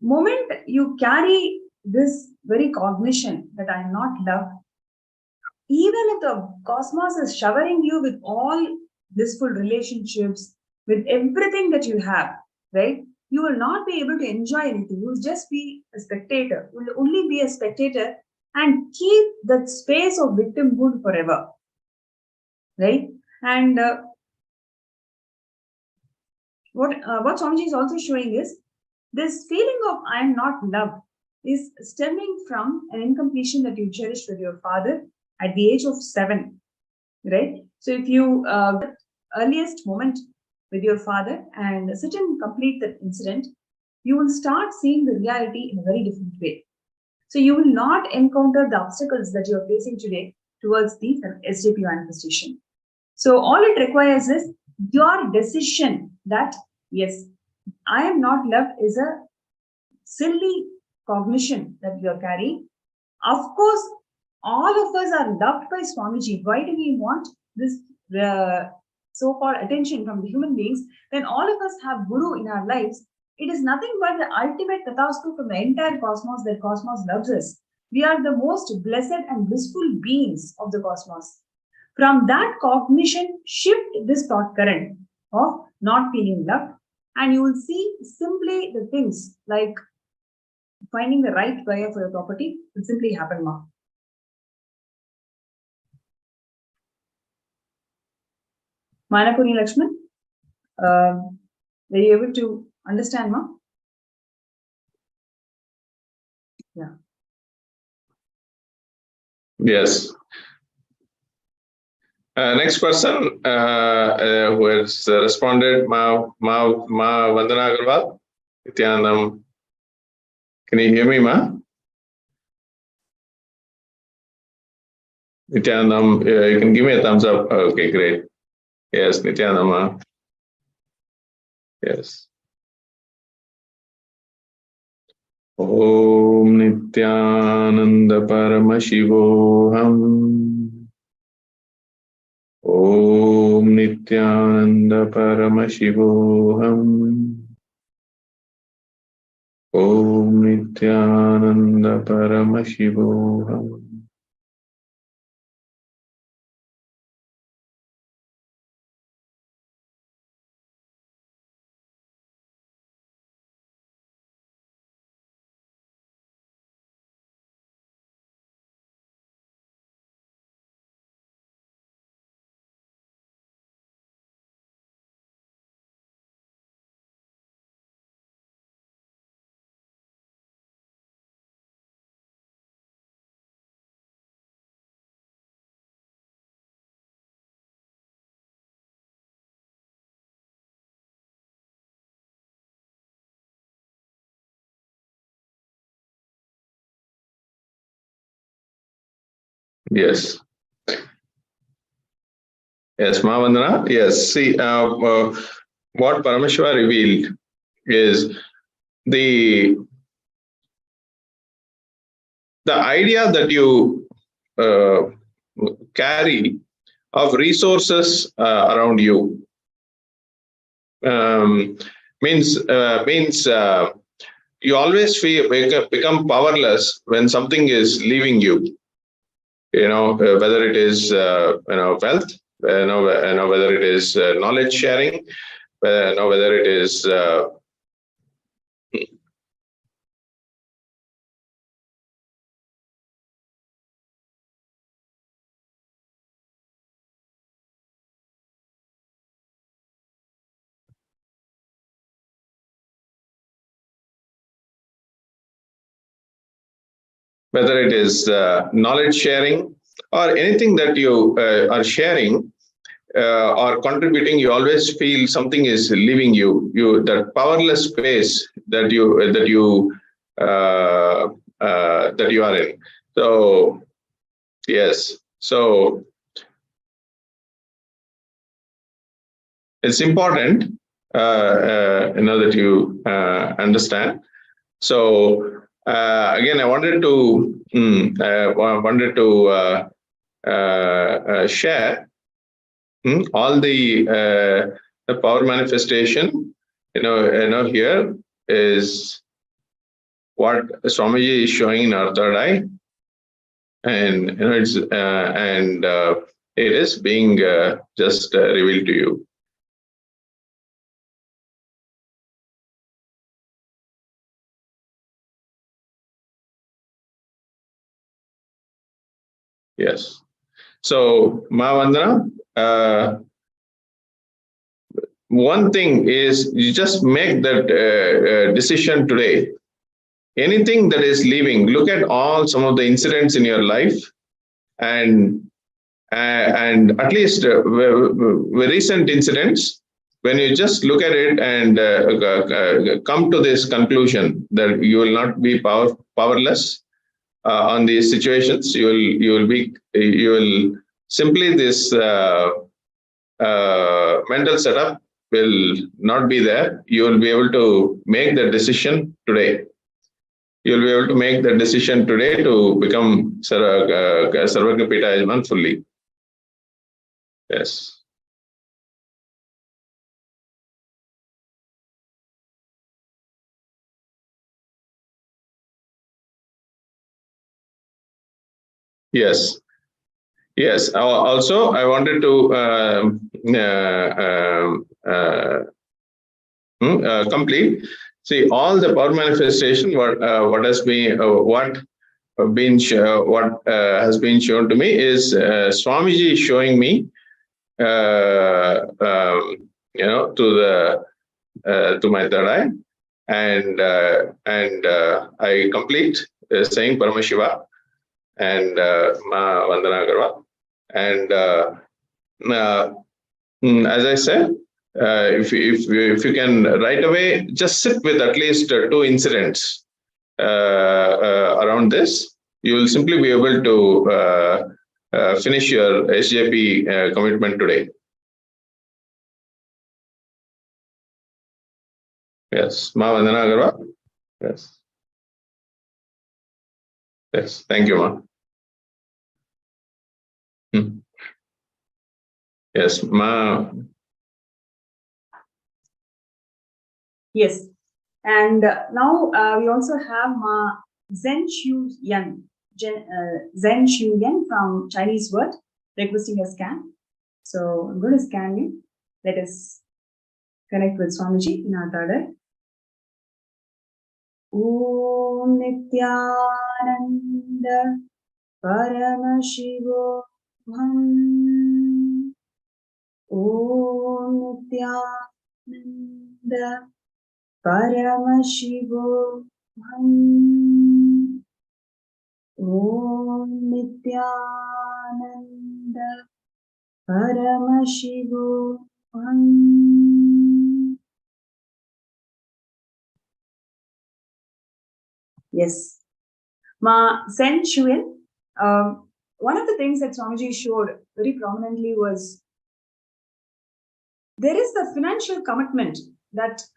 moment you carry this very cognition that I am not loved, even if the cosmos is showering you with all blissful relationships, with everything that you have, right? You will not be able to enjoy anything. You will just be a spectator. You will only be a spectator and keep that space of victimhood forever, right? And what Swamiji is also showing is this feeling of I am not loved is stemming from an incompletion that you cherished with your father at the age of 7, right? So if you the earliest moment with your father and sit and complete that incident, you will start seeing the reality in a very different way. So you will not encounter the obstacles that you are facing today towards the SJP manifestation. So all it requires is your decision that, yes, I am not loved is a silly cognition that you are carrying. Of course, all of us are loved by Swamiji. Why do we want this so-called attention from the human beings? When all of us have Guru in our lives, it is nothing but the ultimate tathastu from the entire cosmos that cosmos loves us. We are the most blessed and blissful beings of the cosmos. From that cognition, shift this thought current of not feeling loved and you will see simply the things like finding the right buyer for your property will simply happen, ma. Manapuri Lakshman, were you able to understand, ma? Yeah. Yes. Next person who has responded, Ma Vandana Agarwal, Nithyanandam. Can you hear me, Ma? Nithyanandam, you can give me a thumbs up. Okay, great. Yes, Nithyanandam, Ma. Yes. Om Nithyananda Paramashivoham. Om Nithyananda Paramashivoham. Om Nithyananda Paramashivoham. Yes. Yes, Mahavandana. Yes. See, what Paramashiva revealed is the idea that you carry of resources around you means you always become powerless when something is leaving you. Whether it is wealth, whether it is knowledge sharing, whether it is knowledge sharing or anything that you are sharing or contributing, you always feel something is leaving you. That powerless space that you are in. So yes, so it's important that you understand. So again, I wanted to share all the power manifestation. Here is what Swamiji is showing in our third eye, and it's it is being just revealed to you. Yes. So, Mahavandana, one thing is you just make that decision today. Anything that is leaving, look at some of the incidents in your life, and at least recent incidents. When you just look at it and come to this conclusion that you will not be powerless on these situations, you will simply this mental setup will not be there. You will be able to make the decision today. You will be able to make the decision today to become Sarvagna Pita Yajman fully. Yes. Yes. Yes. Also, I wanted to complete. See, all the power manifestation, what has been has been shown to me is Swamiji showing me, to my third eye, and I complete saying Paramashiva and Ma Vandana Garva, and as I said, if you can right away just sit with at least 2 incidents around this, you will simply be able to finish your SJP commitment today. Yes, Ma Vandana Agarwal. Yes. Yes, thank you, Ma. Yes, Ma. Yes. And now we also have Ma Zhen Xiu Yan from Chinese Word requesting a scan. So I'm going to scan you. Let us connect with Swamiji in our third eye. Om Nithyananda Paramashivam. Om Nithyananda Paramashivam. Om Nithyananda Paramashivam. Yes. Ma Sen Shuin, one of the things that Swamiji showed very prominently was there is the financial commitment that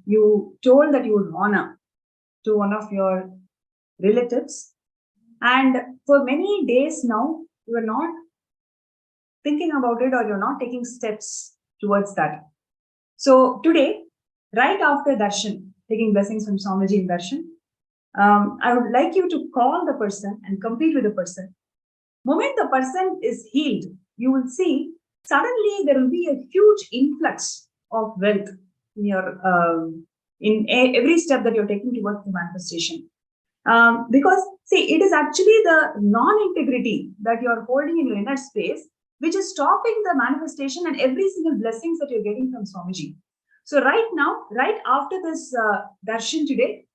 you told that you would honor to one of your relatives. And for many days now, you are not thinking about it or you're not taking steps towards that. So today, right after Darshan, taking blessings from Swamiji in Darshan, I would like you to call the person and complete with the person. Moment the person is healed, you will see suddenly there will be a huge influx of wealth in your in every step that you're taking towards the manifestation. Because see, it is actually the non-integrity that you're holding in your inner space which is stopping the manifestation and every single blessings that you're getting from Swamiji. So right now, right after this darshan today,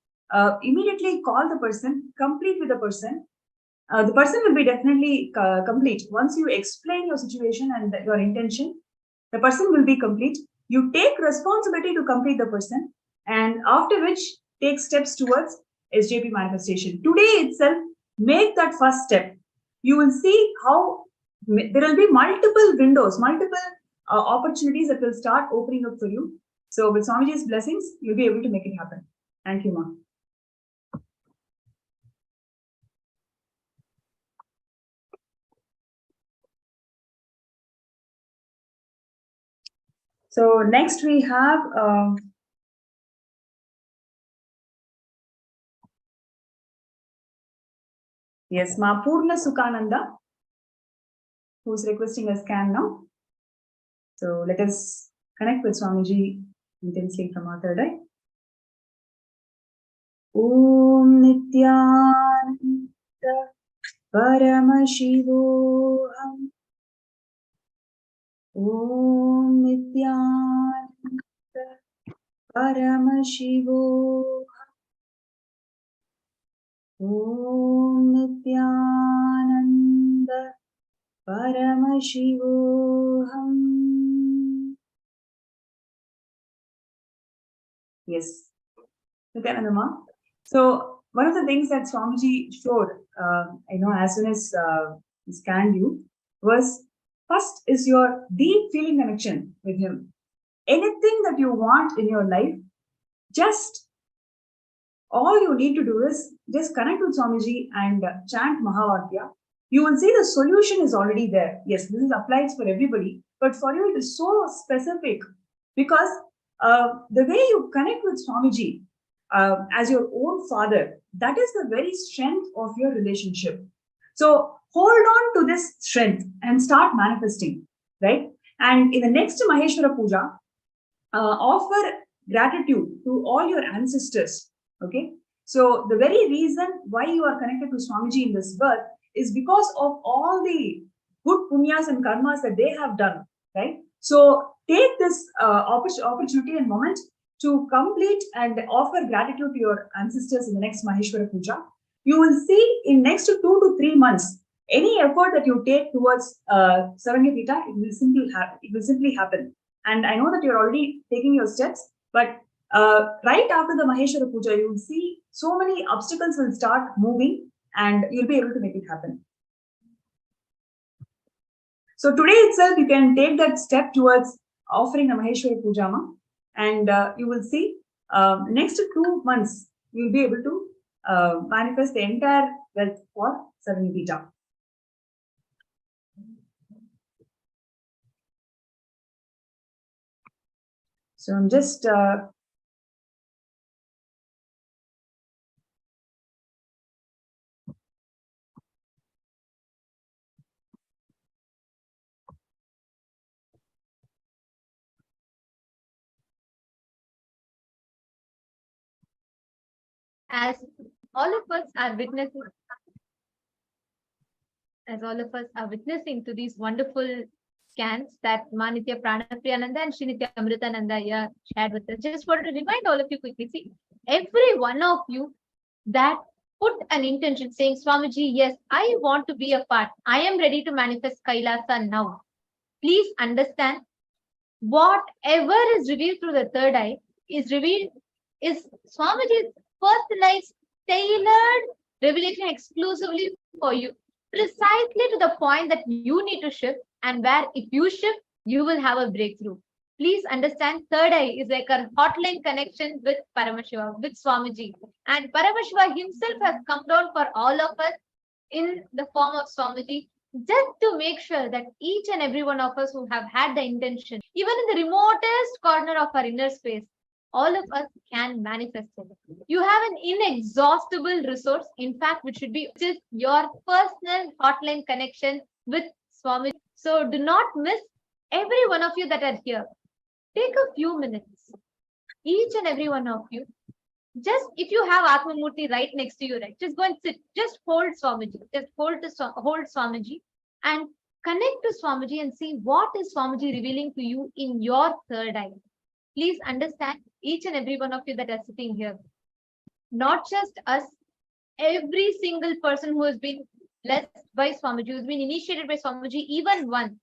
immediately call the person, complete with the person. The person will be definitely complete. Once you explain your situation and your intention, the person will be complete. You take responsibility to complete the person, and after which take steps towards SJP manifestation. Today itself, make that first step. You will see how there will be multiple windows, multiple opportunities that will start opening up for you. So with Swamiji's blessings, you'll be able to make it happen. Thank you, Ma. So next we have yes, Ma Purna Sukhananda, who's requesting a scan now. So let us connect with Swamiji intensely from our third eye. Om Nithyananda Paramashivam. Om Nithyananda Paramashivam. Om Nithyananda Paramashivam. Yes. Nithyananda Ma. So one of the things that Swamiji showed, as soon as he scanned you, was first is your deep feeling connection with him. Anything that you want in your life, just all you need to do is just connect with Swamiji and chant Mahavakya. You will see the solution is already there. Yes, this is applies for everybody, but for you it is so specific because the way you connect with Swamiji as your own father, that is the very strength of your relationship. So hold on to this strength and start manifesting, right? And in the next Maheshwara Puja, offer gratitude to all your ancestors. Okay. So the very reason why you are connected to Swamiji in this birth is because of all the good punyas and karmas that they have done, right? So take this opportunity and moment to complete and offer gratitude to your ancestors in the next Maheshwara Puja. You will see in next 2 to 3 months, any effort that you take towards Sarangapita, it will simply happen. And I know that you're already taking your steps, but right after the Maheshwara Puja, you will see so many obstacles will start moving and you'll be able to make it happen. So today itself, you can take that step towards offering a Maheshwara Puja, and you will see next 2 months, you'll be able to manifest the entire wealth for Sarangapita. So I'm just As all of us are witnessing, to these wonderful scans that Manitya Pranapriyananda and Srinitya Amritananda here shared with us. Just wanted to remind all of you quickly, see, every one of you that put an intention saying, Swamiji, yes, I want to be a part. I am ready to manifest Kailasa now. Please understand, whatever is revealed through the third eye is Swamiji's personalized, tailored revelation exclusively for you, precisely to the point that you need to shift, and where if you shift, you will have a breakthrough. Please understand, third eye is like a hotline connection with Paramashivam, with Swamiji. And Paramashiva himself has come down for all of us in the form of Swamiji, just to make sure that each and every one of us who have had the intention, even in the remotest corner of our inner space, all of us can manifest it. You have an inexhaustible resource, in fact, which is your personal hotline connection with Swami. So do not miss, every one of you that are here. Take a few minutes, each and every one of you. Just if you have Atma Murthy right next to you, right, just go and sit. Just hold Swamiji. Just hold Swamiji and connect to Swamiji and see what is Swamiji revealing to you in your third eye. Please understand, each and every one of you that are sitting here, not just us, every single person who has been blessed by Swamiji, who has been initiated by Swamiji, even one.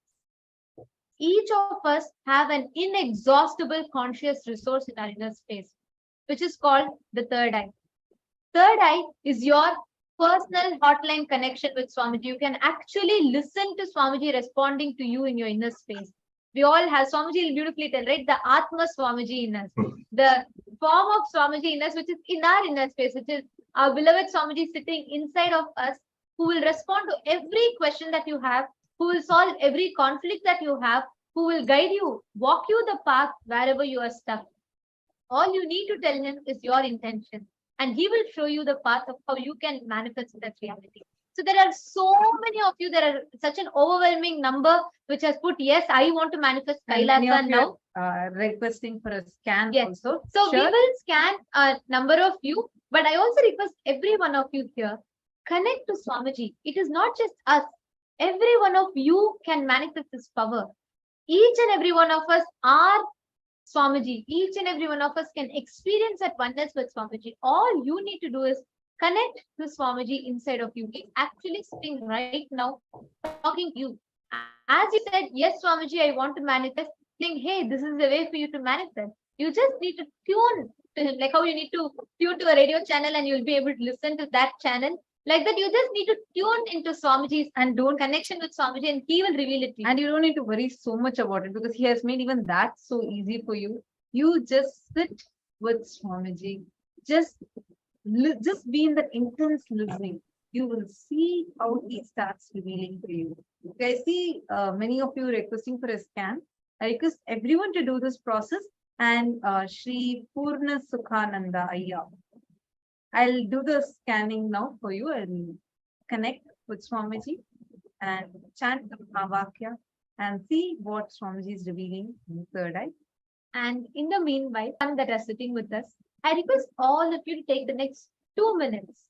Each of us have an inexhaustible conscious resource in our inner space, which is called the third eye. Third eye is your personal hotline connection with Swamiji. You can actually listen to Swamiji responding to you in your inner space. We all have, Swamiji will beautifully tell, right? The Atma Swamiji in us, the form of Swamiji in us, which is in our inner space, which is our beloved Swamiji sitting inside of us, who will respond to every question that you have, who will solve every conflict that you have, who will guide you, walk you the path wherever you are stuck. All you need to tell him is your intention, and he will show you the path of how you can manifest that reality. So there are so many of you, there are such an overwhelming number which has put, yes, I want to manifest Kailasa now. Requesting for a scan also. So we will scan a number of you, but I also request every one of you here, connect to Swamiji. It is not just us. Every one of you can manifest this power. Each and every one of us are Swamiji. Each and every one of us can experience that oneness with Swamiji. All you need to do is connect to Swamiji inside of you. He's actually sitting right now, talking to you. As you said, yes, Swamiji, I want to manifest, saying, hey, this is the way for you to manifest. You just need to tune to him, like how you need to tune to a radio channel and you'll be able to listen to that channel. Like that, you just need to tune into Swamiji's and do connection with Swamiji, and he will reveal it to you. And you don't need to worry so much about it, because he has made even that so easy for you. You just sit with Swamiji. Just be in the intense listening. You will see how he starts revealing to you. Okay, I see many of you requesting for a scan. I request everyone to do this process, and Shri Purna Sukhananda Ayya. I'll do the scanning now for you and connect with Swamiji and chant the Mahavakya and see what Swamiji is revealing in the third eye. And in the meanwhile, one that are sitting with us, I request all of you to take the next 2 minutes.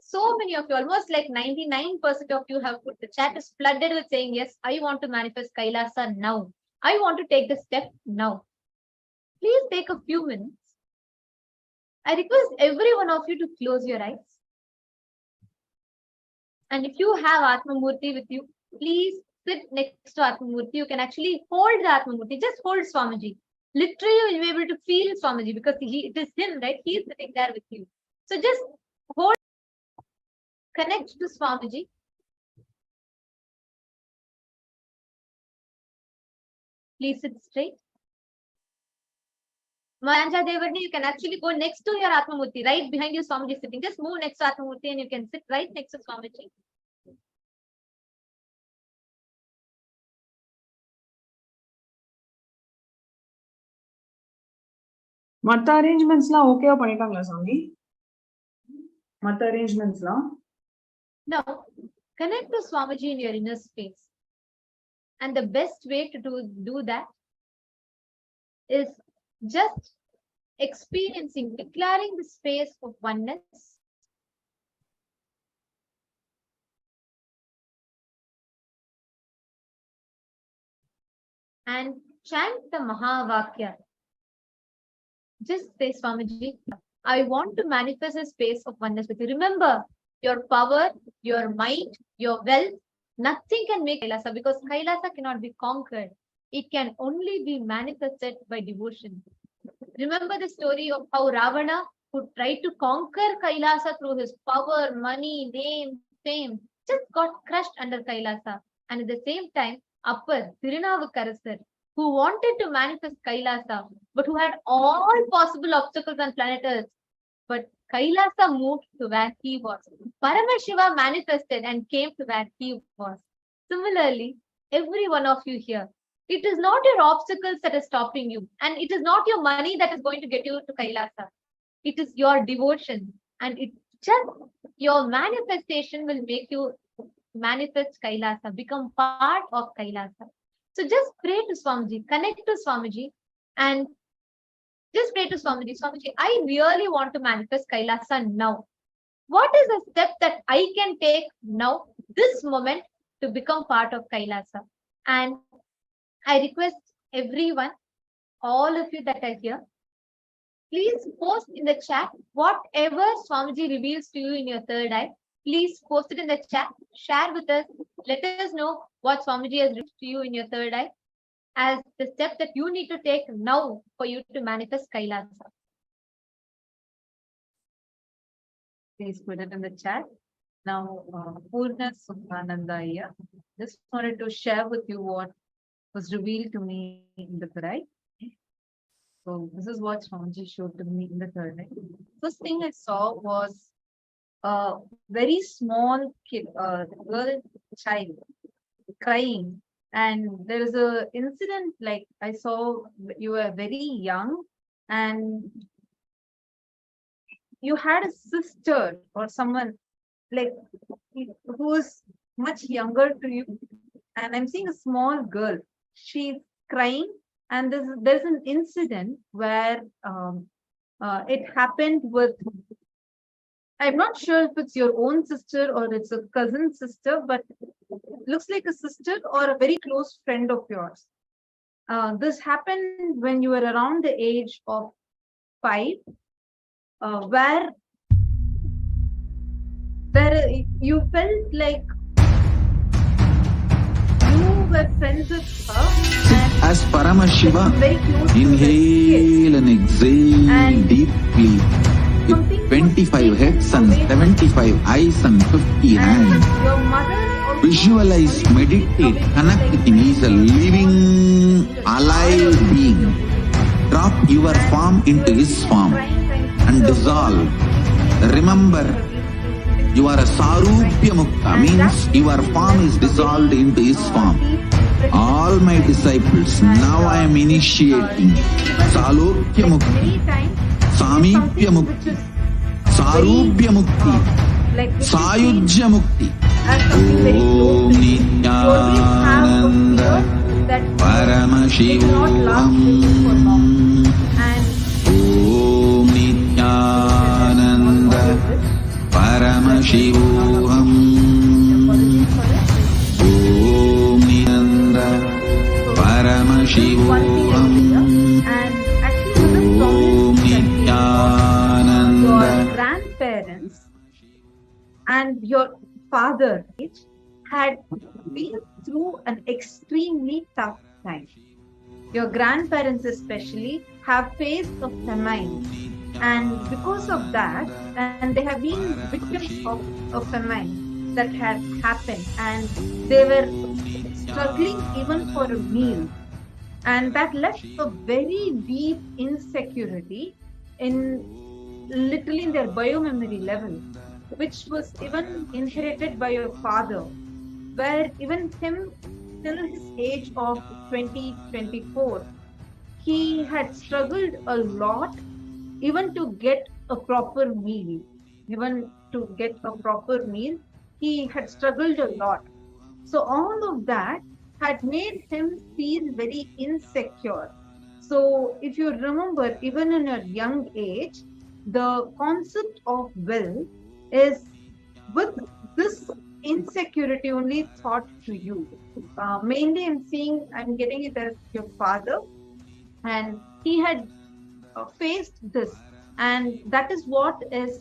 So many of you, almost like 99% of you have put, the chat is flooded with saying, yes, I want to manifest Kailasa now. I want to take the step now. Please take a few minutes. I request every one of you to close your eyes. And if you have Atma Murthy with you, please sit next to Atma Murthy. You can actually hold the Atma Murthy. Just hold Swamiji. Literally, you will be able to feel Swamiji because it is him, right? He is sitting there with you. So just hold, connect to Swamiji. Please sit straight. Mayanja Devarni, you can actually go next to your Atma Murthy, right behind you, Swamiji sitting. Just move next to Atma Murthy and you can sit right next to Swamiji. மற்ற அரேஞ்ச்மெண்ட்ஸ்லாம் ஓகேவா பண்ணிட்டாங்களா சாமி? மற்ற அரேஞ்ச்மெண்ட்ஸ்லாம் Now, connect to Swamiji in your inner space. And the best way to do that is just experiencing, declaring the space of oneness. And chant the Mahavakya. Just say, Swamiji, I want to manifest a space of oneness with you. Remember, your power, your might, your wealth, nothing can make Kailasa because Kailasa cannot be conquered. It can only be manifested by devotion. Remember the story of how Ravana, who tried to conquer Kailasa through his power, money, name, fame, just got crushed under Kailasa. And at the same time, Appar, Thirunavukarasar, who wanted to manifest Kailasa, but who had all possible obstacles on planet Earth. But Kailasa moved to where he was. Paramashivam manifested and came to where he was. Similarly, every one of you here, it is not your obstacles that are stopping you. And it is not your money that is going to get you to Kailasa. It is your devotion. And it just, your manifestation will make you manifest Kailasa, become part of Kailasa. So just pray to Swamiji, connect to Swamiji, and just pray to Swamiji. Swamiji, I really want to manifest Kailasa now. What is the step that I can take now, this moment, to become part of Kailasa? And I request everyone, all of you that are here, please post in the chat whatever Swamiji reveals to you in your third eye. Please post it in the chat, share with us, let us know what Swamiji has revealed to you in your third eye as the step that you need to take now for you to manifest Kailasa. Please put it in the chat. Now, Purna Sukhanandaya, just wanted to share with you what was revealed to me in the third eye. So this is what Swamiji showed to me in the third eye. First thing I saw was a very small kid, girl child crying. And there is a incident, like I saw you were very young and you had a sister or someone like who is much younger to you. And I'm seeing a small girl, she's crying, and there's an incident where it happened with, I'm not sure if it's your own sister or it's a cousin sister, but it looks like a sister or a very close friend of yours. This happened when you were around the age of 5, where you felt like you were friends with her. As Paramashivam, inhale and exhale deeply with 25 heads and 75 eyes and 50 hands. Your mother Visualize, meditate, connect with him. He is a living, alive being. Drop your form into his form and dissolve. Remember, you are a Sarupya Mukta, means your form is dissolved into his form. All my disciples, now I am initiating Salokya Mukti, Samipya Mukti, Sarupya Mukti, Sayujya Mukti. Om Nithyananda not last really for long. And Om Nithyananda Paramashivam. apologies for it. Om Nithyananda Paramashivam. And actually, this is Om Nithyananda. your grandparents and your father had been through an extremely tough time. Your grandparents especially have faced a famine, and because of that, and they have been victims of a famine that had happened, and they were struggling even for a meal, and that left a very deep insecurity in literally in their biomemory level, which was even inherited by your father, where even him till his age of 24, he had struggled a lot even to get a proper meal. Even to get a proper meal, he had struggled a lot. So all of that had made him feel very insecure. So if you remember, even in a young age, the concept of will is with this insecurity only thought to you. Mainly I'm getting it as your father, and he had faced this, and that is what is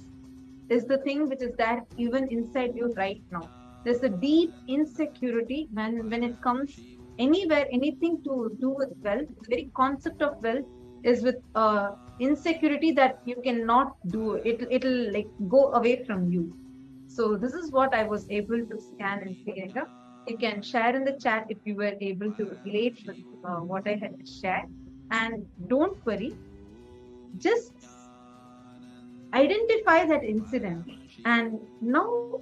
the thing which is there even inside you right now. There's a deep insecurity when it comes anywhere, anything to do with wealth. The very concept of wealth is with insecurity that you cannot do it. It'll like go away from you. So this is what I was able to scan and see. You can share in the chat if you were able to relate with what I had shared. And don't worry, just identify that incident. And now,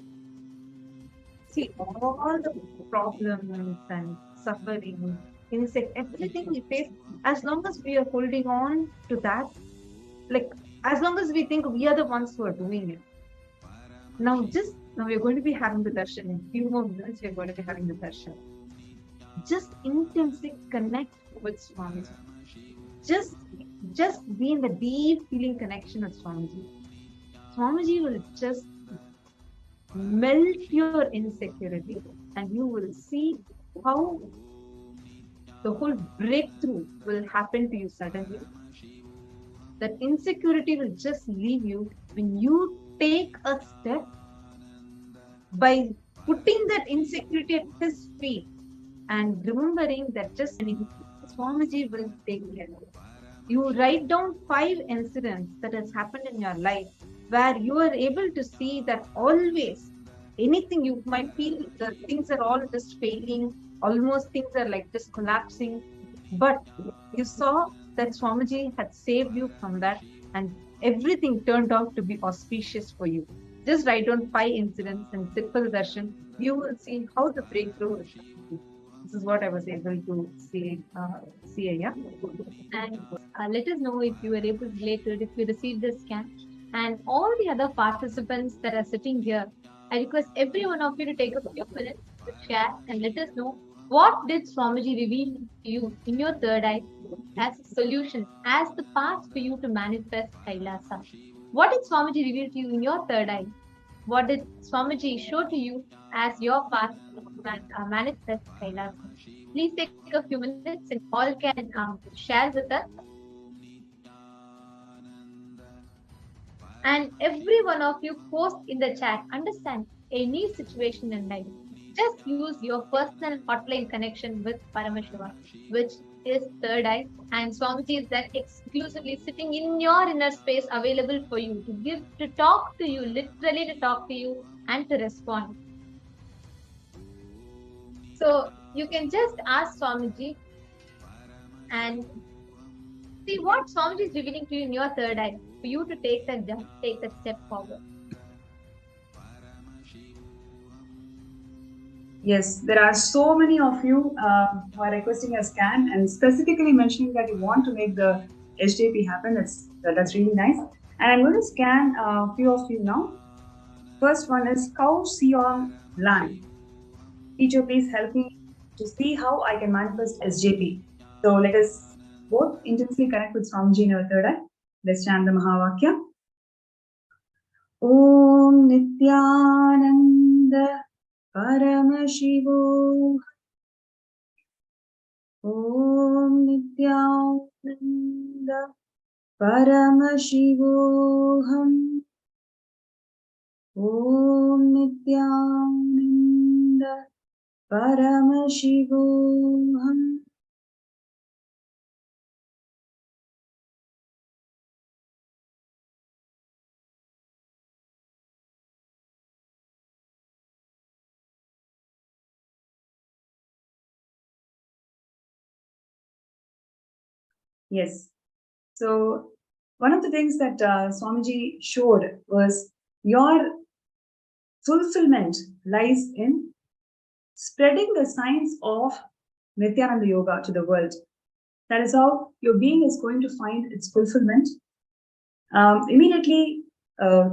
see, all the problems and suffering, everything we face, as long as we are holding on to that, like as long as we think we are the ones who are doing it. Now we're going to be having the darshan. In a few more minutes, we're going to be having the darshan. Just intensely connect with Swamiji. Just be in the deep feeling connection with Swamiji. Swamiji will just melt your insecurity, and you will see how the whole breakthrough will happen to you suddenly. That insecurity will just leave you when you take a step by putting that insecurity at his feet and remembering that just Swamiji will take care of it. You write down 5 incidents that has happened in your life where you are able to see that always anything you might feel that things are all just failing, almost things are like just collapsing, but you saw that Swamiji had saved you from that and everything turned out to be auspicious for you. Just write down 5 incidents and sit for the darshan. You will see how the breakthrough is. This is what I was able to see, yeah. And let us know if you were able to relate to it, if you received the scan. And all the other participants that are sitting here, I request every one of you to take a few minutes to share and let us know what did Swamiji reveal to you in your third eye as a solution, as the path for you to manifest Kailasa. What did Swamiji reveal to you in your third eye? What did Swamiji show to you as your path to manifest Kailasa? Please take a few minutes and all can share with us. And every one of you post in the chat, understand any situation in life. Just use your personal hotline connection with Paramashivam, which is third eye, and Swamiji is there exclusively sitting in your inner space, available for you to talk to you, literally to talk to you and to respond. So you can just ask Swamiji and see what Swamiji is revealing to you in your third eye for you to take that jump, take that step forward. Yes, there are so many of you who are requesting a scan and specifically mentioning that you want to make the SJP happen. That's really nice. And I'm going to scan a few of you now. First one is Cow Sion Land. Teacher, please help me to see how I can manifest SJP. So let us both intensely connect with Swamiji in our third eye. Let's chant the Mahavakya. Om Nithyananda Paramashivam. Om Nithyananda Paramashivam. Om Nithyananda Paramashivam. Yes. So one of the things that Swamiji showed was your fulfillment lies in spreading the science of Nithyananda Yoga to the world. That is how your being is going to find its fulfillment. Immediately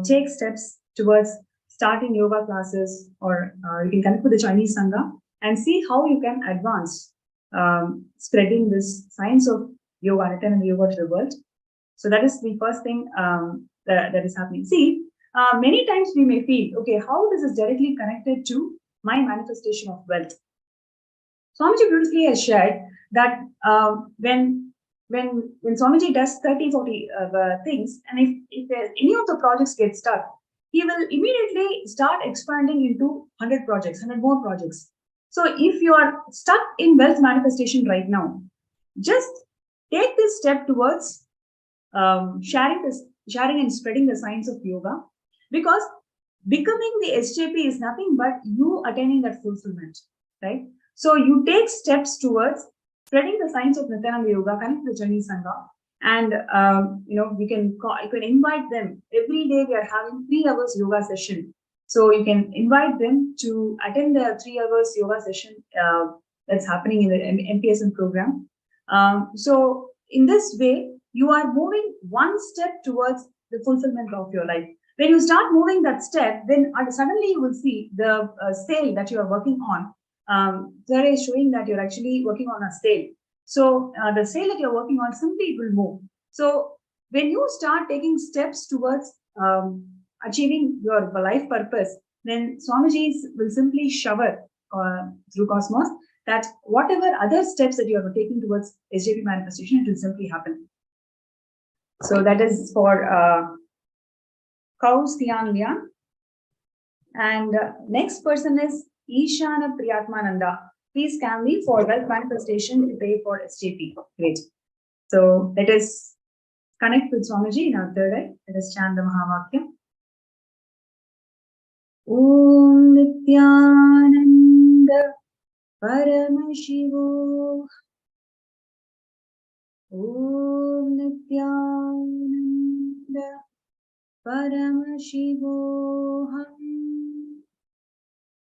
take steps towards starting yoga classes, or you can connect with the Chinese Sangha and see how you can advance spreading this science of yoga, Nithyananda Yoga, to the world. So that is the first thing that is happening. See, many times we may feel, okay, how this is directly connected to my manifestation of wealth? Swamiji beautifully has shared that when Swamiji does 30, 40 things, and if any of the projects get stuck, he will immediately start expanding into 100 projects, 100 more projects. So if you are stuck in wealth manifestation right now, just take this step towards sharing and spreading the science of yoga, because becoming the SJP is nothing but you attaining that fulfillment, right? So you take steps towards spreading the science of Nithyananda Yoga, connect with the Chinese Sangha, and you can invite them. Every day we are having 3 hours yoga session, so you can invite them to attend the 3 hours yoga session that's happening in the MPSM program. So in this way, you are moving one step towards the fulfillment of your life. When you start moving that step, then suddenly you will see the sale that you are working on. There is showing that you're actually working on a sale. So the sale that you're working on, simply it will move. So when you start taking steps towards achieving your life purpose, then Swamiji will simply shower through cosmos that whatever other steps that you are taking towards SJP manifestation, it will simply happen. So that is for Kaus Tian Lian. And next person is Ishana Priyatmananda. Please can we for wealth manifestation to pay for SJP. Great. So let us connect with Swamiji in our third eye. Let us chant the Mahavakya. Om Nithyananda Paramashivam. Om Nithyananda Paramashivam.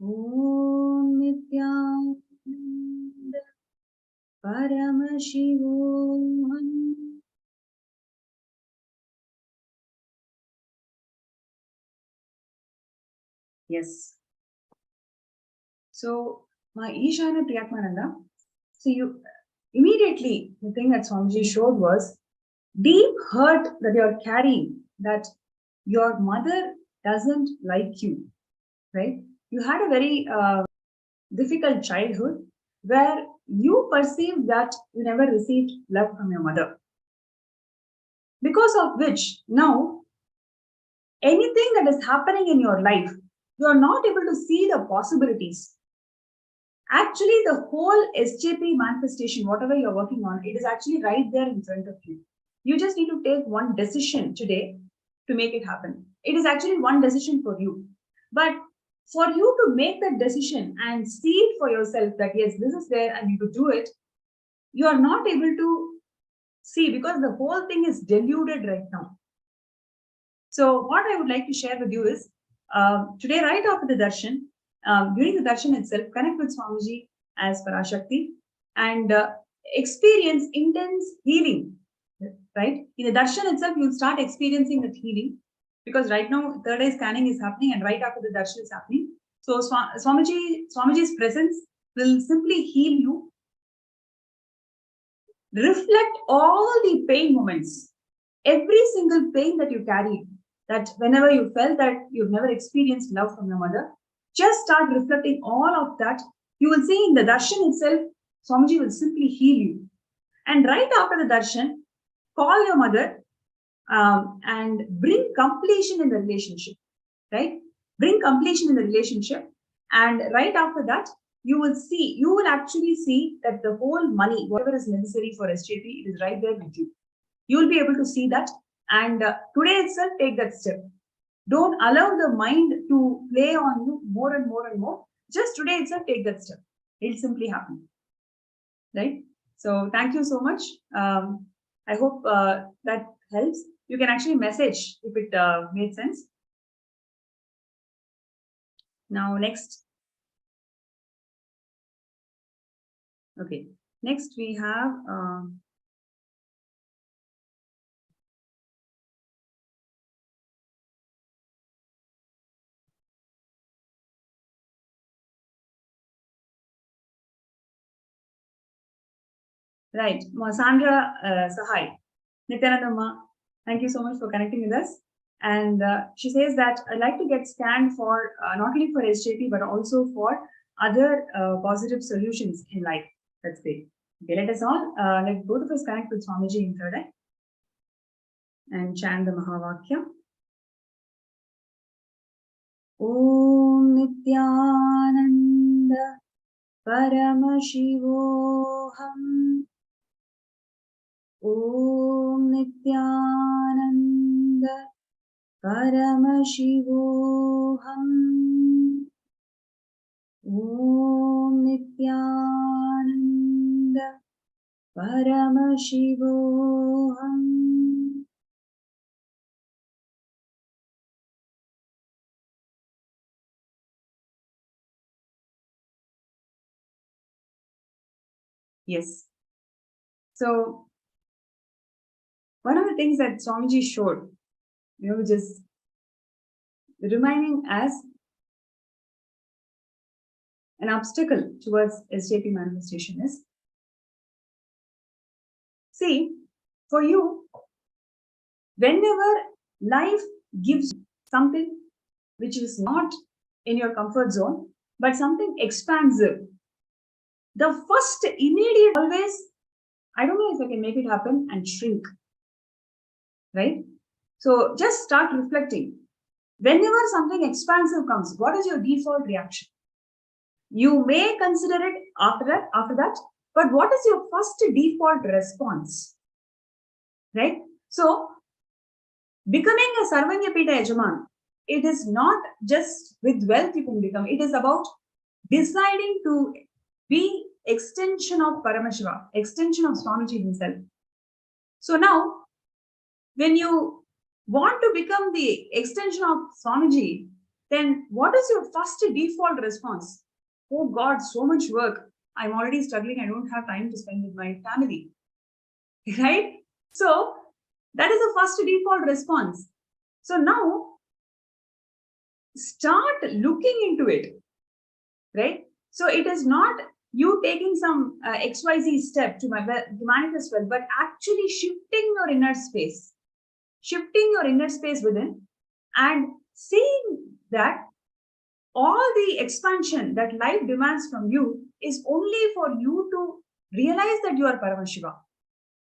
Om Nithyananda Paramashivam. Yes. So, my Ishana Priyatmananda, so you immediately, the thing that Swamiji showed was deep hurt that you're carrying, that your mother doesn't like you, right? You had a very difficult childhood where you perceived that you never received love from your mother. Because of which, now, anything that is happening in your life, you are not able to see the possibilities. Actually, the whole SJP manifestation, whatever you're working on, it is actually right there in front of you. You just need to take one decision today to make it happen. It is actually one decision for you. But for you to make that decision and see it for yourself that yes, this is there and you could do it, you are not able to see because the whole thing is deluded right now. So what I would like to share with you is, today right after the Darshan, during the Darshan itself, connect with Swamiji as Parashakti and experience intense healing, right? In the Darshan itself, you'll start experiencing that healing because right now third eye scanning is happening and right after the Darshan is happening. So Swamiji's presence will simply heal you. reflect all the pain moments, every single pain that you carried, that whenever you felt that you've never experienced love from your mother, just start reflecting all of that. You will see in the darshan itself, Swamiji will simply heal you. And right after the darshan, call your mother and bring completion in the relationship, right? Bring completion in the relationship. And right after that, you will actually see that the whole money, whatever is necessary for SJP, it is right there with you. You will be able to see that. And today itself, take that step. Don't allow the mind to play on you more and more and more. Just today itself, take that step. It'll simply happen. Right? So thank you so much. I hope that helps. You can actually message if it made sense. Now, next. Okay. Next, we have right, Sandra Sahai, Nithyananda, thank you so much for connecting with us. And she says that I'd like to get scanned for not only for SJP but also for other positive solutions in life. That's great. Okay, let us all let both of us connect with Swamiji in third eye and chant the Mahavakya. Om Nithyananda Paramashivam. Om Nithyananda Paramashivam. Om Nithyananda Paramashivam. Yes. So, one of the things that Swamiji showed, which is remaining as an obstacle towards SJP manifestation is, see, for you, whenever life gives something which is not in your comfort zone, but something expansive, the first immediate always, I don't know if I can make it happen, and shrink. Right? So just start reflecting. Whenever something expansive comes, what is your default reaction? You may consider it after that, but what is your first default response? Right? So becoming a Sarvanyapita Yajaman, it is not just with wealth you can become, it is about deciding to be extension of Paramashiva, extension of Swamiji himself. So now, when you want to become the extension of Swamiji, then what is your first default response? Oh God, so much work. I'm already struggling. I don't have time to spend with my family. Right? So that is the first default response. So now start looking into it. Right? So it is not you taking some XYZ step to manifest wealth, but actually shifting your inner space. Shifting your inner space within and seeing that all the expansion that life demands from you is only for you to realize that you are Paramashiva.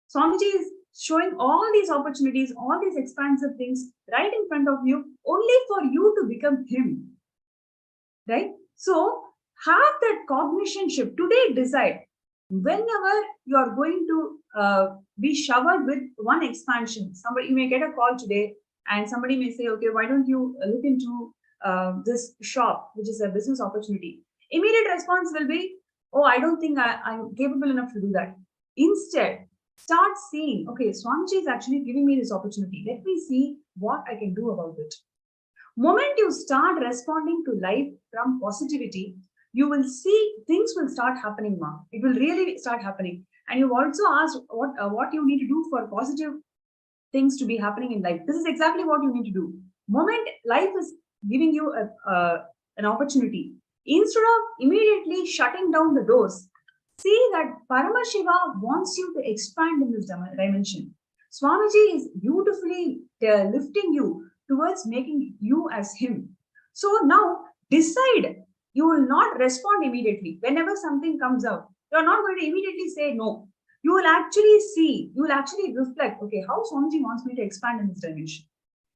Swamiji is showing all these opportunities, all these expansive things right in front of you, only for you to become him. Right? So have that cognition shift. Today, decide. Whenever you are going to be showered with one expansion, you may get a call today and somebody may say, okay, why don't you look into this shop, which is a business opportunity. Immediate response will be, oh, I don't think I'm capable enough to do that. Instead, start seeing, okay, Swamiji is actually giving me this opportunity. Let me see what I can do about it. Moment you start responding to life from positivity, you will see things will start happening, Ma. It will really start happening. And you've also asked what you need to do for positive things to be happening in life. This is exactly what you need to do. Moment life is giving you an opportunity, instead of immediately shutting down the doors, see that Paramashiva wants you to expand in this dimension. Swamiji is beautifully lifting you towards making you as him. So now decide. You will not respond immediately. Whenever something comes out, you are not going to immediately say no. You will actually see, you will actually reflect, okay, how Swamiji wants me to expand in this dimension.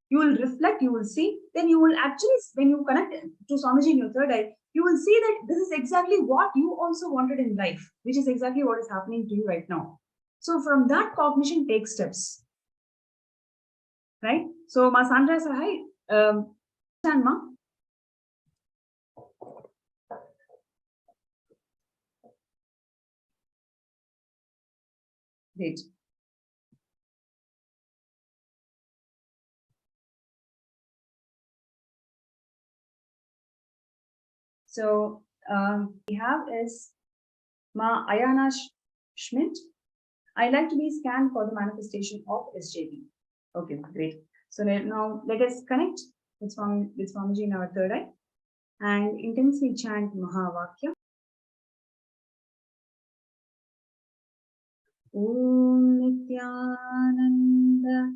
You will reflect, you will see, then you will actually, when you connect to Swamiji in your third eye, you will see that this is exactly what you also wanted in life, which is exactly what is happening to you right now. So from that cognition, take steps. Right? So Ma Sandra said, hi, understand, Ma? Great. So we have is Ma Ayana Schmidt. I like to be scanned for the manifestation of SJP. Okay, great. So now let us connect with Swamiji in our third eye and intensely chant Mahavakya. Om Nithyananda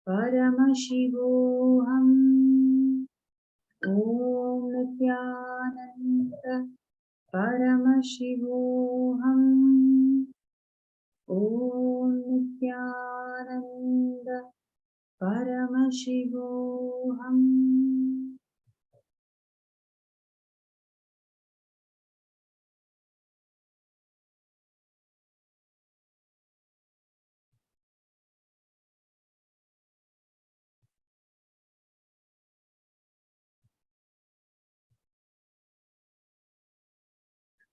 Paramashivam. Om Nithyananda Paramashivam. Om Nithyananda Paramashivam.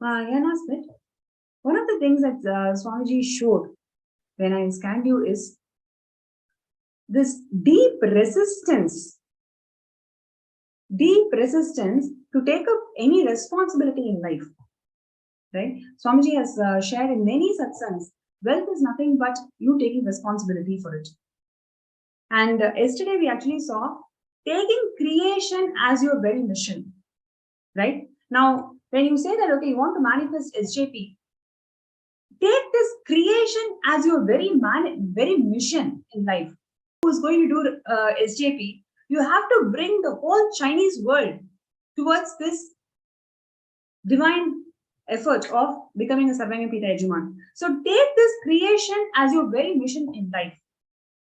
Yana Smith, one of the things that Swamiji showed when I scanned you is this deep resistance to take up any responsibility in life. Right? Swamiji has shared in many satsangs, wealth is nothing but you taking responsibility for it. And yesterday we actually saw taking creation as your very mission. Right? Now, when you say that, okay, you want to manifest SJP, take this creation as your very mission in life. Who is going to do SJP? You have to bring the whole Chinese world towards this divine effort of becoming a Sarvangapita Yajaman. So take this creation as your very mission in life.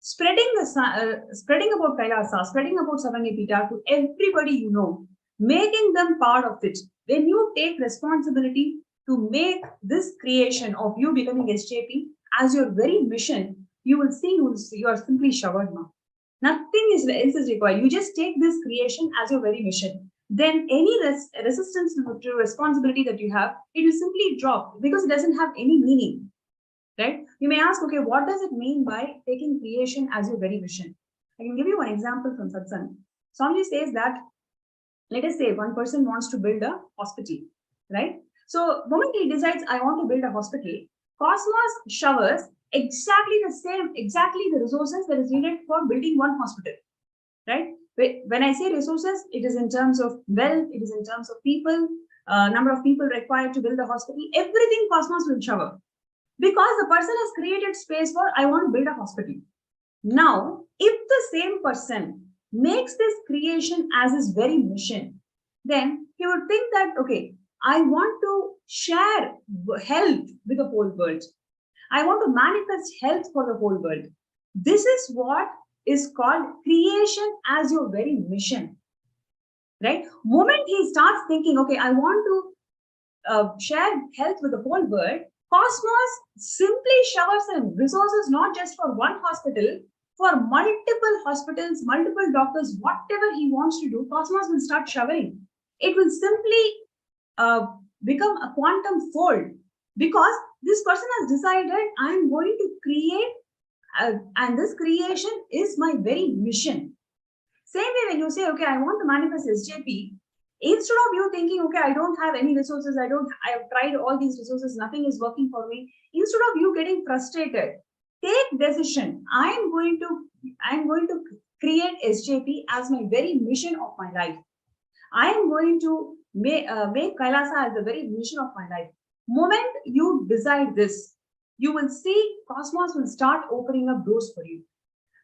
Spreading about Kailasa, spreading about Sarvangapita to everybody you know, making them part of it. When you take responsibility to make this creation of you becoming SJP as your very mission, you will see you are simply showered now. Nothing else is required. You just take this creation as your very mission. Then any resistance to responsibility that you have, it will simply drop because it doesn't have any meaning. Right? You may ask, okay, what does it mean by taking creation as your very mission? I can give you one example from Satsang. Swamiji says that, let us say one person wants to build a hospital, right? So the moment he decides, I want to build a hospital, Cosmos showers exactly the resources that is needed for building one hospital, right? When I say resources, it is in terms of wealth, it is in terms of people, number of people required to build the hospital, everything Cosmos will shower. Because the person has created space for, I want to build a hospital. Now, if the same person makes this creation as his very mission, then he would think that, okay, I want to share health with the whole world. I want to manifest health for the whole world. This is what is called creation as your very mission. Right? Moment he starts thinking, okay, I want to share health with the whole world, Cosmos simply showers him resources not just for one hospital, for multiple hospitals, multiple doctors, whatever he wants to do, Cosmos will start showering. It will simply become a quantum fold because this person has decided, I am going to create, and this creation is my very mission. Same way when you say, okay, I want to manifest SJP, instead of you thinking, okay, I don't have any resources, I have tried all these resources, nothing is working for me. Instead of you getting frustrated, take decision. I am going to create SJP as my very mission of my life. I am going to make Kailasa as the very mission of my life. Moment you decide this, you will see cosmos will start opening up doors for you.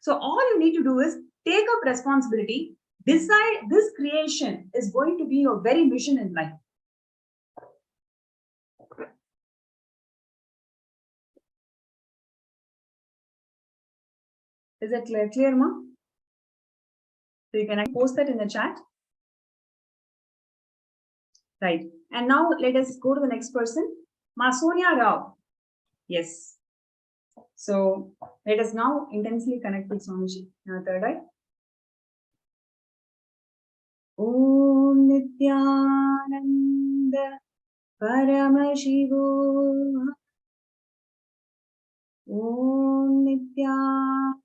So all you need to do is take up responsibility, decide this creation is going to be your very mission in life. Is that clear, ma? So you can post that in the chat. Right. And now let us go to the next person. Ma Sonia Rao. Yes. So let us now intensely connect with Swamiji. Now third eye. Om Nithyananda Paramashivam. Om Nithyananda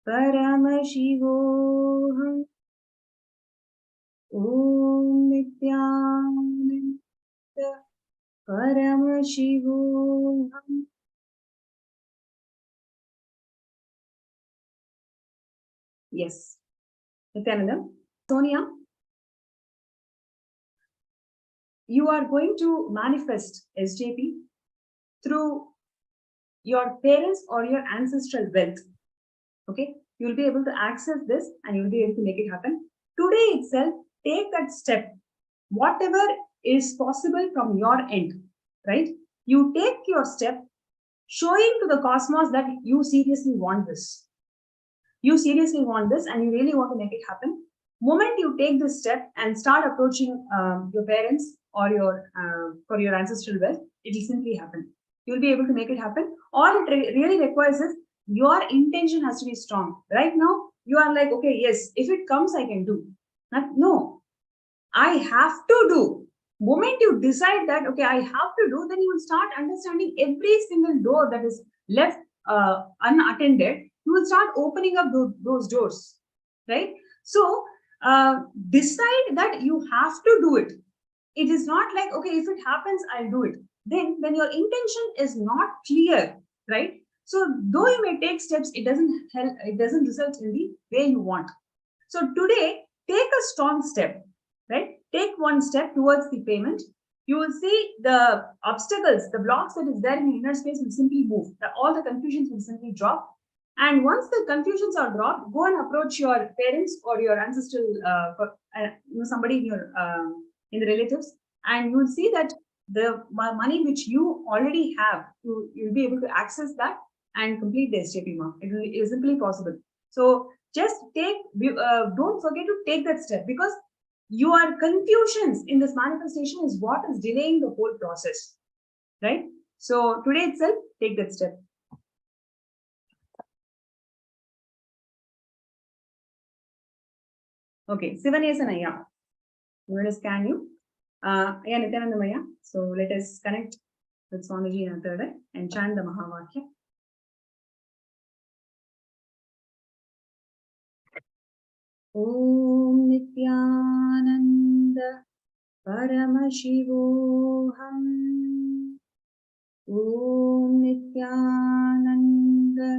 Paramashivam. Om Nithyananda Paramashivam. Yes. Nithyananda. Sonia, you are going to manifest SJP through your parents or your ancestral wealth. Okay, you will be able to access this and you will be able to make it happen. Today itself, take that step. Whatever is possible from your end, right? You take your step, showing to the cosmos that you seriously want this. You seriously want this and you really want to make it happen. Moment you take this step and start approaching your parents or your for your ancestral wealth, it will simply happen. You'll be able to make it happen. All it really requires is your intention has to be strong. Right now, you are like, okay, yes, if it comes, I can do. No, I have to do. Moment you decide that, okay, I have to do, then you will start understanding every single door that is left unattended. You will start opening up those doors, right? So decide that you have to do it. It is not like, okay, if it happens, I'll do it. Then when your intention is not clear, right? So though you may take steps, it doesn't help, it doesn't result in the way you want. So today, take a strong step, right? Take one step towards the payment. You will see the obstacles, the blocks that is there in the inner space will simply move. All the confusions will simply drop. And once the confusions are dropped, go and approach your parents or your ancestral, somebody in your in the relatives, and you will see that the money which you already have, you'll be able to access that and complete the SJP mark. It is simply possible. So just take, don't forget to take that step, because your confusions in this manifestation is what is delaying the whole process, right? So today itself, take that step. Okay, Sivanesanaya, I'm going to scan you. Nithyananda Maya. So let us connect with Swamiji in a third eye and chant the Mahavakya. Om Nithyananda Paramashivam. Om Nithyananda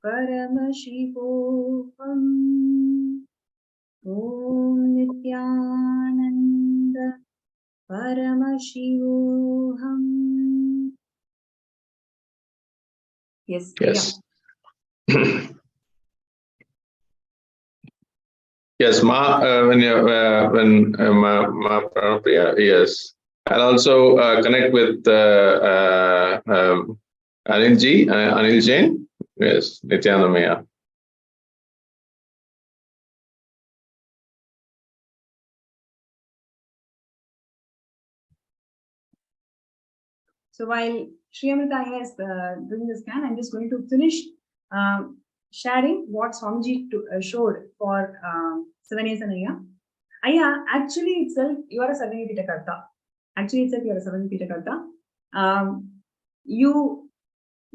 Paramashivam. Om Nithyananda Paramashivam. Yes. Yes. Yeah. Yes, yes. I'll also connect with Anil Jain. Yes, Nithyananda Maya. So while Sri Amrita is doing the scan, I'm just going to finish sharing what Swamiji showed for Sivanesanaya. Aya, actually itself, you are a Sarvanya Karta. Actually itself, you are a Sarvanya Karta. You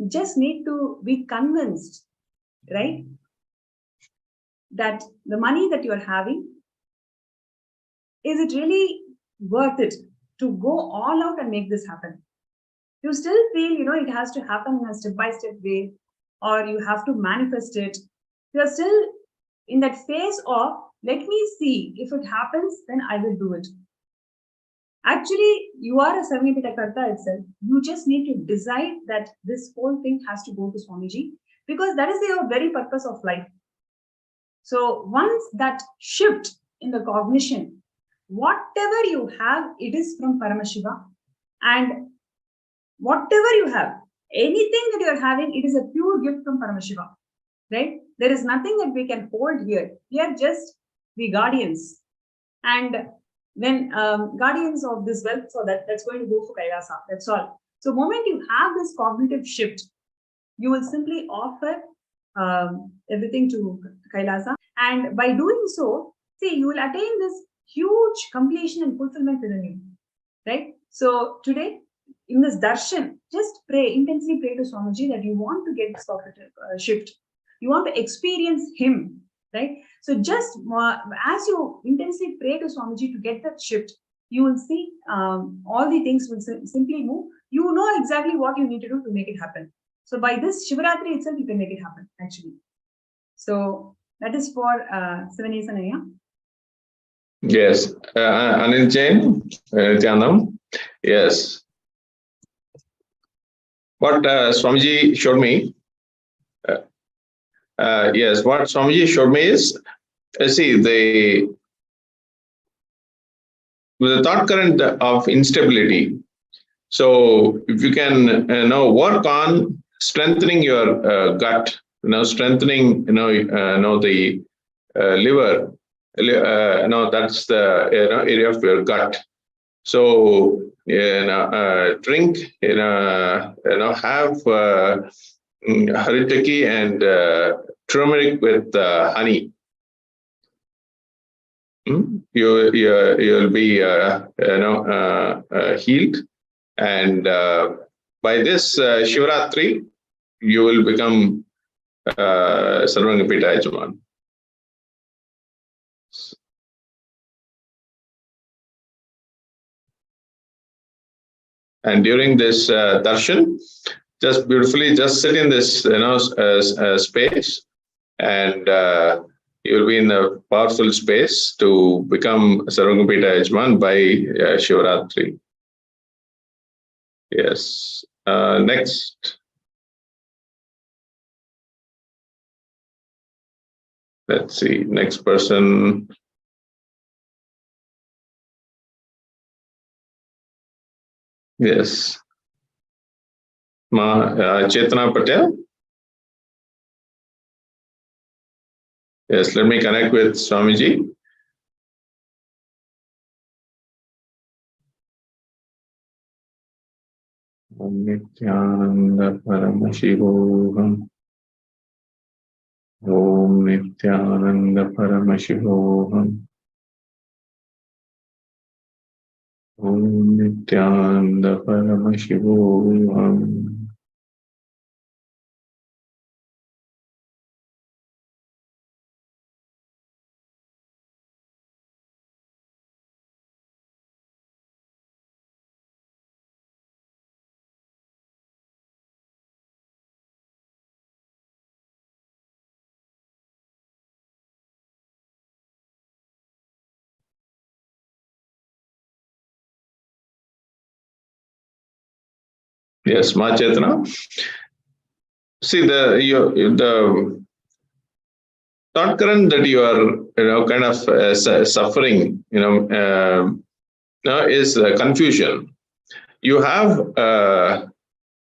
just need to be convinced, right, that the money that you are having, is it really worth it to go all out and make this happen? You still feel, it has to happen in a step-by-step way, or you have to manifest it. You are still in that phase of, let me see, if it happens, then I will do it. Actually, you are a Sarvanyapita Karta itself, you just need to decide that this whole thing has to go to Swamiji, because that is the very purpose of life. So once that shift in the cognition, whatever you have, it is from Paramashiva. And whatever you have, anything that you are having, it is a pure gift from Paramashiva. Right? There is nothing that we can hold here. We are just the guardians. And when guardians of this wealth, so that's going to go for Kailasa. That's all. So the moment you have this cognitive shift, you will simply offer everything to Kailasa. And by doing so, see, you will attain this huge completion and fulfillment within you. Right? So today, in this darshan, just pray, intensely pray to Swamiji that you want to get this cognitive shift. You want to experience him, right? So just as you intensely pray to Swamiji to get that shift, you will see all the things will simply move. You know exactly what you need to do to make it happen. So by this Shivaratri itself, you can make it happen, actually. So that is for Sivanesanaya. Yes. Anil Jain, Nithyananda. Yes. What Swamiji showed me, yes, what Swamiji showed me is, see, the thought current of instability. So if you can, work on strengthening your gut, strengthening, the liver, that's the area of your gut. So drink, have haritaki and turmeric with honey. You'll be healed, and by this Shivaratri, you will become Sarvanyapita Yajaman. And during this darshan, just beautifully, just sit in this space, and you'll be in a powerful space to become Sarvanyapita Yajaman by Shivaratri. Yes. Next. Let's see. Next person. Yes. Chetana Patel. Yes, let me connect with Swamiji. Om Nithyananda Paramashivam. Om Nithyananda Paramashivam. Om Nithyananda Paramashivam. Yes, Ma Chetana. See, the thought current that you are, kind of suffering, is confusion. You have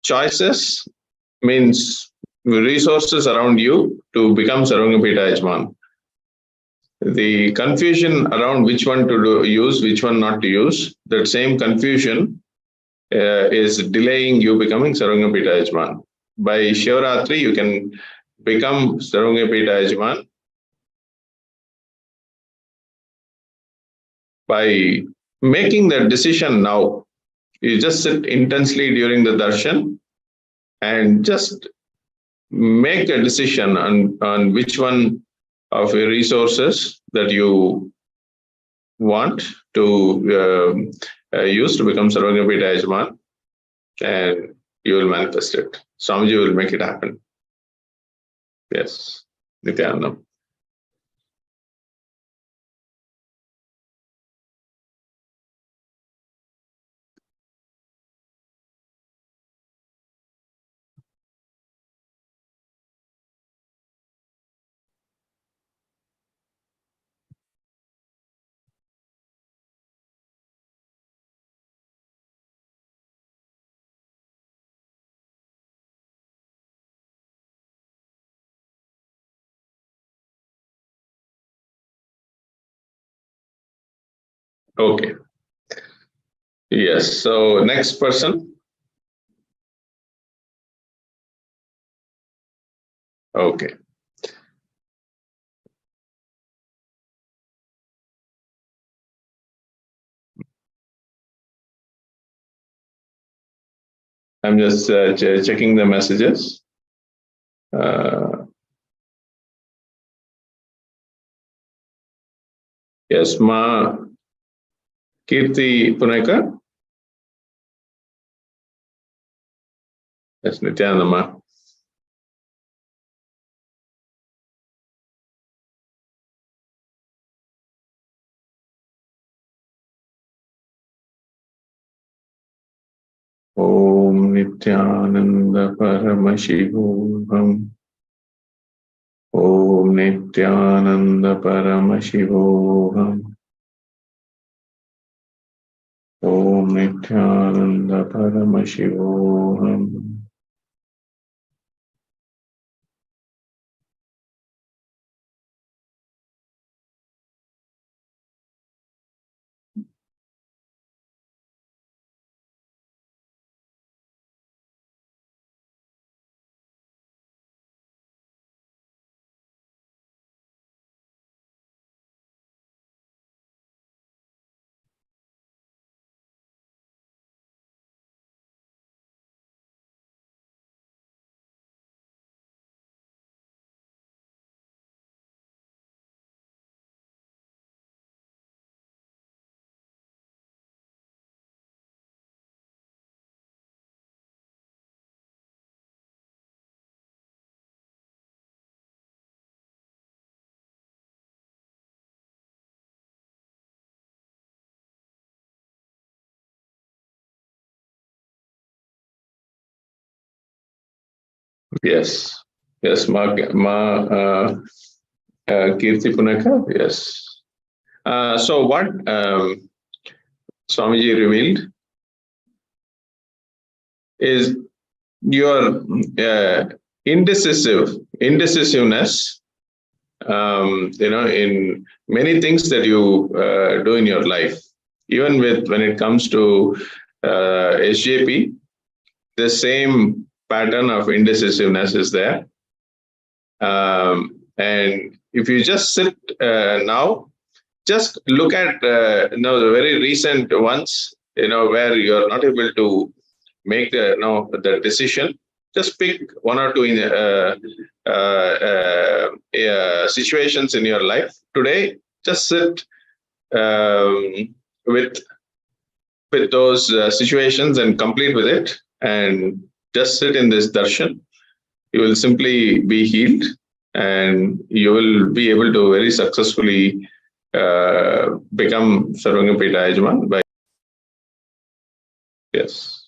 choices, means resources around you to become Sarvanyapita Yajaman. The confusion around which one to use, which one not to use, that same confusion is delaying you becoming Sarvanyapita Yajaman. By Shivaratri, you can become Sarvanyapita Yajaman by making that decision now. You just sit intensely during the darshan and just make a decision on which one of your resources that you want to use to become Sarvanyapita Yajaman, and you will manifest it. Swamiji will make it happen. Yes, Nithyananda. Okay. Yes. So next person. Okay. I'm just checking the messages. Yes, Ma Kirti Punekar. Yes, Nithyananda Ma. Om Nithyananda Paramashivam. Om Nithyananda Paramashivam. Om Nithyananda Paramashivam. Yes. Yes, Kirti Punekar. Yes. So what Swamiji revealed is your indecisiveness, in many things that you do in your life. Even when it comes to SJP, the same pattern of indecisiveness is there. And if you just sit now, just look at the very recent ones, where you're not able to make the decision. Just pick one or two situations in your life today. Just sit um, with those situations and complete with it, and just sit in this darshan. You will simply be healed, and you will be able to very successfully become Sarvangapita Yajman by. Yes.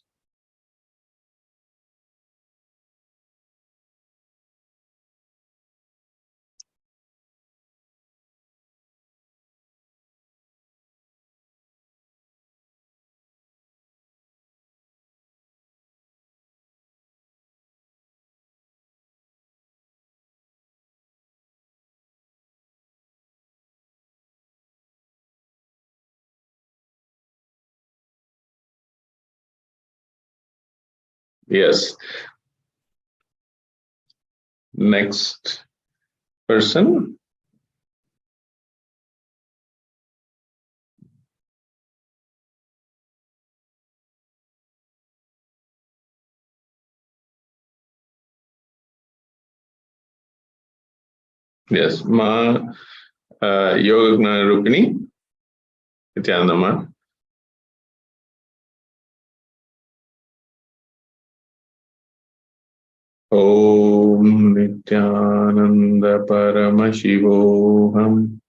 Yes. Next person. Yes. Ma Yoga Rupini. Nithyananda Ma. Om Nithyananda Paramashivoham.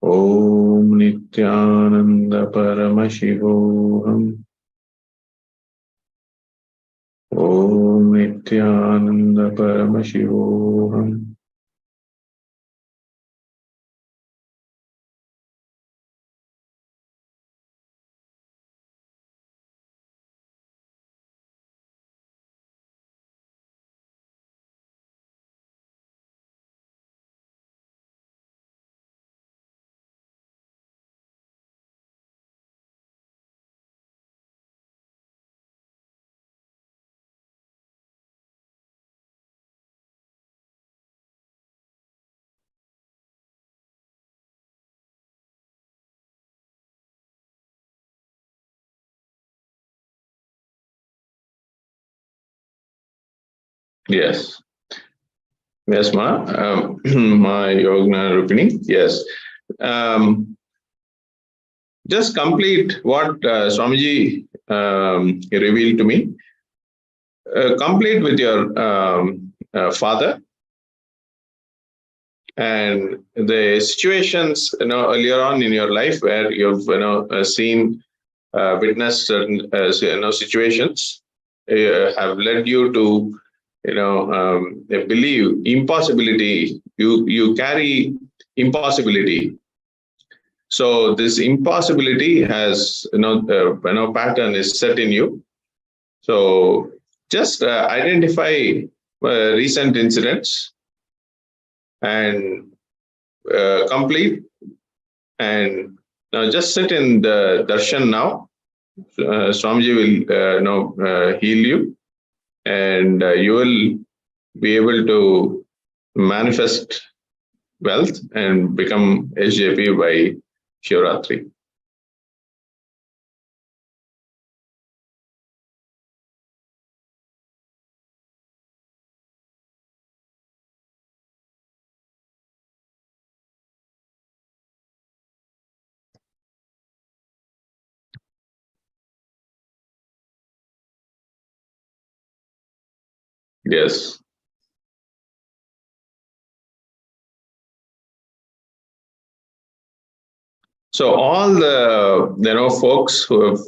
Om Nithyananda Paramashivoham. Om Nithyananda Paramashivoham. Yes. Yes, ma. Ma Yogna Rupini. Yes. Just complete what Swamiji revealed to me. Complete with your father and the situations earlier on in your life where you've seen witnessed certain situations have led you to believe impossibility. You carry impossibility. So this impossibility has pattern is set in you. So just identify recent incidents and complete, and now just sit in the darshan now. Swamiji will heal you, and you will be able to manifest wealth and become SJP by Shivratri. Yes. So all the folks who have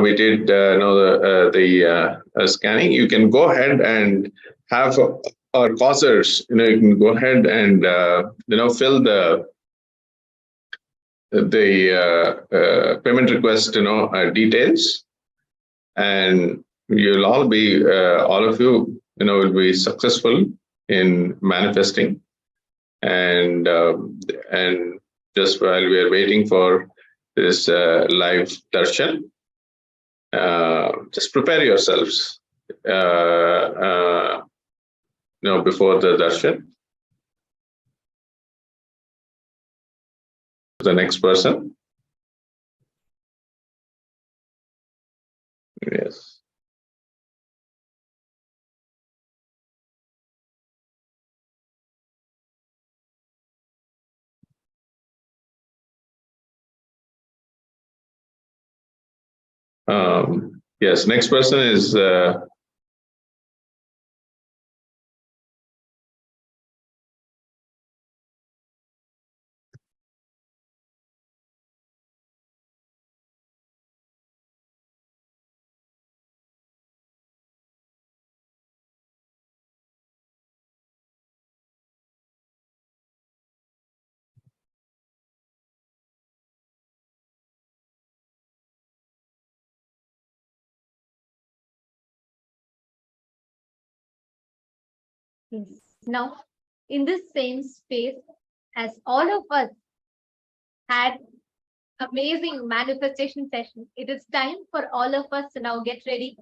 we did the scanning. You can go ahead and have our causers. You can go ahead and fill the payment request details, and you'll all be all of you will be successful in manifesting, and just while we are waiting for this live darshan, just prepare yourselves before the darshan. The next person. Yes. Yes, next person is Yes. Now, in this same space, as all of us had amazing manifestation session, it is time for all of us to now get ready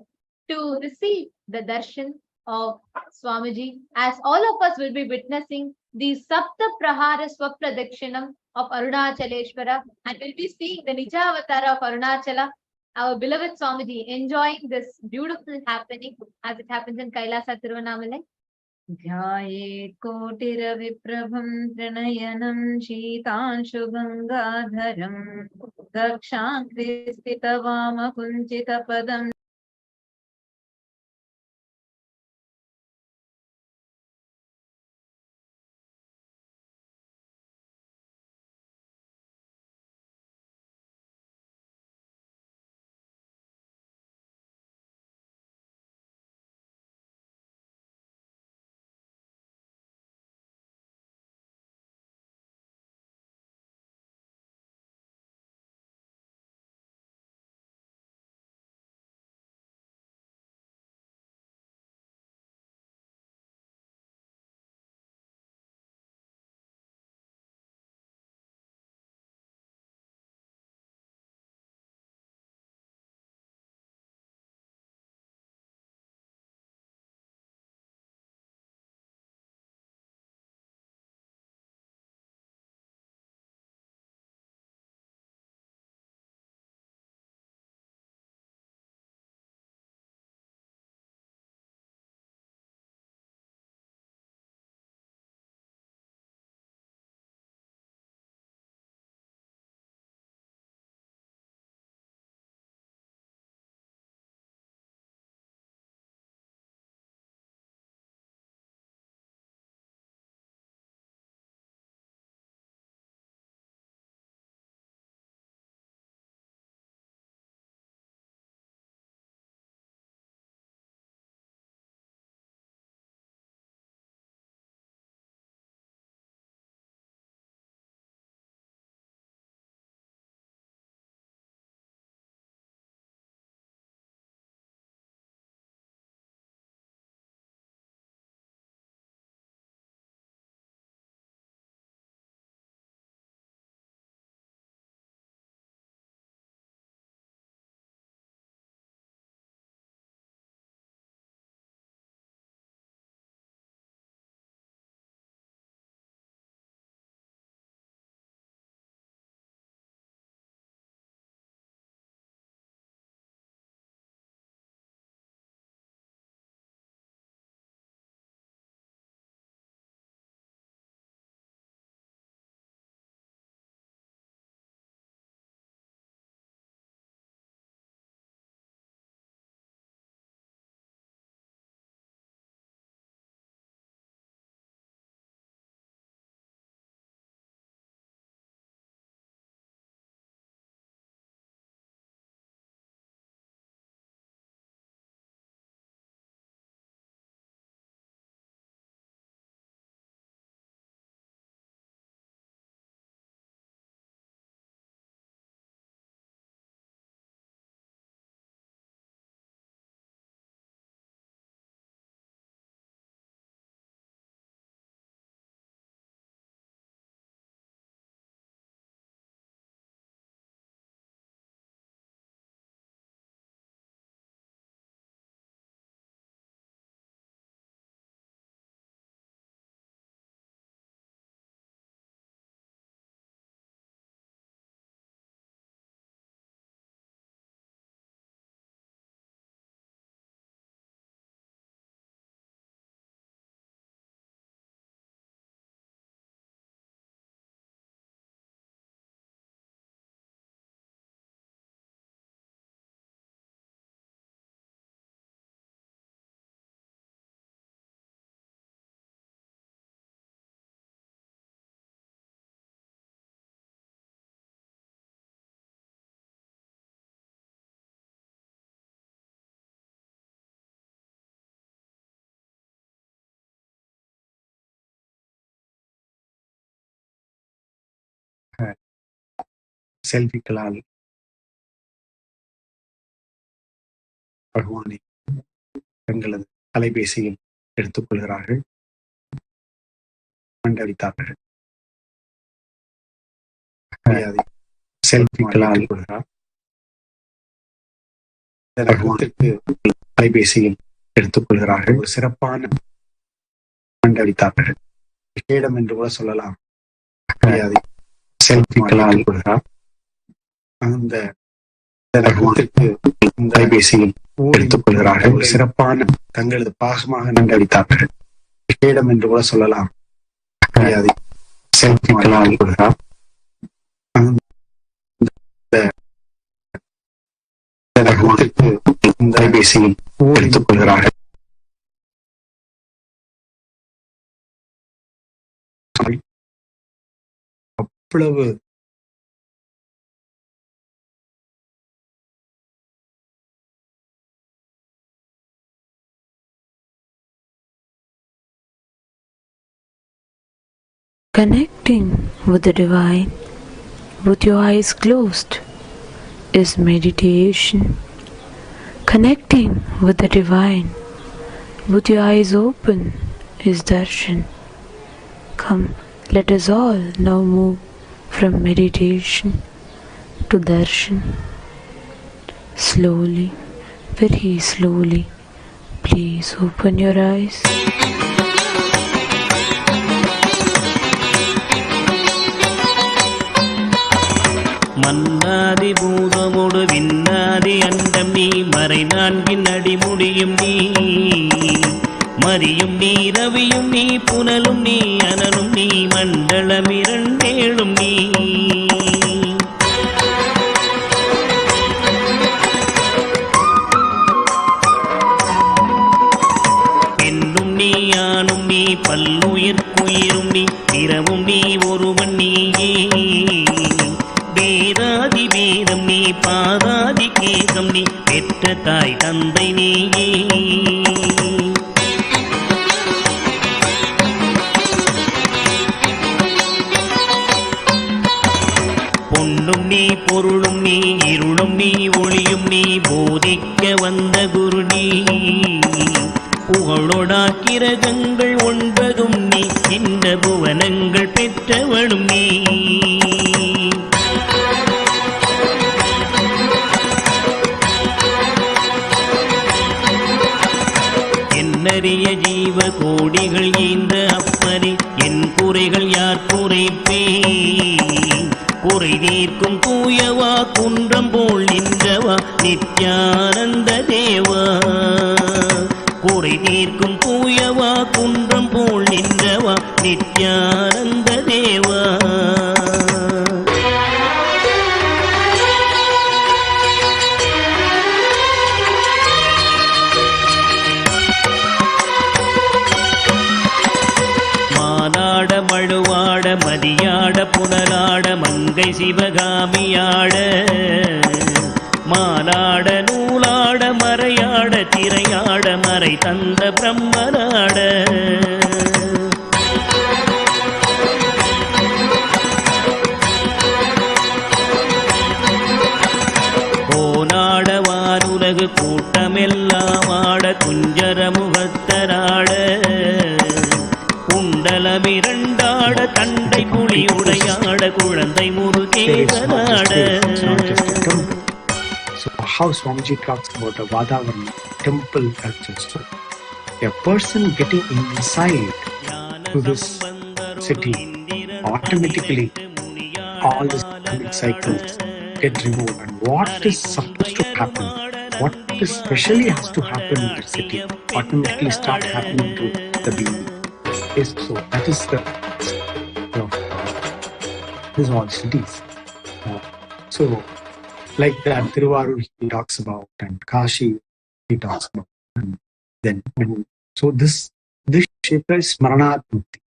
to receive the darshan of Swamiji, as all of us will be witnessing the Saptha Prahara Swapradkshinam of Arunachaleshwara, and will be seeing the Nijavatara of Arunachala, our beloved Swamiji, enjoying this beautiful happening as it happens in Kailasa Tiruvannamalai. ध्यायेत् कोटिरविप्रभं त्रिनयनं शीतांशुगङ्गाधरं दक्षाङ्घ्रिस्थितवामकुञ्चितपदं செல்விகளால் பகவானை தங்களது அலைபேசியில் எடுத்துக்கொள்கிறார்கள், மண்டடித்தார்கள். செல்விகளால் கொள்கிறார். பகவானுக்கு அலைபேசியில் எடுத்துக்கொள்கிறார்கள். ஒரு சிறப்பான மண்டடித்தார்கள். விஷேடம் என்று கூட சொல்லலாம். செல்விகளால் கொள்கிறார். அந்த பகவானுக்கு அலைபேசியில் எடுத்துக்கொள்கிறார்கள். ஒரு சிறப்பான தங்களது பாகமாக நண்டடித்தார்கள். விஷேடம் என்று கூட சொல்லலாம். செல்விகளால் கொள்கிறார். பகவானுக்கு அலைபேசியில் எடுத்துக்கொள்கிறார்கள். அவ்வளவு Connecting with the divine with your eyes closed is meditation. Connecting with the divine with your eyes open is darshan. Come, let us all now move from meditation to darshan. Slowly, very slowly, please open your eyes. மன்னாதி பூதமோடு விண்ணாதி அண்டம் நீ, மறை நான்கின் அடிமுடியும் நீ, மரியும் நீ, ரவியும் நீ, புனலும் நீ, அனலும் நீ, மண்டலம் இரண்டேழும் நீ. பெண்ணும் நீ, ஆணும் நீ, பல்லுயிர்க்குயிரும் நீ, பிறவும் நீ, ஒருவன் நீயே. வேதாதி வேதம் நீ, பாதாதி கேகம் நீ, பெற்ற தாய் தந்தை நீயே. பொன்னும் நீ, பொருளும் நீ, இருளும் நீ, ஒளியும் நீ, போதிக்க வந்த குரு நீ. புகழோடா கிரகங்கள் ஒன்பதும் நீ, இந்த புவனங்கள் பெற்றவளும் நீ. என்னறிய ஜீவ கோடிகள் ஈந்த அப்பனே, என் குறைகள் யார் குறைப்பே. குறை தீர்க்கும் தூயவா, குன்றம் போல் நின்றவா, நித்யானந்த தேவா. குறை தீர்க்கும் தூயவா, குன்றம் போல் நின்றவா, நித்யானந்த தேவா. மானாட மழுவாட மதியாட புனலாட மங்கை சிவகாமியாட, மாலாட நூலாட மறையாட திரையாட மறை தந்த பிரம்மனாட. கோனாட வானுலகு கூட்டமெல்லாம் ஆட, குஞ்சர முகத்தராட, குண்டலமிரண்டாட, தண்டை புலி உடையாட, குழந்தை முருகேசனாட. So how Swamiji talks about the Vadavarna temple culture. So a person getting inside to this city, automatically all the cycles get removed. And what is supposed to happen, what is specially has to happen in the city, automatically start happening to the being. Yes, so that is the these all cities. So like that Tiruvarur he talks about, and Kashi he talks about, and then so this Kshetra is Smaranat Mukti.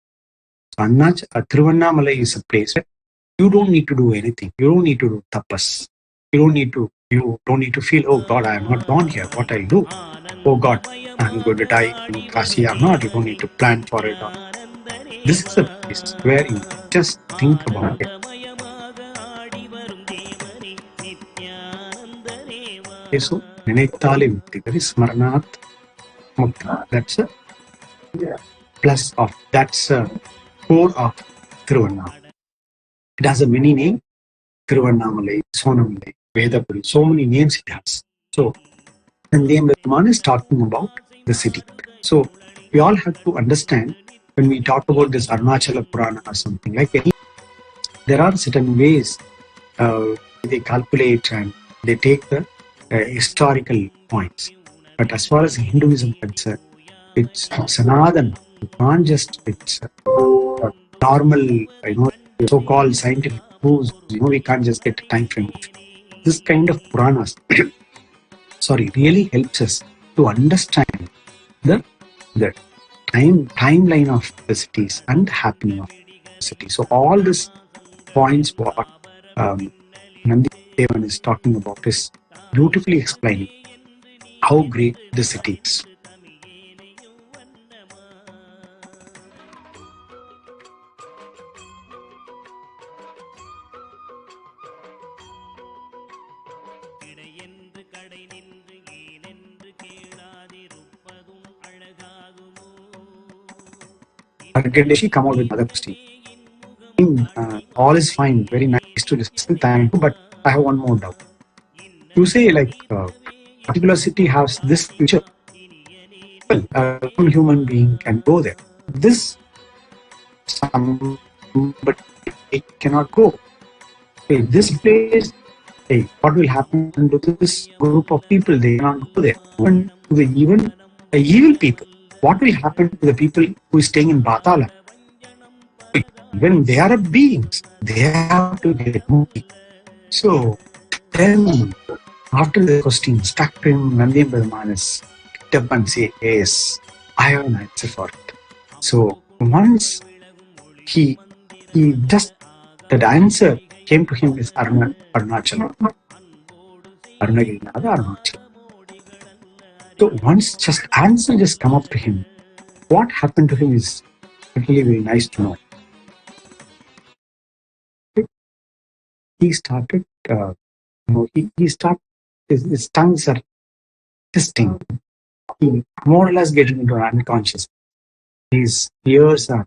So Tiruvannamalai is a place where you don't need to do anything. You don't need to do tapas. You don't need to feel, oh God, I am not born here. What I'll do? Oh God, I'm going to die in Kashi. I'm not. You don't need to plan for it. This is a place where you just think about it. Okay, so Ninittale Mukti, that is Smaranat Mukti. That's a plus of, that's a core of Thiruvannamalai. It has a many name, Thiruvannamalai, Sonamalai, Vedapuri, so many names it has. So, and the man is talking about the city. So, we all have to understand when we talk about this Arunachala Purana or something like any, there are certain ways they calculate and they take the historical points. But as far as Hinduism is concerned, it's Sanatana. You can't just, it's a normal, so-called scientific proofs. We can't just get a time frame. This kind of Puranas, really helps us to understand the timeline of the cities and the happening of the city. So all these points what Nandi Devan is talking about is beautifully explaining how great the city is. Gandeshi come out with another question. All is fine, very nice to listen, thank you, but I have one more doubt. You say like particular city has this feature. Well, a human being can go there. This somebody cannot go. Okay, this place, hey, what will happen to this group of people? They cannot go there. Even to the evil people, what will happen to the people who is staying in Batala? When they are beings, they have to get moving. So then, after the question stuck to him, Nandi Brahman is picked up and say, yes, I have an answer for it. So once he just, that answer came to him is Arunachala. Arunagirinada, Arunachala. So once just answer just come up to him, what happened to him is really very nice to know. He started, he started, his tongues are twisting. He more or less getting into unconscious. His ears are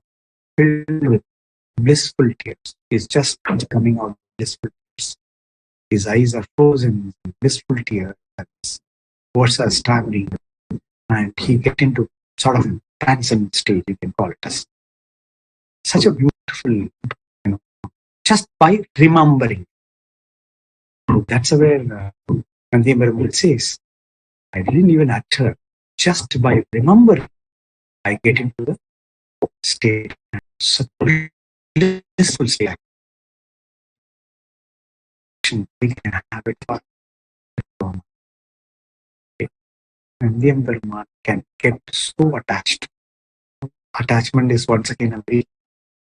filled with blissful tears. He's just coming out blissful tears. His eyes are frozen in blissful tears. His words are stammering. And he get into sort of transcendent state, you can call it as. Such a beautiful, just by remembering. That's where Nandi Brahman says, I didn't even utter. Just by remembering, I get into the state. Such a blissful state. We can have it for Nandi Brahman can get so attached. Attachment is once again a very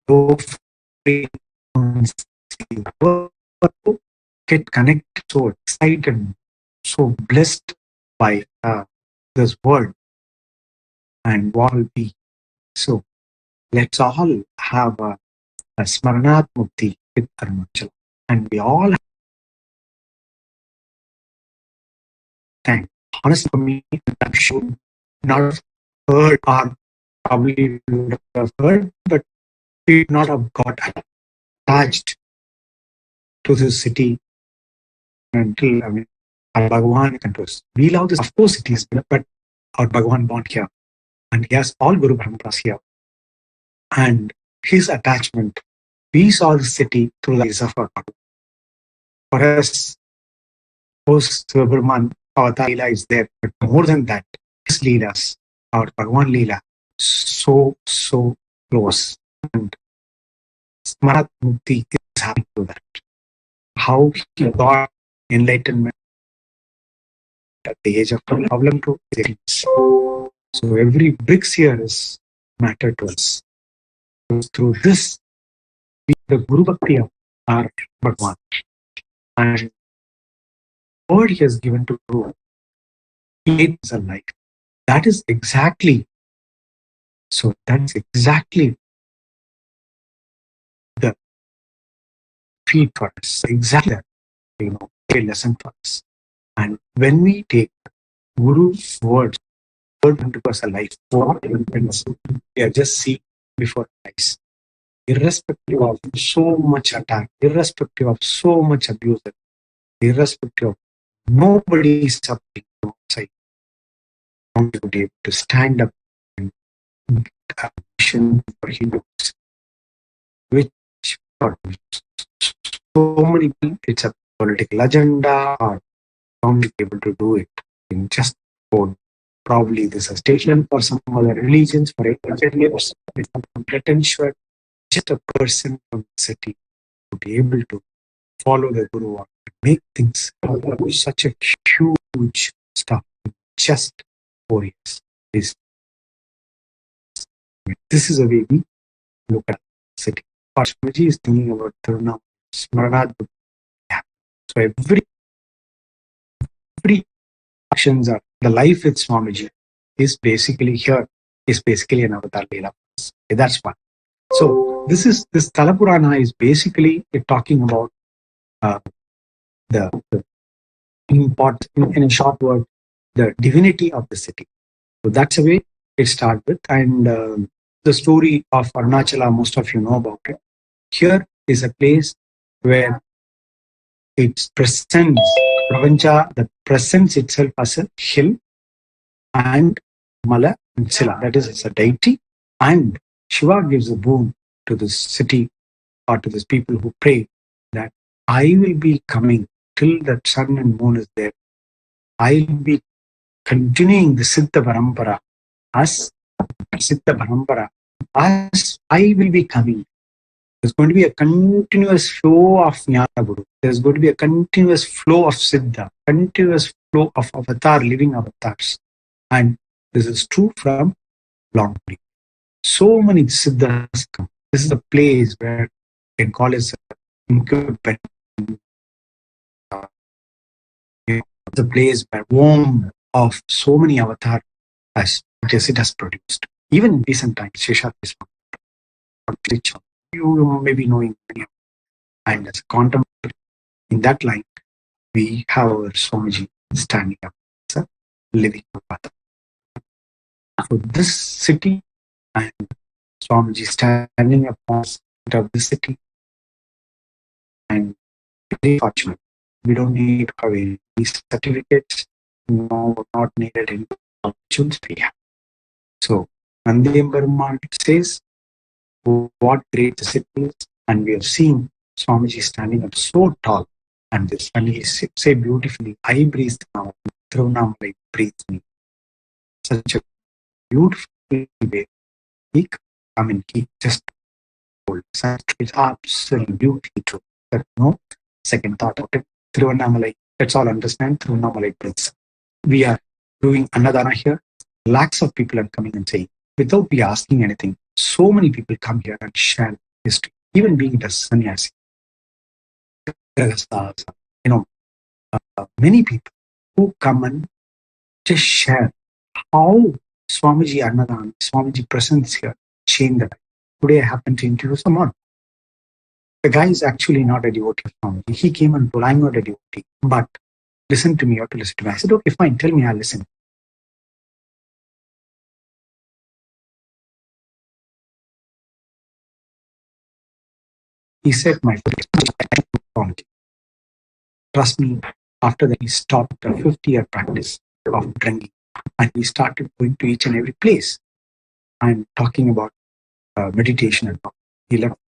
low frequency. Get connected, so excited, so blessed by this word and what will be. So let's all have a Smaranat Mukti with Arunachala. And we all thank. Honestly, for me, I should not have heard, or probably would have heard, but we would not have got attached to this city until, our Bhagavan controls. We love this, of course it is, but our Bhagavan born here. And he has all Guru Paramparas here. And his attachment, we saw the city through the eyes of our Bhagavan. For us, post Brahman, Avatar Leela is there, but more than that, his Leelas, our Bhagavan Leela, so close. And Smarat Mukti is happening to that. How he got enlightenment at the age of problem to experience. So every bricks here is matter to us. So through this, we the Guru Bhakti of our Bhagavan. And word he has given to Guru, he is alike. That is exactly, so that's exactly the feed for us. Exactly that, a lesson for us. And when we take Guru's words, word into us a life, what happens? We are just seeing before our eyes. Irrespective of so much attack, irrespective of so much abuse, irrespective of nobody suffering from outside, today to stand up and a mission for Hindus, which for so many people it's a political agenda or not be able to do it in just for probably this is station for some other religions for 800 years. I'm pretty sure just a person from the city to be able to follow the Guru and make things such a huge stuff in just 4 years. This is a way we look at the city. Swamiji is thinking about Tirunam, Smaranad. So every actions are the life with Swamiji is basically here, is basically an avatar Leela. Okay, that's one. So this Talapurana is basically talking about the import in a short word, the divinity of the city. So that's the way it starts with. And the story of Arunachala, most of you know about it. Here is a place where it presents Pravancha, that presents itself as a hill and Mala and Sila. That is, it's a deity. And Shiva gives a boon to this city or to these people who pray that I will be coming till that sun and moon is there. I will be continuing the Siddha Parampara as I will be coming. There's going to be a continuous flow of Jnana Guru. There's going to be a continuous flow of Siddha, continuous flow of avatar, living avatars. And this is true from long period. So many Siddhas come. This is a place where you can call it incubator. The place where womb of so many avatars as it has produced. Even in recent times, Shesha is you may be knowing many of them. And as a contemplator in that line, we have our Swamiji standing up as a living avatar. So this city and Swamiji standing up as of the city, and very fortunate. We don't need to have any certificates, no, not needed any opportunities we have. So Nandiyambaruman says what great the city is, and we have seen Swamiji standing up so tall, and this, and he say beautifully, I breathe now, Thiruvannamalai breathe me. Such a beautiful way. He just told. It's absolutely true. There's no second thought of it. Thiruvannamalai, let's all understand Thiruvannamalai breathes. We are doing Annadana here. Lakhs of people are coming and saying, without we asking anything, so many people come here and share history, even being it a sannyasi. Many people who come and just share how Swamiji Annadana, Swamiji presence here changed the life. Today I happen to introduce someone. The guy is actually not a devotee of Swamiji. He came and told, I'm not a devotee, but listen to me, you have to listen to me. I said, okay, fine, tell me, I'll listen. He said, my friend, trust me, after that he stopped a 50-year practice of drinking and he started going to each and every place and talking about meditation and all. He left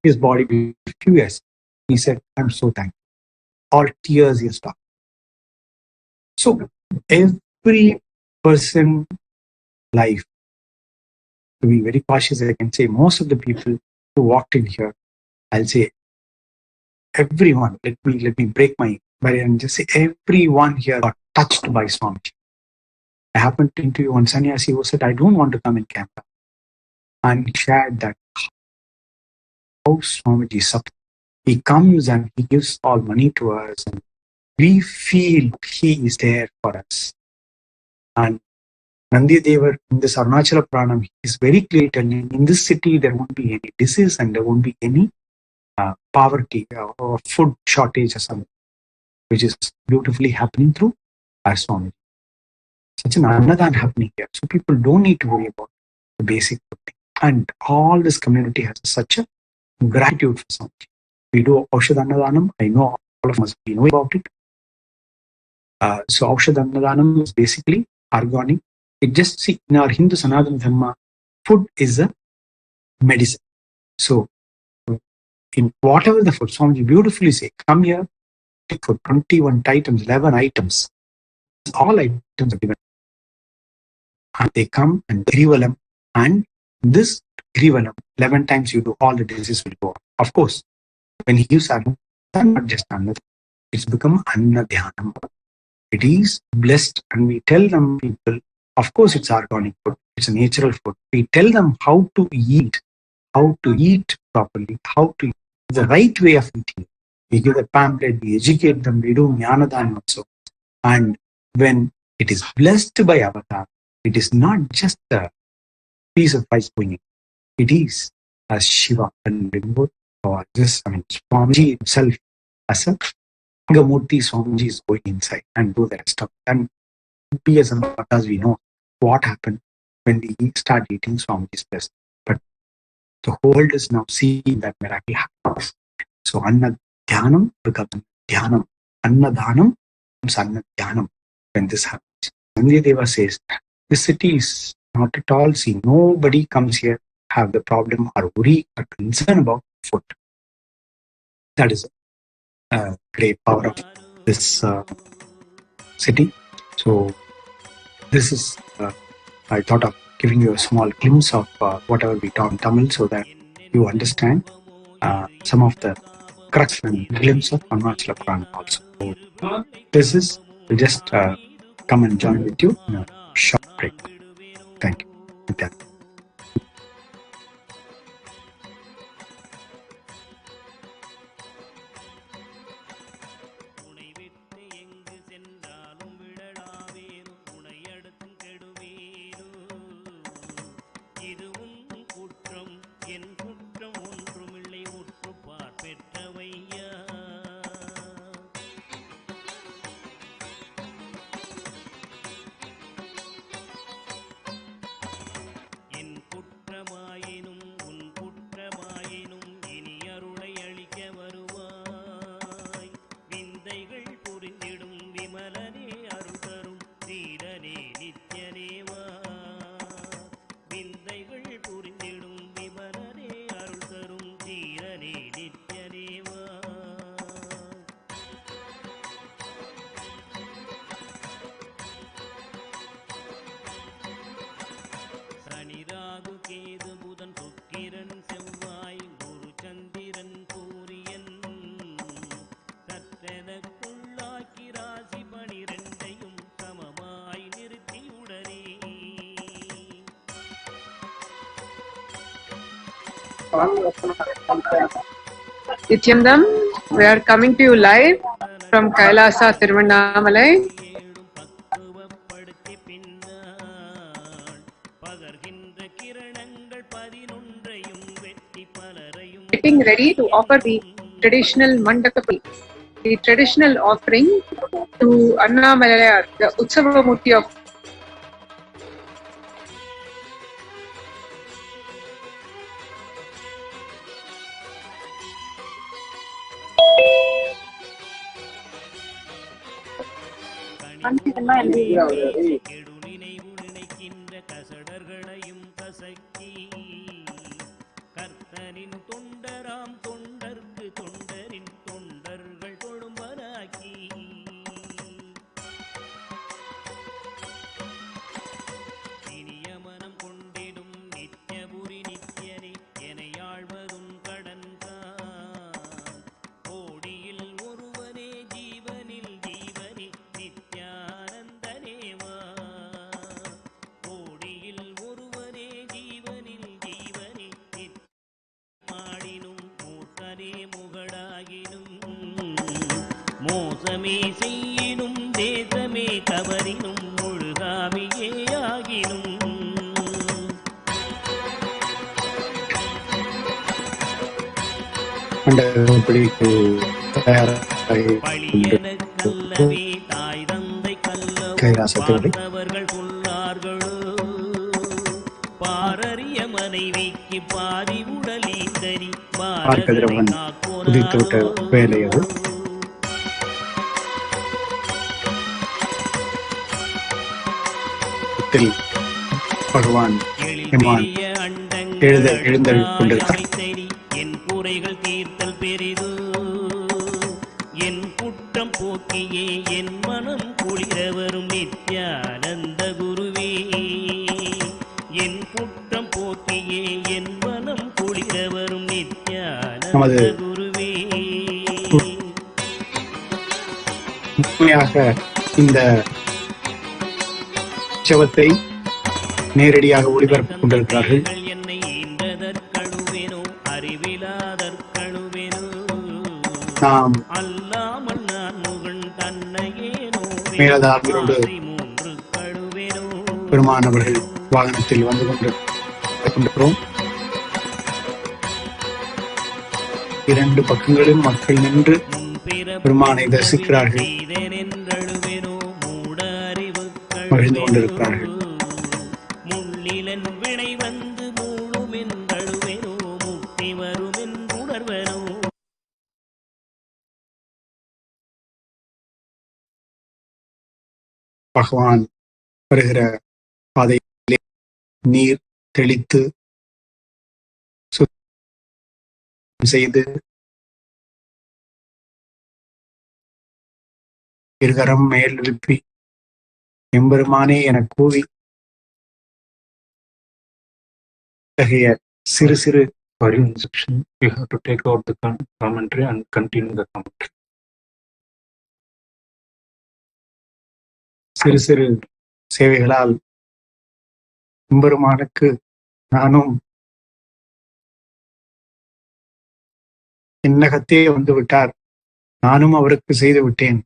his body for a few years. He said, I'm so thankful. All tears he stopped. So every person life, to be very cautious, I can say most of the people who walked in here, I'll say everyone, let me break my barrier and just say everyone here got touched by Swamiji. I happened to interview one sannyasi who said, I don't want to come in Canada. And he shared that how Swamiji Saptha, he comes and he gives all money to us and we feel he is there for us. And Nandidevar in this Arunachala Pranam is very clearly telling, in this city there won't be any disease and there won't be any poverty or food shortage or something. which is beautifully happening through our Swami. Such an Annadan happening here. So people don't need to worry about the basic thing. And all this community has such a gratitude for Swami. We do Aushad Annadanam. I know all of us know about it. So Aushad Annadanam is basically organic. It just, see, in our Hindu Sanatana Dharma, food is a medicine. So in whatever the food, Swamiji beautifully say, come here, take for 21 items, 11 items. All items are given. And they come and Grivalam, and this Grivalam, 11 times you do, all the diseases will go. Of course, when he gives Anna, not just Anna, it's become Anna Dhyanam. It is blessed, and we tell them, people, of course it's organic food, it's a natural food. We tell them how to eat properly, how to eat the right way of eating. We give a pamphlet, we educate them, we do Jnanadan also. And when it is blessed by Avatar, it is not just a piece of rice going in. It is as Shiva and or just, Swamiji himself as a Murthy. Swamiji is going inside and do that stuff. And we as Avatars, we know what happened when we start eating Swamiji's blessed. But the world is now seeing that miracle happens. So Anna Dhyanam becomes Dhyanam. Anna Dhanam becomes Anna Dhyanam when this happens. Nandi Deva says, this city is not at all seen. Nobody comes here have the problem or worry or concern about food. That is a great power of this city. So this is, I thought of giving you a small glimpse of whatever we talk in Tamil so that you understand some of the crux and glimpse of Arunachala Purana also. So this is, we'll just come and join with you in a short break. Thank you. With that. Nithyananda, we are coming to you live from Kailasa, Thiruvannamalai. Getting ready to offer the traditional Mandakapali, the traditional offering to Annamalaya, the Utsava Murthy of மோசமே செய்யினும் தேசமே கவரினும் முழுகாமியே ஆகினும் And everybody to தயாராகி பழியனக்கல்லவே தாய் தந்தை கல்லவோ கைலாசத்தோடு பார்த்தவர்கள் கொள்ளார்களோ பாரறிய மனைவிக்கு பாதி உடலீந்தரி பார்க்கதிரவன் உதித்துவிட்ட வேலை அது. பகவான் ஹிமான் எழுந்தருள் கொண்டிருக்கிறார். என் குறைகள் தீர்த்தல் பெரிது என் குற்றம் போக்கியே என் மனம் குளிர வரும் நித்யானந்த குருவே என் குற்றம் போக்கியே என் மனம் குளிர வரும் நித்யானந்த குருவே. உண்மையாக இந்த உற்சவத்தை நேரடியாக ஒளிபரப்பிக் கொண்டிருக்கிறார்கள். நாம் மேலதார்களோடு பெருமானவர்கள் வாகனத்தில் வந்து கொண்டிருக்கிறோம். இரண்டு பக்கங்களிலும் மக்கள் நின்று பெருமானை தரிசிக்கிறார்கள், மகிழ்ந்து கொண்டிருக்கிறார்கள். பகவான் வருகிற பாதையிலே நீர் தெளித்து செய்து இருகரம் மேல் எழுப்பி எம்பெருமானே என கூவி இத்தகைய சிறு சிறு instruction, you have to take out the commentary and continue the commentary. சிறு சிறு சேவைகளால் எம்பெருமானுக்கு நானும் என்னகத்தே வந்து விட்டார், நானும் அவருக்கு செய்து விட்டேன்,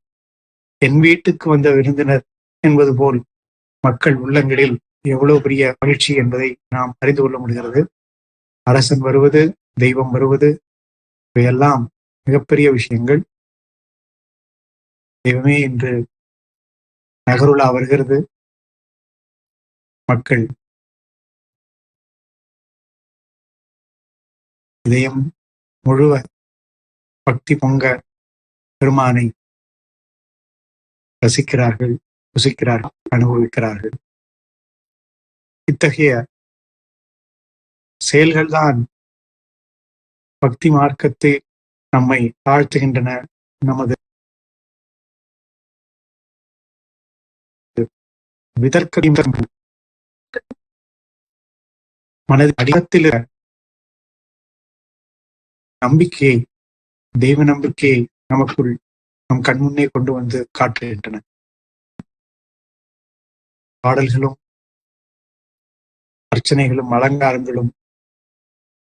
என் வீட்டுக்கு வந்த விருந்தினர் என்பது போல் மக்கள் உள்ளங்களில் எவ்வளவு பெரிய மகிழ்ச்சி என்பதை நாம் அறிந்து கொள்ள முடிகிறது. அரசன் வருவது, தெய்வம் வருவது, இவையெல்லாம் மிகப்பெரிய விஷயங்கள். தெய்வமே இன்று நகருலா வருகிறது. மக்கள் இதயம் முழுவ பக்தி பொங்க பெருமானை ரசிக்கிறார்கள், ருசிக்கிறார்கள், அனுபவிக்கிறார்கள். இத்தகைய செயல்கள்தான் பக்தி மார்க்கத்தை நம்மை தாழ்த்துகின்றன. நமது விதர்க்க மனது அடிமத்தில் நம்பிக்கையை, தெய்வ நம்பிக்கையை நமக்குள் நம் கண்முன்னே கொண்டு வந்து காட்டுகின்றன. பாடல்களும் அர்ச்சனைகளும் அலங்காரங்களும்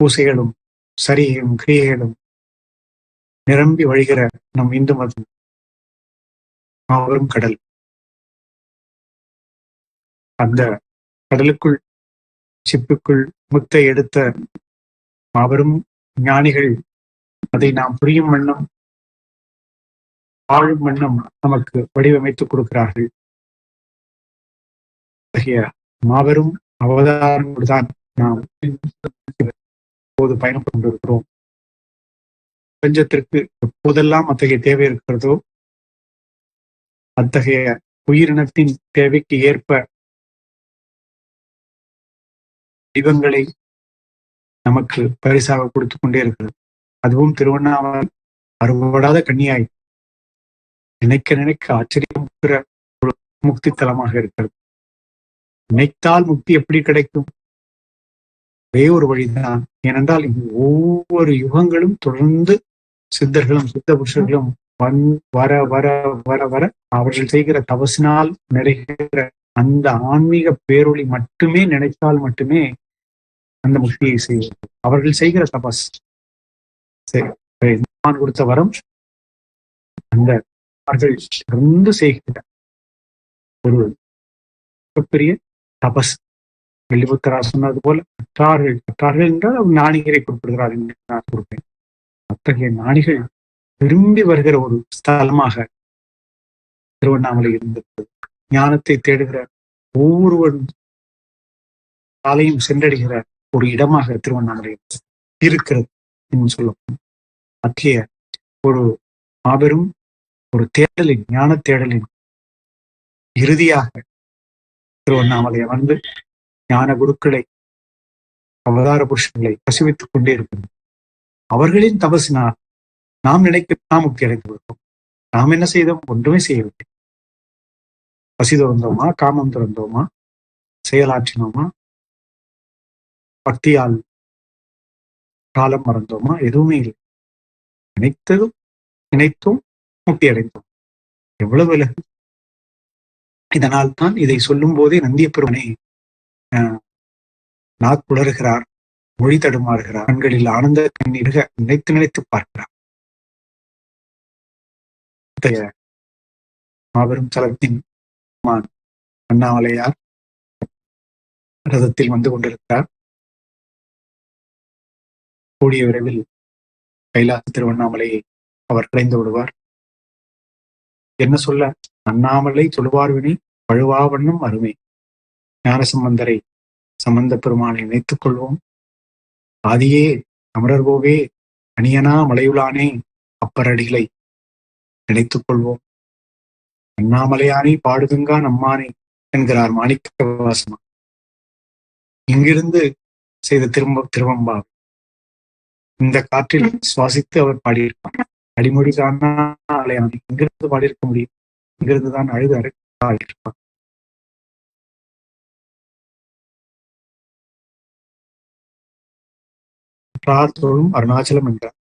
பூசைகளும் சரியும் கிரியைகளும் நிரம்பி வழிகிற நம் இந்து மதம் மாபெரும் கடல். அந்த கடலுக்குள் சிப்புக்குள் முத்தை எடுத்த மாபெரும் ஞானிகள் அதை நாம் புரியும் வண்ணம், வாழும் வண்ணம் நமக்கு வடிவமைத்துக் கொடுக்கிறார்கள். அத்தகைய மாபெரும் அவதாரங்களோடுதான் நாம் இப்போது பயணம் கொண்டிருக்கிறோம். பிரபஞ்சத்திற்கு எப்போதெல்லாம் அத்தகைய தேவை இருக்கிறதோ அத்தகைய உயிரினத்தின் தேவைக்கு ஏற்ப தெய்வங்களை நமக்கு பரிசாக கொடுத்து கொண்டே இருக்கிறது. அதுவும் திருவண்ணாமலை அறுபடாத கன்னியாய் நினைக்க நினைக்க ஆச்சரியம் ஒரு முக்தி தலமாக இருக்கிறது. நினைத்தால் முக்தி எப்படி கிடைக்கும்? ஒரே ஒரு வழிதான். ஏனென்றால் ஒவ்வொரு யுகங்களும் தொடர்ந்து சித்தர்களும் சித்த புருஷர்களும் வர வர வர வர அவர்கள் செய்கிற தபசினால் நிறைகிற அந்த ஆன்மீக பேரொளி மட்டுமே நினைத்தால் மட்டுமே அந்த முக்தியை செய்வது. அவர்கள் செய்கிற தபஸ் கொடுத்த வரம் அந்த அவர்கள் தொடர்ந்து செய்கிற ஒரு மிகப்பெரிய தபஸ். வெள்ளிபுத்தரார் சொன்னது போல கற்றார்கள் என்றால் அவர் ஞானிகளை குறிப்பிடுகிறார் என்று நான் கொடுப்பேன். அத்தகைய ஞானிகள் விரும்பி வருகிற ஒரு ஸ்தலமாக திருவண்ணாமலை இருந்தது. ஞானத்தை தேடுகிற ஒவ்வொருவன் காலையும் சென்றடைகிற ஒரு இடமாக திருவண்ணாமலை இருக்கிறது என்று சொல்லப்படும். அத்தகைய ஒரு மாபெரும் ஒரு தேடலின், ஞான தேடலின் இறுதியாக திருவண்ணாமலை வந்து ஞான குருக்களை, அவதார புருஷர்களை பசுவித்துக் கொண்டே இருக்கிறது. அவர்களின் தபசினால் நாம் நாம் முக்தி அடைந்து வருவோம். நாம் என்ன செய்தோம்? ஒன்றுமே செய்யவில்லை. பசி துறந்தோமா, காமம் துறந்தோமா, செயலாற்றினோமா, பக்தியால் காலம் மறந்தோமா? எதுவுமே இல்லை. நினைத்தோம், முக்தி அடைந்தோம். எவ்வளவு விலகு! இதனால் தான் இதை சொல்லும் போதே நந்திய பெருமனே நாக்குளறுகிறார், மொழி தடுமாறுகிறார், கண்களில் ஆனந்த கண்ணீருக நினைத்து நினைத்து பார்க்கிறார். மாபெரும் தலத்தின் அண்ணாமலையார் ரதத்தில் வந்து கொண்டிருக்கிறார். கூடிய விரைவில் கைலாச திருவண்ணாமலையை அவர் அடைந்து விடுவார். என்ன சொல்ல? அண்ணாமலை தொழுவார்வினை வழுவாவண்ணம் அருமை. ஞானசம்பந்தரை, சம்பந்த பெருமானை நினைத்துக் கொள்வோம். ஆதியே அமரர்வோவே அணியனா மலையுளானே அப்பரடிகளை நினைத்துக் கொள்வோம். அண்ணாமலையானே பாடுதுங்கா நம்மானே என்கிறார் மாணிக்க வாசமா. இங்கிருந்து செய்த திருவம்பா இந்த காற்றில் சுவாசித்து அவர் பாடியிருப்பார். அடிமொழி காணா அலையானே இங்கிருந்து பாடியிருக்க முடியும். இங்கிருந்து தான் அழுது பாடியிருப்பார். தோழும் அருணாச்சலம் என்றார்.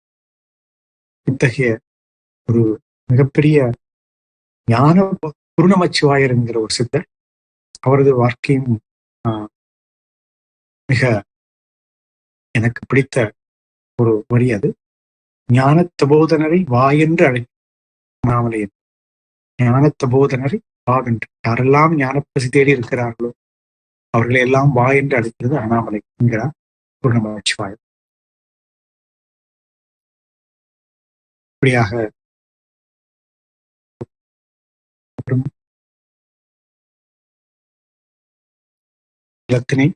இத்தகைய ஒரு மிகப்பெரிய ஞான குருநமச்சிவாயர் என்கிற ஒரு சித்தர், அவரது வாழ்க்கையும் மிக எனக்கு பிடித்த ஒரு வரி. அது ஞான தபோதனரை வா என்று அழைக்கும். ஞான தபோதனரை வா என்று, யாரெல்லாம் ஞானப்பசி தேடி இருக்கிறார்களோ அவர்களை எல்லாம் வா என்று அழைக்கிறது அண்ணாமலை என்கிறார் குருநமச்சிவாயர். இப்படியாக இலத்தினை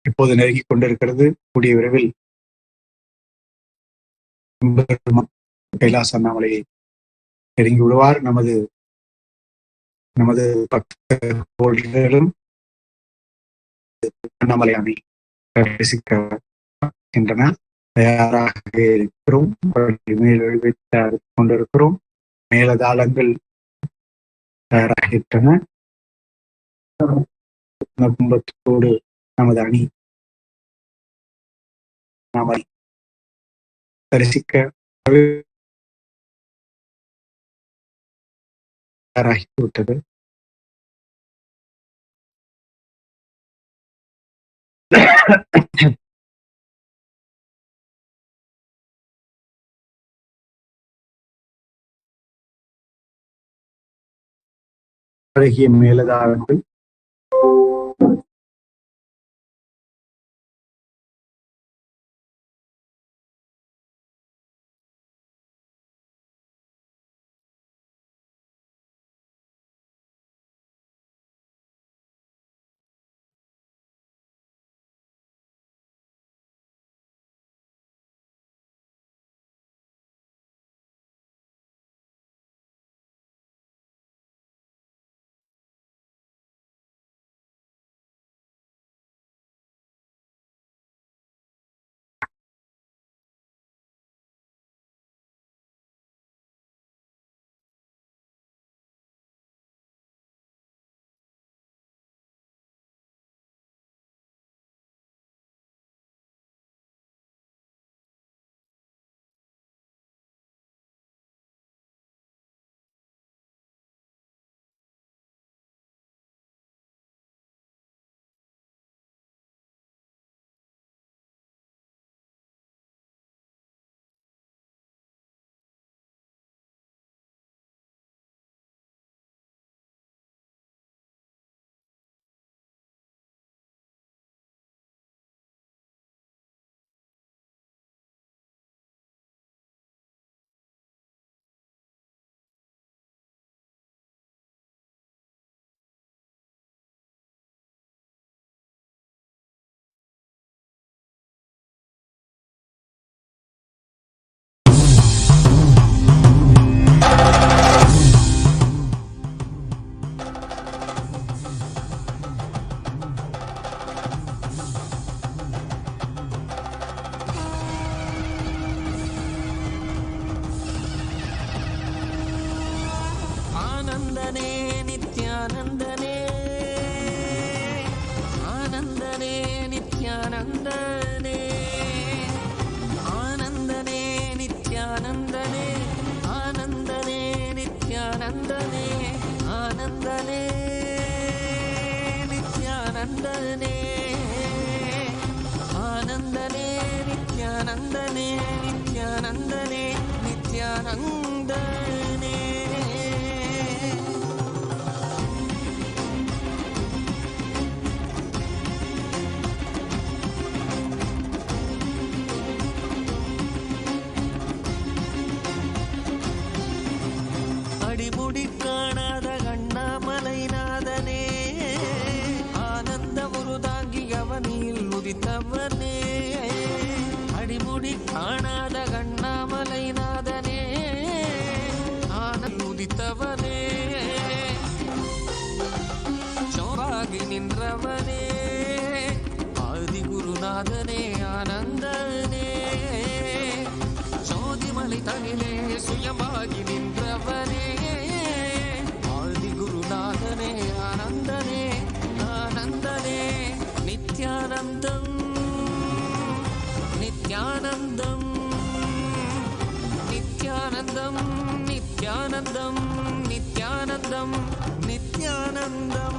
இப்போது நெருங்கிக் கொண்டிருக்கிறது. கூடிய விரைவில் கைலாச அண்ணாமலையை நெருங்கி விடுவார். நமது பக்தர்களும் அண்ணாமலையானை தரிசிக்கின்றன. தயாராக இருக்கிறோம், கொண்டிருக்கிறோம். மேலதாளங்கள் தயாராகின்றன. கும்பத்தோடு நமது அணி நாம தரிசிக்க தயாராகிவிட்டது. அழகிய மேலதாளங்கள் ஆனந்தனே ஆனந்தனே நித்யானந்தனே நித்யானந்தனே நித்யானந்தனே. அடிமுடி காணாத கண்ணாமலைநாதனே ஆனந்த முருதாங்கி அவனில் உதித்தவனே. அடிமுடி காணாத கண்ணாமலைநாதனே ஆனந்த உதித்தவனே. சோராகி நின்றவனே ஆதி குருநாதனே ஆனந்தனே. சோதிமலை தனிலே சுயமாகி நின்றவனே ஆதி குருநாதனே ஆனந்தனே ஆனந்தனே. நித்யானந்தம் நித்யானந்தம் நித்யானந்தம் நித்யானந்தம் நித்யானந்தம் நித்யானந்தம்.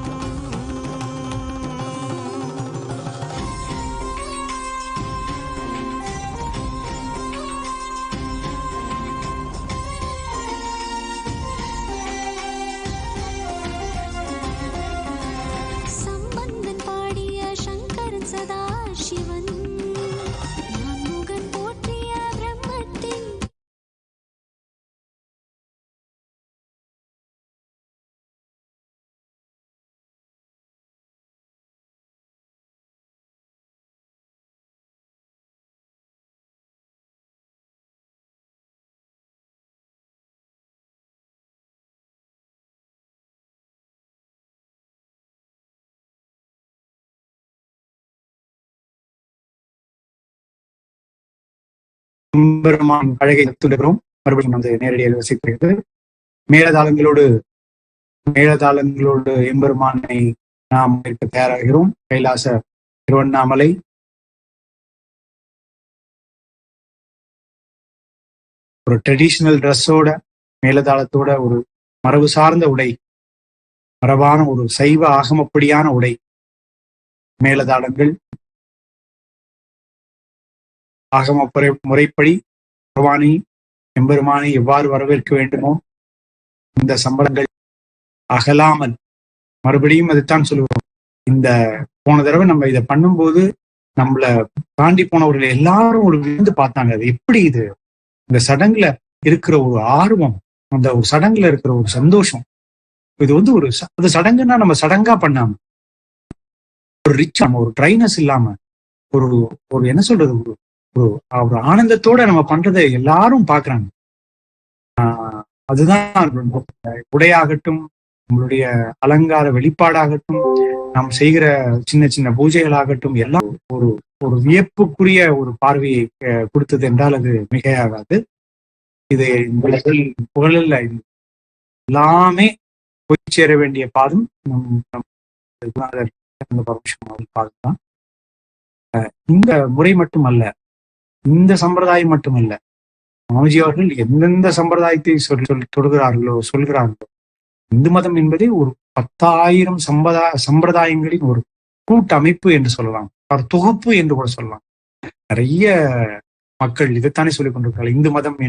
சம்பந்தன் பாடிய சங்கரன் சதா சிவன் நான்முகன் போற்றிய பிரம்மத்தின் எம்பெருமான் அழகை துடுகிறோம். மறுபடியும் வந்து நேரடியாக வசிக்கிறது. மேலதாளங்களோடு எம்பெருமானை நாம் இருக்க தயாராகிறோம். கைலாச திருவண்ணாமலை ஒரு ட்ரெடிஷனல் ட்ரெஸ்ஸோட மேலதாளத்தோட ஒரு மரபு சார்ந்த உடை, மரபான ஒரு சைவ ஆகமப்படியான உடை, மேலதாளங்கள் ஆகம முறைப்படி பகவானை எம்பெருமானை எவ்வாறு வரவேற்க வேண்டுமோ இந்த சம்பளங்கள் அகலாமல் மறுபடியும் அதைத்தான் சொல்லுவோம். இந்த போன தடவை நம்ம இதை பண்ணும்போது நம்மள தாண்டி போனவர்கள் எல்லாரும் ஒரு விழுந்து பார்த்தாங்க. அது எப்படி இது இந்த சடங்குல இருக்கிற ஒரு ஆர்வம், அந்த ஒரு சடங்குல இருக்கிற ஒரு சந்தோஷம், இது வந்து ஒரு அது சடங்குன்னா நம்ம சடங்கா பண்ணாம ஒரு ரிச், ஒரு ட்ரைனஸ் இல்லாம ஒரு ஒரு என்ன சொல்றது ஒரு ஆனந்தத்தோட நம்ம பண்றதை எல்லாரும் பாக்குறாங்க. அதுதான் உடையாகட்டும், நம்மளுடைய அலங்கார வெளிப்பாடாகட்டும், நாம் செய்கிற சின்ன சின்ன பூஜைகளாகட்டும் எல்லாம் ஒரு ஒரு வியப்புக்குரிய ஒரு பார்வையை கொடுத்தது என்றால் அது மிகையாகாது. இது புகழில் எல்லாமே போய் சேர வேண்டிய பாதம் பரமசிவம் பாதம் தான். இந்த முறை மட்டுமல்ல, இந்த சம்பிரதாயம் மட்டுமல்ல, மாமஜி அவர்கள் எந்தெந்த சம்பிரதாயத்தை சொல்கிறார்களோ இந்து மதம் என்பதே ஒரு 10,000 சம்பிரதாயங்களின் ஒரு கூட்டமைப்பு என்று சொல்லலாம், ஒரு தொகுப்பு என்று கூட சொல்லலாம். நிறைய மக்கள் இதைத்தானே சொல்லிக் கொண்டிருக்கிறார்கள். இந்து மதம்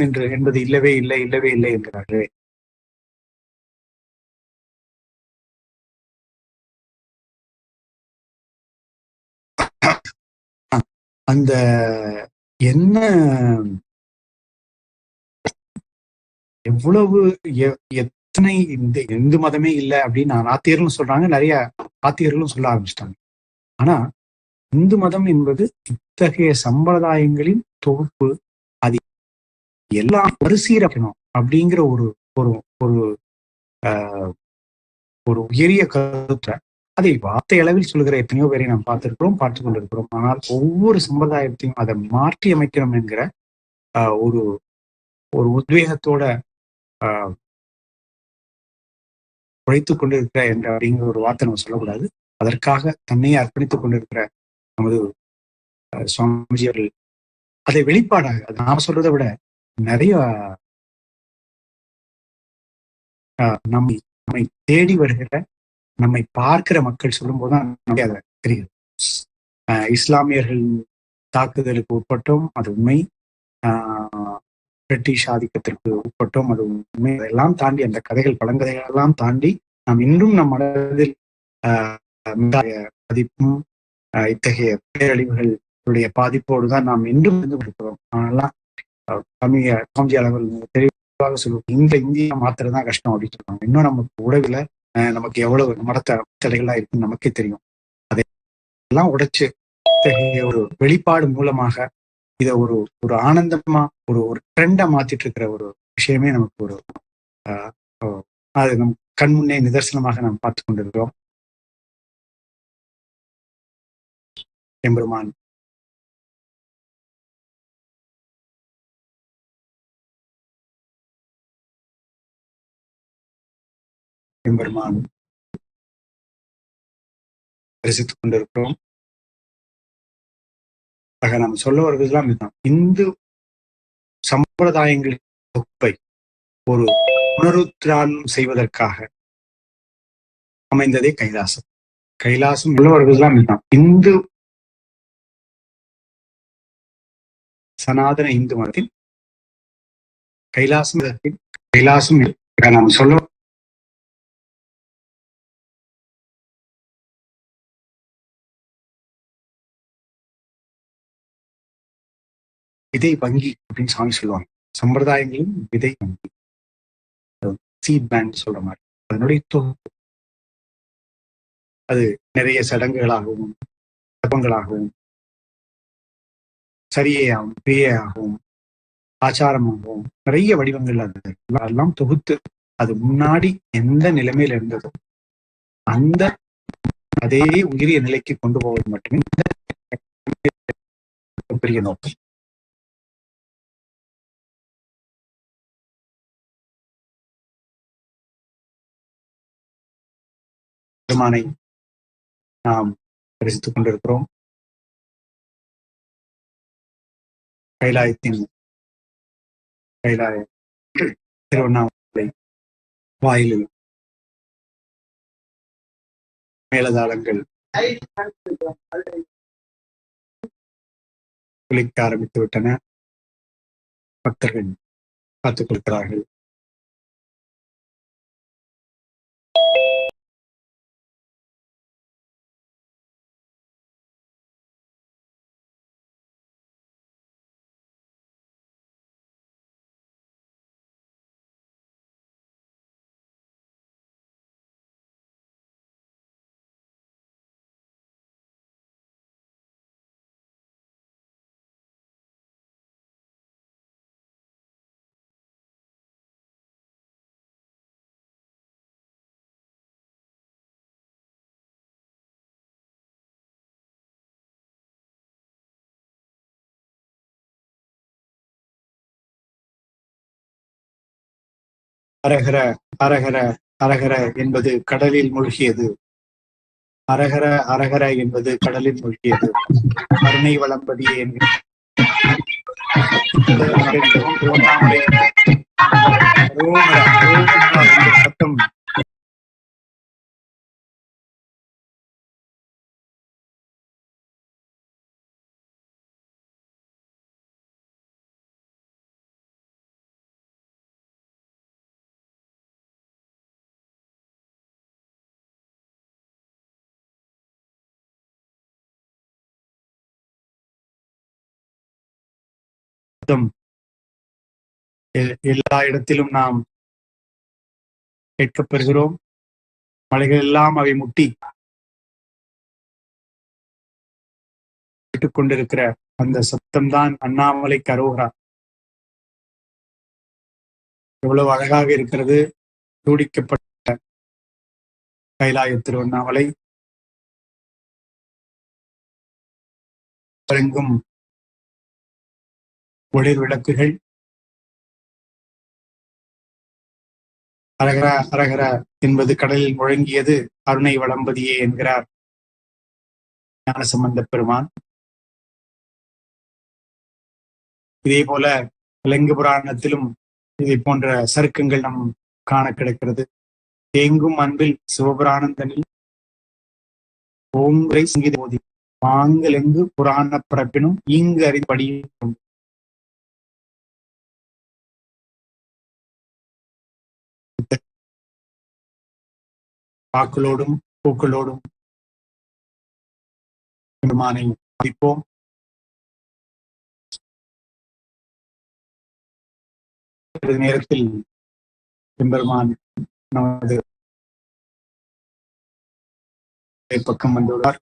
என்று என்பது இல்லவே இல்லை என்கிறார்களே. அந்த என்ன எவ்வளவு எத்தனை இந்த இந்து மதமே இல்லை அப்படின்னு நாத்தியர்களும் சொல்றாங்க, நிறைய ஆத்தியர்களும் சொல்ல ஆரம்பிச்சிட்டாங்க. ஆனா இந்து மதம் என்பது இத்தகைய சம்பிரதாயங்களின் தொகுப்பு. அது எல்லாம் மறுசீரக்கணும் அப்படிங்கிற ஒரு ஒரு ஒரு ஒரு உயரிய கருத்தை அதை வார்த்தை அளவில் சொல்கிற எத்தனையோ பேரை நாம் பார்த்து கொண்டிருக்கிறோம். ஆனால் ஒவ்வொரு சம்பிரதாயத்தையும் அதை மாற்றி அமைக்கணும் என்கிற ஒரு ஒரு உத்வேகத்தோட உழைத்துக் கொண்டிருக்கிற என்ற அப்படிங்கிற ஒரு வார்த்தை நம்ம சொல்லக்கூடாது. அதற்காக தன்னையே அர்ப்பணித்துக் கொண்டிருக்கிற நமது சுவாமிஜி அவர்கள் அதை வெளிப்பாடாக, அது நாம சொல்றதை விட நிறைய நம்மை தேடி வருகிற நம்மை பார்க்கிற மக்கள் சொல்லும் போதுதான் நமக்கு அதை தெரியுது. இஸ்லாமியர்கள் தாக்குதலுக்கு உட்பட்டோம், அது உண்மை. பிரிட்டிஷ் ஆதிக்கத்திற்கு உட்பட்டோம், அது உண்மை. அதெல்லாம் தாண்டி, அந்த கதைகள் பழங்கதைகள் எல்லாம் தாண்டி நாம் இன்னும் நம் மனதில் பாதிப்பும் இத்தகைய பேரழிவுகளுடைய பாதிப்போடு தான் நாம் இன்றும் இருந்து கொண்டிருக்கிறோம். அதெல்லாம் சுவாமிஜி அவர்கள் தெளிவாக சொல்லுவோம், இந்தியா மாத்திரம்தான் கஷ்டம் அப்படின்னு சொல்லுவாங்க. இன்னும் நமக்கு உடவுல நமக்கு எவ்வளவு மடத்தடைகள்லாம் இருக்குன்னு நமக்கே தெரியும். அதையெல்லாம் உடைச்சு இத்தகைய ஒரு வெளிப்பாடு மூலமாக இதை ஒரு ஒரு ஆனந்தமா ஒரு ட்ரெண்டா மாத்திட்டு இருக்கிற ஒரு விஷயமே நமக்கு ஒரு அது நம் கண் முன்னே நிதர்சனமாக நாம் பார்த்து கொண்டிருக்கிறோம். எம்பெருமான் எம்பெருமான் தரிசித்துக் கொண்டிருக்கிறோம். ஆக நாம் சொல்ல வருவதெல்லாம் இதுதான். இந்து சம்பிரதாயங்களின் தொகுப்பை ஒரு புனருத்தாரணம் செய்வதற்காக அமைந்ததே கைலாசம். கைலாசம் சொல்ல வருவதெல்லாம் இதுதான். இந்து சனாதன இந்து மதத்தின் கைலாசம் நாம் சொல்ல விதை வங்கி அப்படின்னு சாமி சொல்லுவாங்க. சம்பிரதாயங்களின் விதை வங்கி, சீட் பேங்க் சொல்ற மாதிரி. அதனுடைய தொகுப்பு அது நிறைய சடங்குகளாகவும் தப்பங்களாகவும் சரியாகவும் கிரியையாகவும் ஆச்சாரமாகவும் நிறைய வடிவங்கள் அது எல்லாம் தொகுத்து அது முன்னாடி எந்த நிலைமையில இருந்ததோ அந்த அதே உயிரிய நிலைக்கு கொண்டு போவது மட்டுமே பெரிய நோக்கம். பெருமானை நாம் தரிசித்துக் கொண்டிருக்கிறோம். கைலாய திருவண்ணாமலை வாயிலில் மேலதாளங்கள் குளிக்க ஆரம்பித்து விட்டன. பக்தர்கள் காத்துக் கொள்கிறார்கள். அரகர அரகர அரகர என்பது கடலில் மூழ்கியது. அரகர அரகர என்பது கடலில் மூழ்கியது. கருணை வளம்பதியே என்கிற சத்தம் எல்லா இடத்திலும் நாம் கேட்கப் பெறுகிறோம். மலைகள் எல்லாம் அவை முட்டி கேட்டுக் கொண்டிருக்கிற அந்த சத்தம்தான் அண்ணாமலை கரோகரா. எவ்வளவு அழகாக இருக்கிறது. ஜோடிக்கப்பட்ட கைலாய திருவண்ணாமலை, எங்கும் ஒளிர் விளக்குகள். அரகர அரகர என்பது கடலில் முழங்கியது. அருணை வளம்பதியே என்கிறார் ஞானசம்பந்த பெருமான். இதே போல லிங்க புராணத்திலும் இதை போன்ற சருக்கங்கள் நம் காண கிடைக்கிறது. தேங்கும் அன்பில் சிவபுராணந்தனில் ஓங்குரை சங்கீத போதி வாங்கலெங்கு புராண பரப்பினும் இங்கு அறிபடியும் பாக்களோடும் பூக்களோடும் பெருமானை மதிப்போம். சிறிது நேரத்தில் எம்பெருமான் நமது பக்கம் வந்துள்ளார்.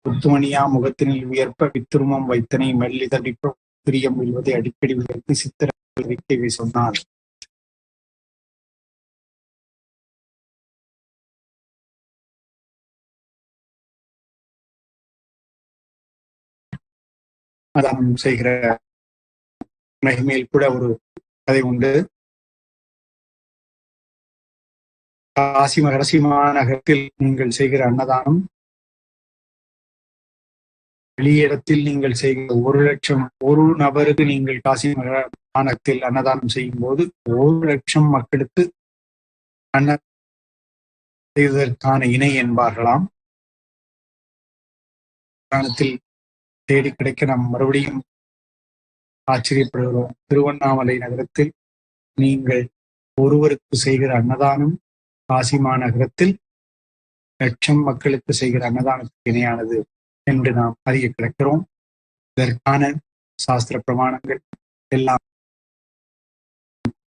புத்துமணியா முகத்தினில் வியற்ப வித்துருமம் வைத்தனை மெல்லிதடிப்ப பிரியம் விழுவதை அடிக்கடி வியர்த்து சித்திரை சொன்னார். அதானம் செய்கிற மகிமையில் கூட ஒரு கதை உண்டு. காசி மாநகரத்தில் நீங்கள் செய்கிற அன்னதானம் வெளியிடத்தில் நீங்கள் செய்கிற 1,00,000 ஒரு நபருக்கு நீங்கள் காசி மாநகரத்தில் அன்னதானம் செய்யும் போது 1,00,000 மக்களுக்கு அன்ன செய்வதற்கான இணை என்பார்களாம். தேடி கிடைக்க நாம் மறுபடியும் ஆச்சரியப்படுகிறோம். திருவண்ணாமலை நகரத்தில் நீங்கள் ஒருவருக்கு செய்கிற அன்னதானம் காசி மாநகரத்தில் 1,00,000 மக்களுக்கு செய்கிற அன்னதானத்துக்கு இணையானது என்று நாம் அறிய கிடக்கிறோம். இதற்கான சாஸ்திர பிரமாணங்கள் எல்லாம்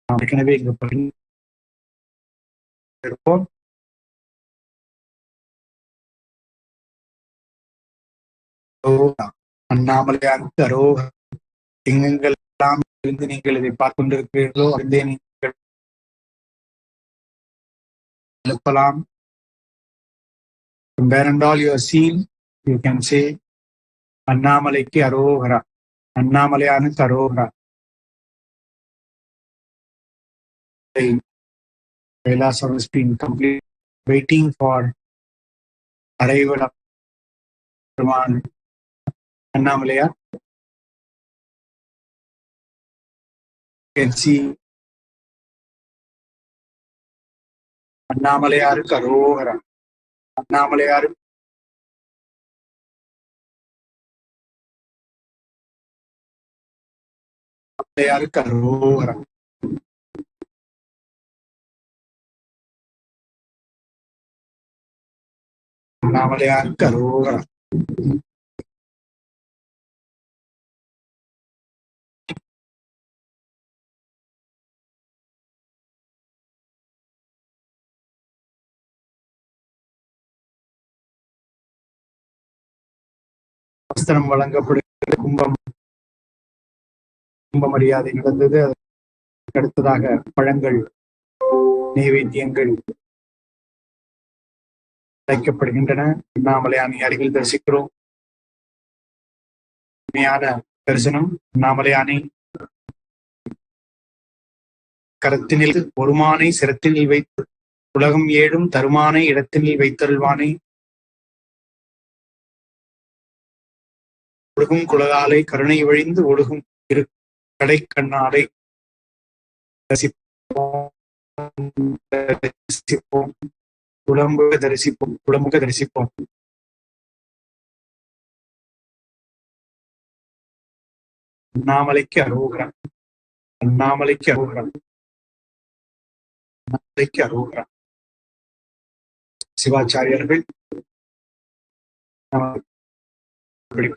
நாம் ஏற்கனவே இங்கு பகிர்ந்திருப்போம். அண்ணாமலையாருக்கு அரோக எங்கெங்கள் எல்லாம் இருந்து நீங்கள் இதை பார்த்து கொண்டிருக்கிறீர்களோ அறிந்தே நீங்கள் எழுப்பலாம். Where and all you are seen, you can say அண்ணாமலைக்கு அரோகரா, அண்ணாமலையானுக்கு அரோகரா. Kailasam has been complete, waiting for arrival of Brahman Annamalaya. You can see அண்ணாமலையாருக்கு அரோகரா, அண்ணாமலையாருக்கு அரோகரா. அண்ணாமலையாருக்கு அரோகரா. வஸ்திரம் வழங்கப்படுகிற கும்ப மரியாதை நடந்தது. அதற்கு அடுத்ததாக பழங்கள் நைவேத்தியங்கள் வைக்கப்படுகின்றன. அண்ணாமலையானை அருகில் தரிசிக்கிறோம். உண்மையான தரிசனம். அண்ணாமலையானை கரத்தினில் ஒருமானை சிரத்தினில் வைத்து உலகம் ஏழும் தருமானை இடத்தினில் வைத்தருள்வானை ஒழுகும் குலகாலை கருணை வழிந்து ஒழுகும் இரு கடை கண்ணாலை தரிசிப்போம், குளம்புக தரிசிப்போம், குளமுக தரிசிப்போம். அண்ணாமலைக்கு அரோகரம், அண்ணாமலைக்கு அரோகரம், அண்ணாமலைக்கு அரோகரம். சிவாச்சாரியர்கள்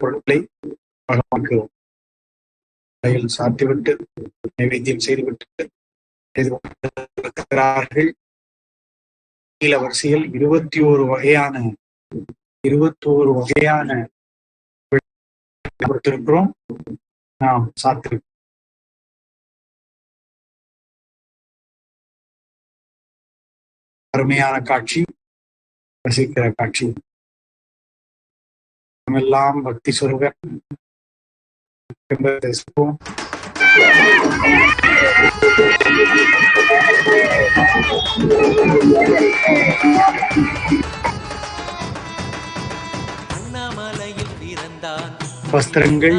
பொருட்களை பகவானுக்கு கையில் சாத்திவிட்டு நைவேத்தியம் செய்துவிட்டு இருக்கிறார்கள். நீல வரிசையில் 21 வகையான கொடுத்திருக்கிறோம். நாம் சாத்திரு அருமையான காட்சி, ரசிக்கிற காட்சி. எல்லாம் பக்தி சொருக தரிசிப்போம். வஸ்திரங்கள்,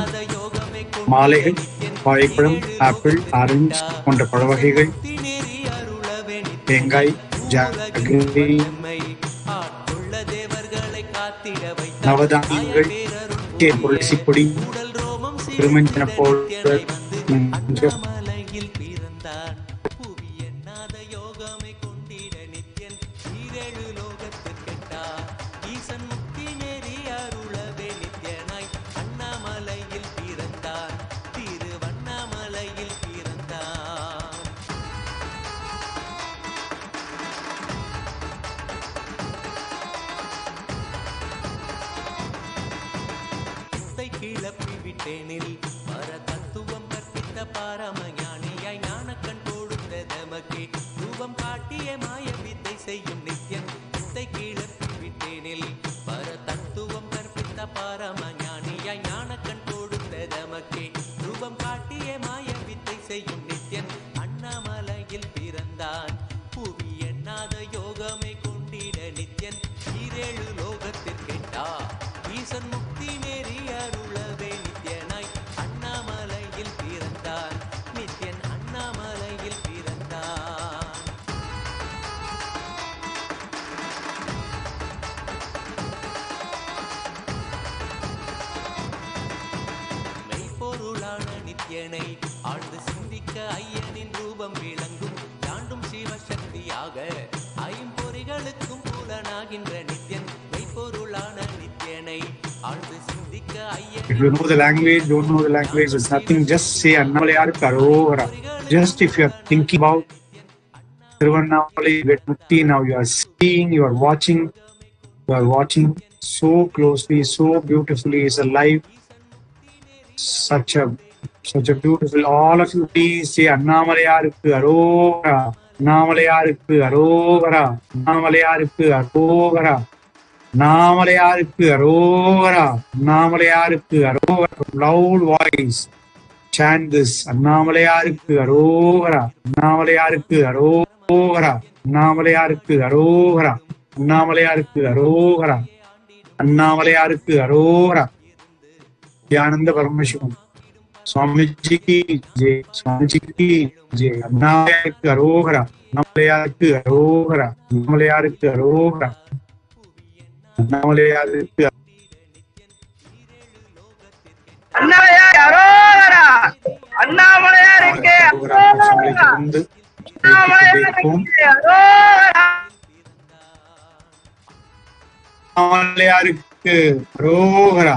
மாலைகள் வாழைப்பழம், ஆப்பிள், ஆரஞ்சு போன்ற பழ வகைகள், தேங்காய், ஜாகரி, நவதானியங்கள், துளசி பொடி, திருமஞ்சன powder, If you know the language, don't know the language, it's nothing. Just say Annamalai Karovara. Just if you are thinking about Tiruvannamalai, you get Mukti. Now you are seeing, you are watching so closely, so beautifully. It's alive. Such a beautiful. All of you please say Annamalai Karovara. Annamalai Karovara. Annamalai Karovara. Naamalayarukku arovara, Naamalayarukku arovara. Loud voice, chant this. Annamalaiarukku arovara, Annamalaiarukku arovara, Annamalaiarukku arovara, Annamalaiarukku arovara, Annamalaiarukku arovara. Nithyananda Paramashivam. Swamiji ki jai, Swamiji ki jai. Annamalaiarukku arovara, Annamalaiarukku arovara, Annamalaiarukku arovara. அண்ணாமலையாருக்கு அண்ணாமலையாருக்கு அரோகரா,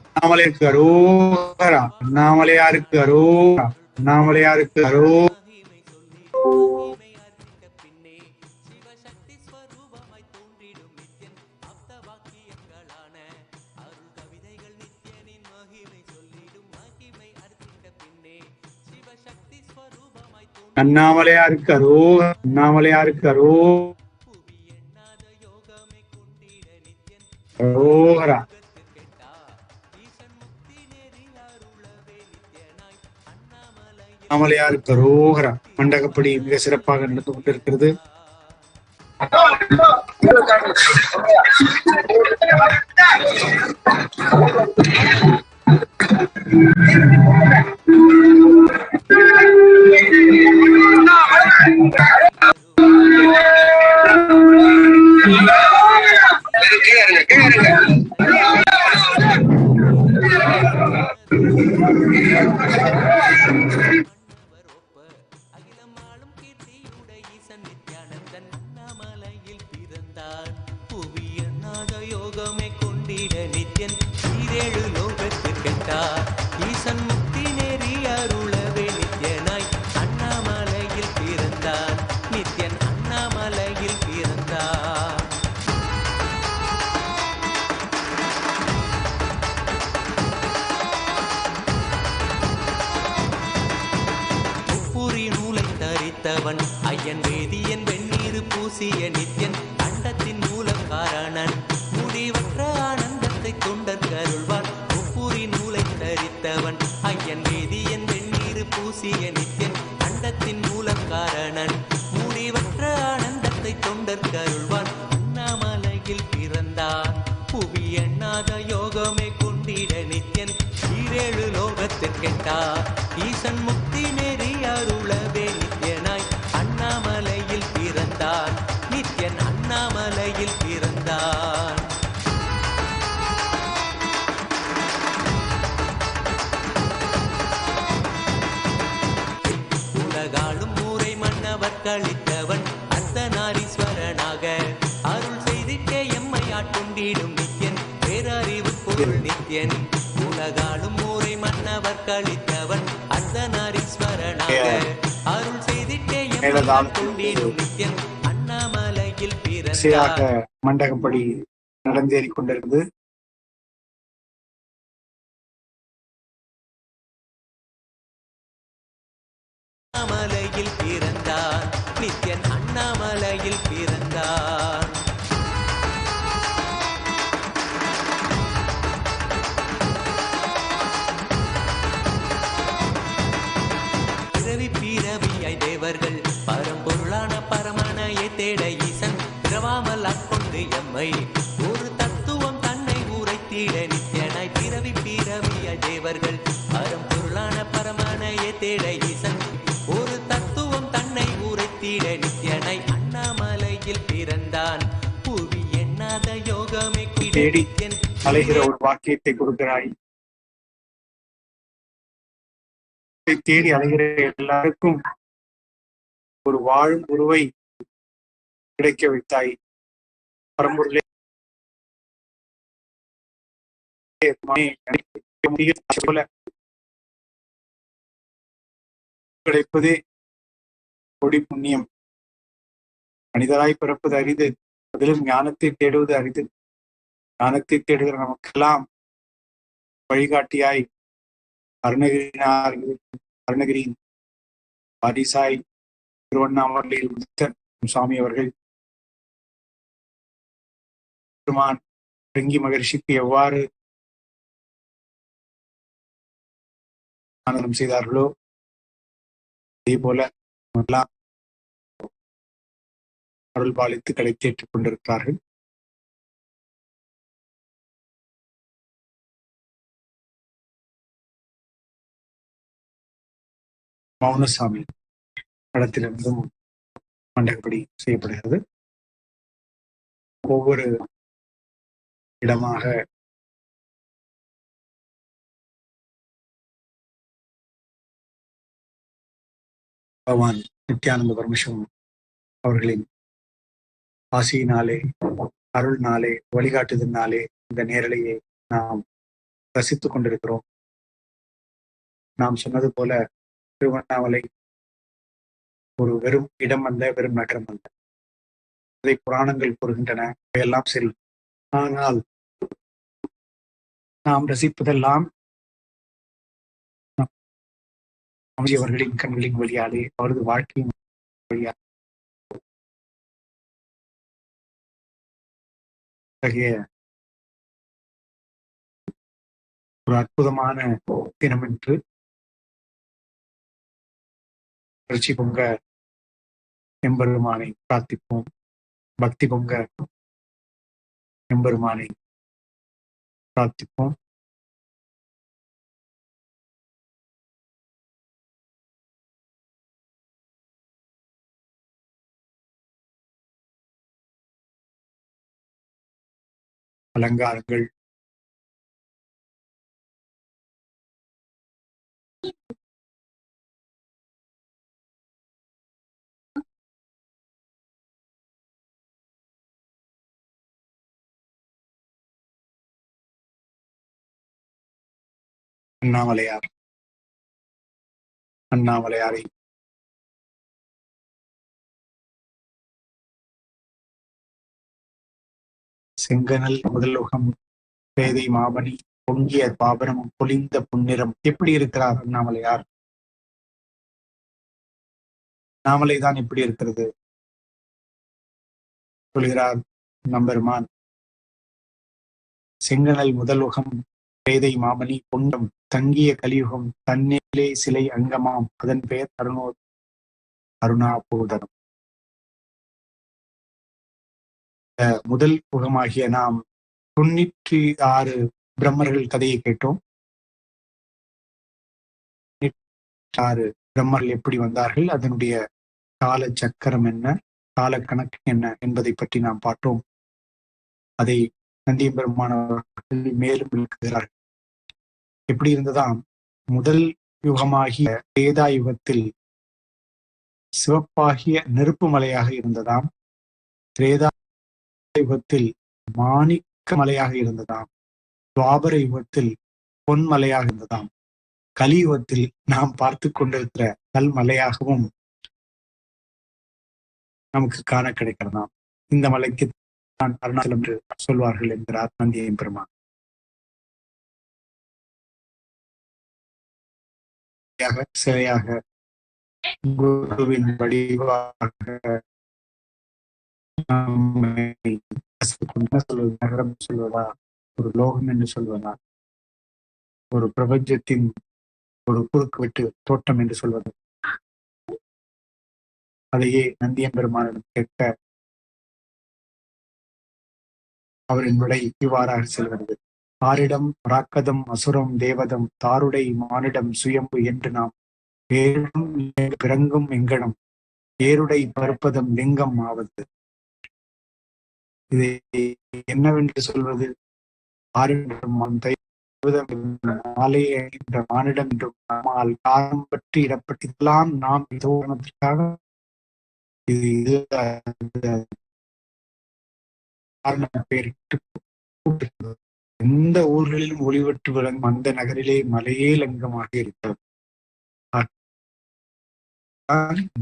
அண்ணாமலையாருக்கு அரோகரா, அண்ணாமலையாருக்கு அரோகரா, அண்ணாமலையாருக்கு அரோகரா. அண்ணாமலையாருக்கு அரோகரா, அண்ணாமலையாருக்கு அரோகரா. அண்ணாமலையாருக்கு அரோகரா. மண்டகப்படி மிக சிறப்பாக நடந்து கொண்டிருக்கிறது. ஐயன் வேதியன் வெந்நீர் பூசிய நித்யன் அண்டத்தின் மூலக்காரணன் முடிவற்ற ஆனந்தத்தை தொண்டற்கருள்வான். முப்பூரி நூலை தரித்தவன் ஐயன் வேதியன் வெந்நீர் பூசிய நித்யன் அண்டத்தின் மூலக்காரணன் முடிவற்ற ஆனந்தத்தை தொண்டற்கருள்வான். அண்ணாமலையில் பிறந்தான் புவி எண்ணாத யோகமே கொண்டிட கேட்டா ஈசன் முக்தி நெறி அருளவே நித்யனாய் அண்ணாமலையில் பிறந்தான். நித்யன் அண்ணாமலையில் பிறந்தான். உலகாளும் ஊரை மன்னவர்களித்தவன் அர்த்தநாரீஸ்வரனாக அருள் செய்திட்டே எம்மை ஆட்கொண்டிடும் நித்யன் பேரறிவு பொருள் நித்யன். உலகாளும் ஊரை மன்னவர்களித்தவன் அர்த்தநாரீஸ்வரனாக அருள் செய்திட்டே எம்மை ஆட்கொண்டிடும் நித்யன் அண்ணாமலையில் பிறந்தான். மண்டகப்படி நடந்தேறி கொண்டிருந்தது. அண்ணாமலையில் பிறந்தான். நித்யன் அண்ணாமலையில் பிறந்தான். பிறவி பிறவியாய் தேவர்கள் பரம்பொருளான பரமனையை தேட ஈசன் பிறவாமல் ஆட்கொண்டு எம்மை ஒரு தத்துவம் தன்னை உரைத்திட நித்யனாய். பிறவி பிறவியாய் தேவர்கள் பரம்பொருளான பரமனையை தேட ஈசன் ஒரு தத்துவம் தன்னை உரைத்திட நித்யனாய் அண்ணாமலையில் பிறந்தான். புவி எண்ணாத யோகமே தேடி அலைகிற ஒரு வாக்கியத்தை கொடுக்கிறாய். தேடி அலைகிற எல்லாருக்கும் ஒரு வாழும் உருவை கிடைக்க வைத்தாய். பரம்பொருளே போல கிடைப்பதே கொடி புண்ணியம். மனிதராய் பிறப்பது அரிது, அதிலும் ஞானத்தை தேடுவது அரிது. ஞானத்தை தேடுகிற நமக்கெல்லாம் வழிகாட்டியாய் அருணகிரியின் வாரிசாய் திருவண்ணாமலையில் உதித்த சுவாமி அவர்கள் பெருமான் பிருங்கி மகரிஷிக்கு எவ்வாறு ஆனந்தம் செய்தார்களோ அதே போல எல்லாம் அருள் பாலித்து கிடைத்தேற்றுக் கொண்டிருக்கிறார்கள். மௌனசாமி இடத்திலிருந்தும் மண்டகப்படி செய்யப்படுகிறது. ஒவ்வொரு இடமாக பகவான் நித்யானந்த பரமசிவம் அவர்களின் ஆசியினாலே, அருள்னாலே, வழிகாட்டுதலினாலே இந்த நேரலையை நாம் ரசித்துக் கொண்டிருக்கிறோம். நாம் சொன்னது போல திருவண்ணாமலை ஒரு வெறும் இடம் அல்ல, வெறும் நகரம் அல்ல. இதை புராணங்கள் கூறுகின்றன. இவையெல்லாம் சரி. ஆனால் நாம் ரசிப்பதெல்லாம் அவர்களின் கண்களின் வழியாலே, அவரது வாழ்க்கையின் வழியாக ஒரு அற்புதமான தினம் என்று புரட்சி பொங்க எம்பெருமானை பிரார்த்திப்போம். பக்தி பொங்க எம்பெருமானை பிரார்த்திப்போம். அலங்காரங்கள் அண்ணாமலையாரை செங்கனல் முதலுகம் பேதை மாபணி பொங்கிய பாபரமும் பொலிந்த புன்னிறம். எப்படி இருக்கிறார் அண்ணாமலையார்? அண்ணாமலைதான் எப்படி இருக்கிறது சொல்கிறார் நம்பெருமான். செங்கனல் முதலுகம் பேதை மாமணி பொன்னம் தங்கிய கலியுகம் தன்னேலே சிலை அங்கமாம் அதன் பெயர் அருணாபோதனம். முதல் யுகமாகிய நாம் 96 பிரம்மர்கள் கதையை கேட்டோம். 6 பிரம்மர்கள் எப்படி வந்தார்கள், அதனுடைய கால சக்கரம் என்ன, கால கணக்கு என்ன என்பதை பற்றி நாம் பார்த்தோம். அதை நந்தியம் பெருமானவர்கள் மேலும் விளக்குகிறார்கள். எப்படி இருந்ததாம், முதல் யுகமாகிய வேதா யுகத்தில் சிவப்பாகிய நெருப்பு மலையாக இருந்ததாம். திரேதா யுகத்தில் மாணிக்க மலையாக இருந்ததாம். துவாபர யுகத்தில் பொன்மலையாக இருந்ததாம். கலியுகத்தில் நாம் பார்த்து கொண்டிருக்கிற கல்மலையாகவும் நமக்கு காண கிடைக்கிறதாம். இந்த மலைக்கு தான் அருணாச்சலம் என்று சொல்வார்கள் என்கிறார் நந்தியம் பெருமான். சிலையாக குருவின் வடிவாக சொல்வது, நகரம் சொல்வதா, ஒரு லோகம் என்று சொல்வதா, ஒரு பிரபஞ்சத்தின் ஒரு குறுக்கு வெட்டு தோட்டம் என்று சொல்வது, அதையே நந்தியம் பெருமானிடம் கேட்க அவரின் விடை இவ்வாறாக செல்கிறது. ஆரிடம் ராக்கதம் அசுரம் தேவதம் தாருடை மானிடம் சுயம்பு என்று நாம் பேரும் பிறங்கும் எங்கனம் ஏருடை பருப்பதம் லிங்கம் ஆவது. இதை என்னவென்று சொல்வது? ஆரிடம் மாலை என்ற மானிடம் என்றும் நம்மால் காரம் பற்றி இடப்பட்டதெல்லாம் நாம் இதோனத்திற்காக இது பெயரிட்டு எந்த ஊர்களிலும் ஒளிவட்டு விளங்கும் அந்த நகரிலே மலையே லிங்கமாக இருக்கிறது.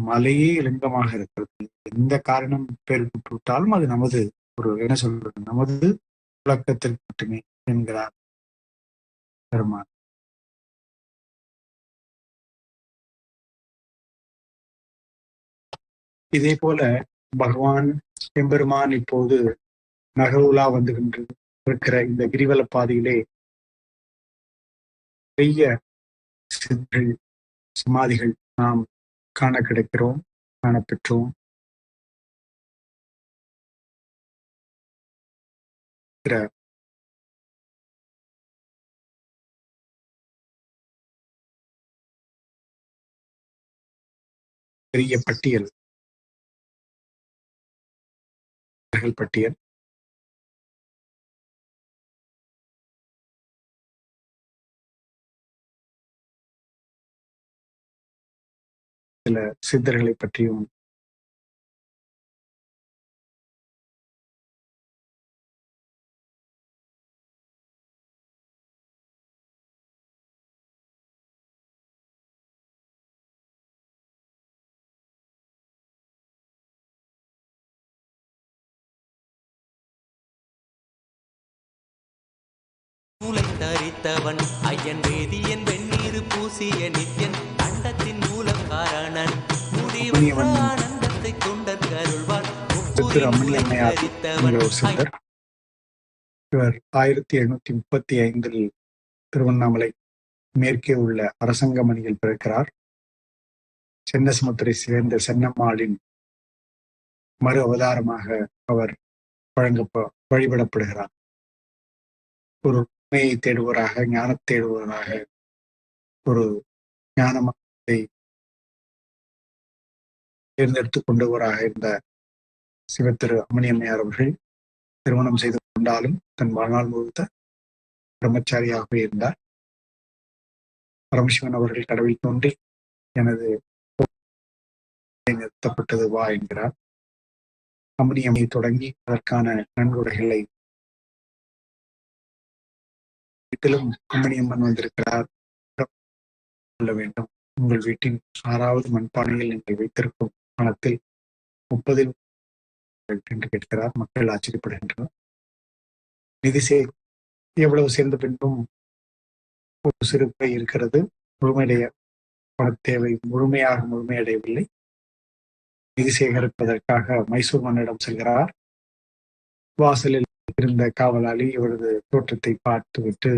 மலையே லிங்கமாக இருக்கிறது. எந்த காரணம் பெயரிட்டாலும் அது நமது ஒரு என்ன சொல்றது, நமது விளக்கத்திற்கு மட்டுமே என்கிறார் பெருமான். இதே போல பகவான் எம்பெருமான் இப்போது நகருலா வந்து இருக்கிற இந்த கிரிவல பாதையிலே பெரிய சித்தர்கள் சமாதிகள் நாம் காண கிடைக்கிறோம், காணப்பெற்றோம். பெரிய பட்டியல் பட்டியல் சில சித்தர்களை பற்றியும் நூலை தரித்தவன் ஐயன் வேதியன் வெந்நீர் பூசிய நித்யன் அண்டத்தின் மூலக்காரணன் ஆனந்தத்தை கொண்டற் கருள்வான் சித்தர். இவர் 1735 திருவண்ணாமலை மேற்கே உள்ள அரசங்கமணியில் பிறக்கிறார். சென்னசமுத்திரை சேர்ந்த சென்னம்மாளின் மறு அவதாரமாக அவர் வழிபடப்படுகிறார். ஒரு உண்மையை தேடுவராக, ஞானத்தை தேடுவராக, ஒரு ஞானத்தை தேர்ந்தெடுத்துக் கொண்டவராக இருந்த சிவத்திரு அம்மணியம்மையார் அவர்கள் திருமணம் செய்து கொண்டாலும் தன் வாழ்நாள் முழுத்த பிரம்மச்சாரியாகவே இருந்தார். பரமசிவன் அவர்கள் கடவுள் தோன்றி எனது நிறுத்தப்பட்டது வா என்கிறார். அம்மணியம்மை தொடங்கி அதற்கான நன்கொடைகளை வீட்டிலும் அம்மணியம்மன் வந்திருக்கிறார் சொல்ல வேண்டும். உங்கள் வீட்டின் 6வது மண்பானையில் நீங்கள் வைத்திருக்கும் பணத்தில் 30 என்று கேட்கிறார். மக்கள் ஆச்சரியப்படுகின்றனர். நிதி எவ்வளவு சேர்ந்த பின்பும் ஒரு சிறுபை இருக்கிறது. முழுமையடைய பண தேவை முழுமையடையவில்லை. நிதி சேகரிப்பதற்காக மைசூர் மன்னிடம் செல்கிறார். வாசலில் இருந்த காவலாளி இவரது தோற்றத்தை பார்த்துவிட்டு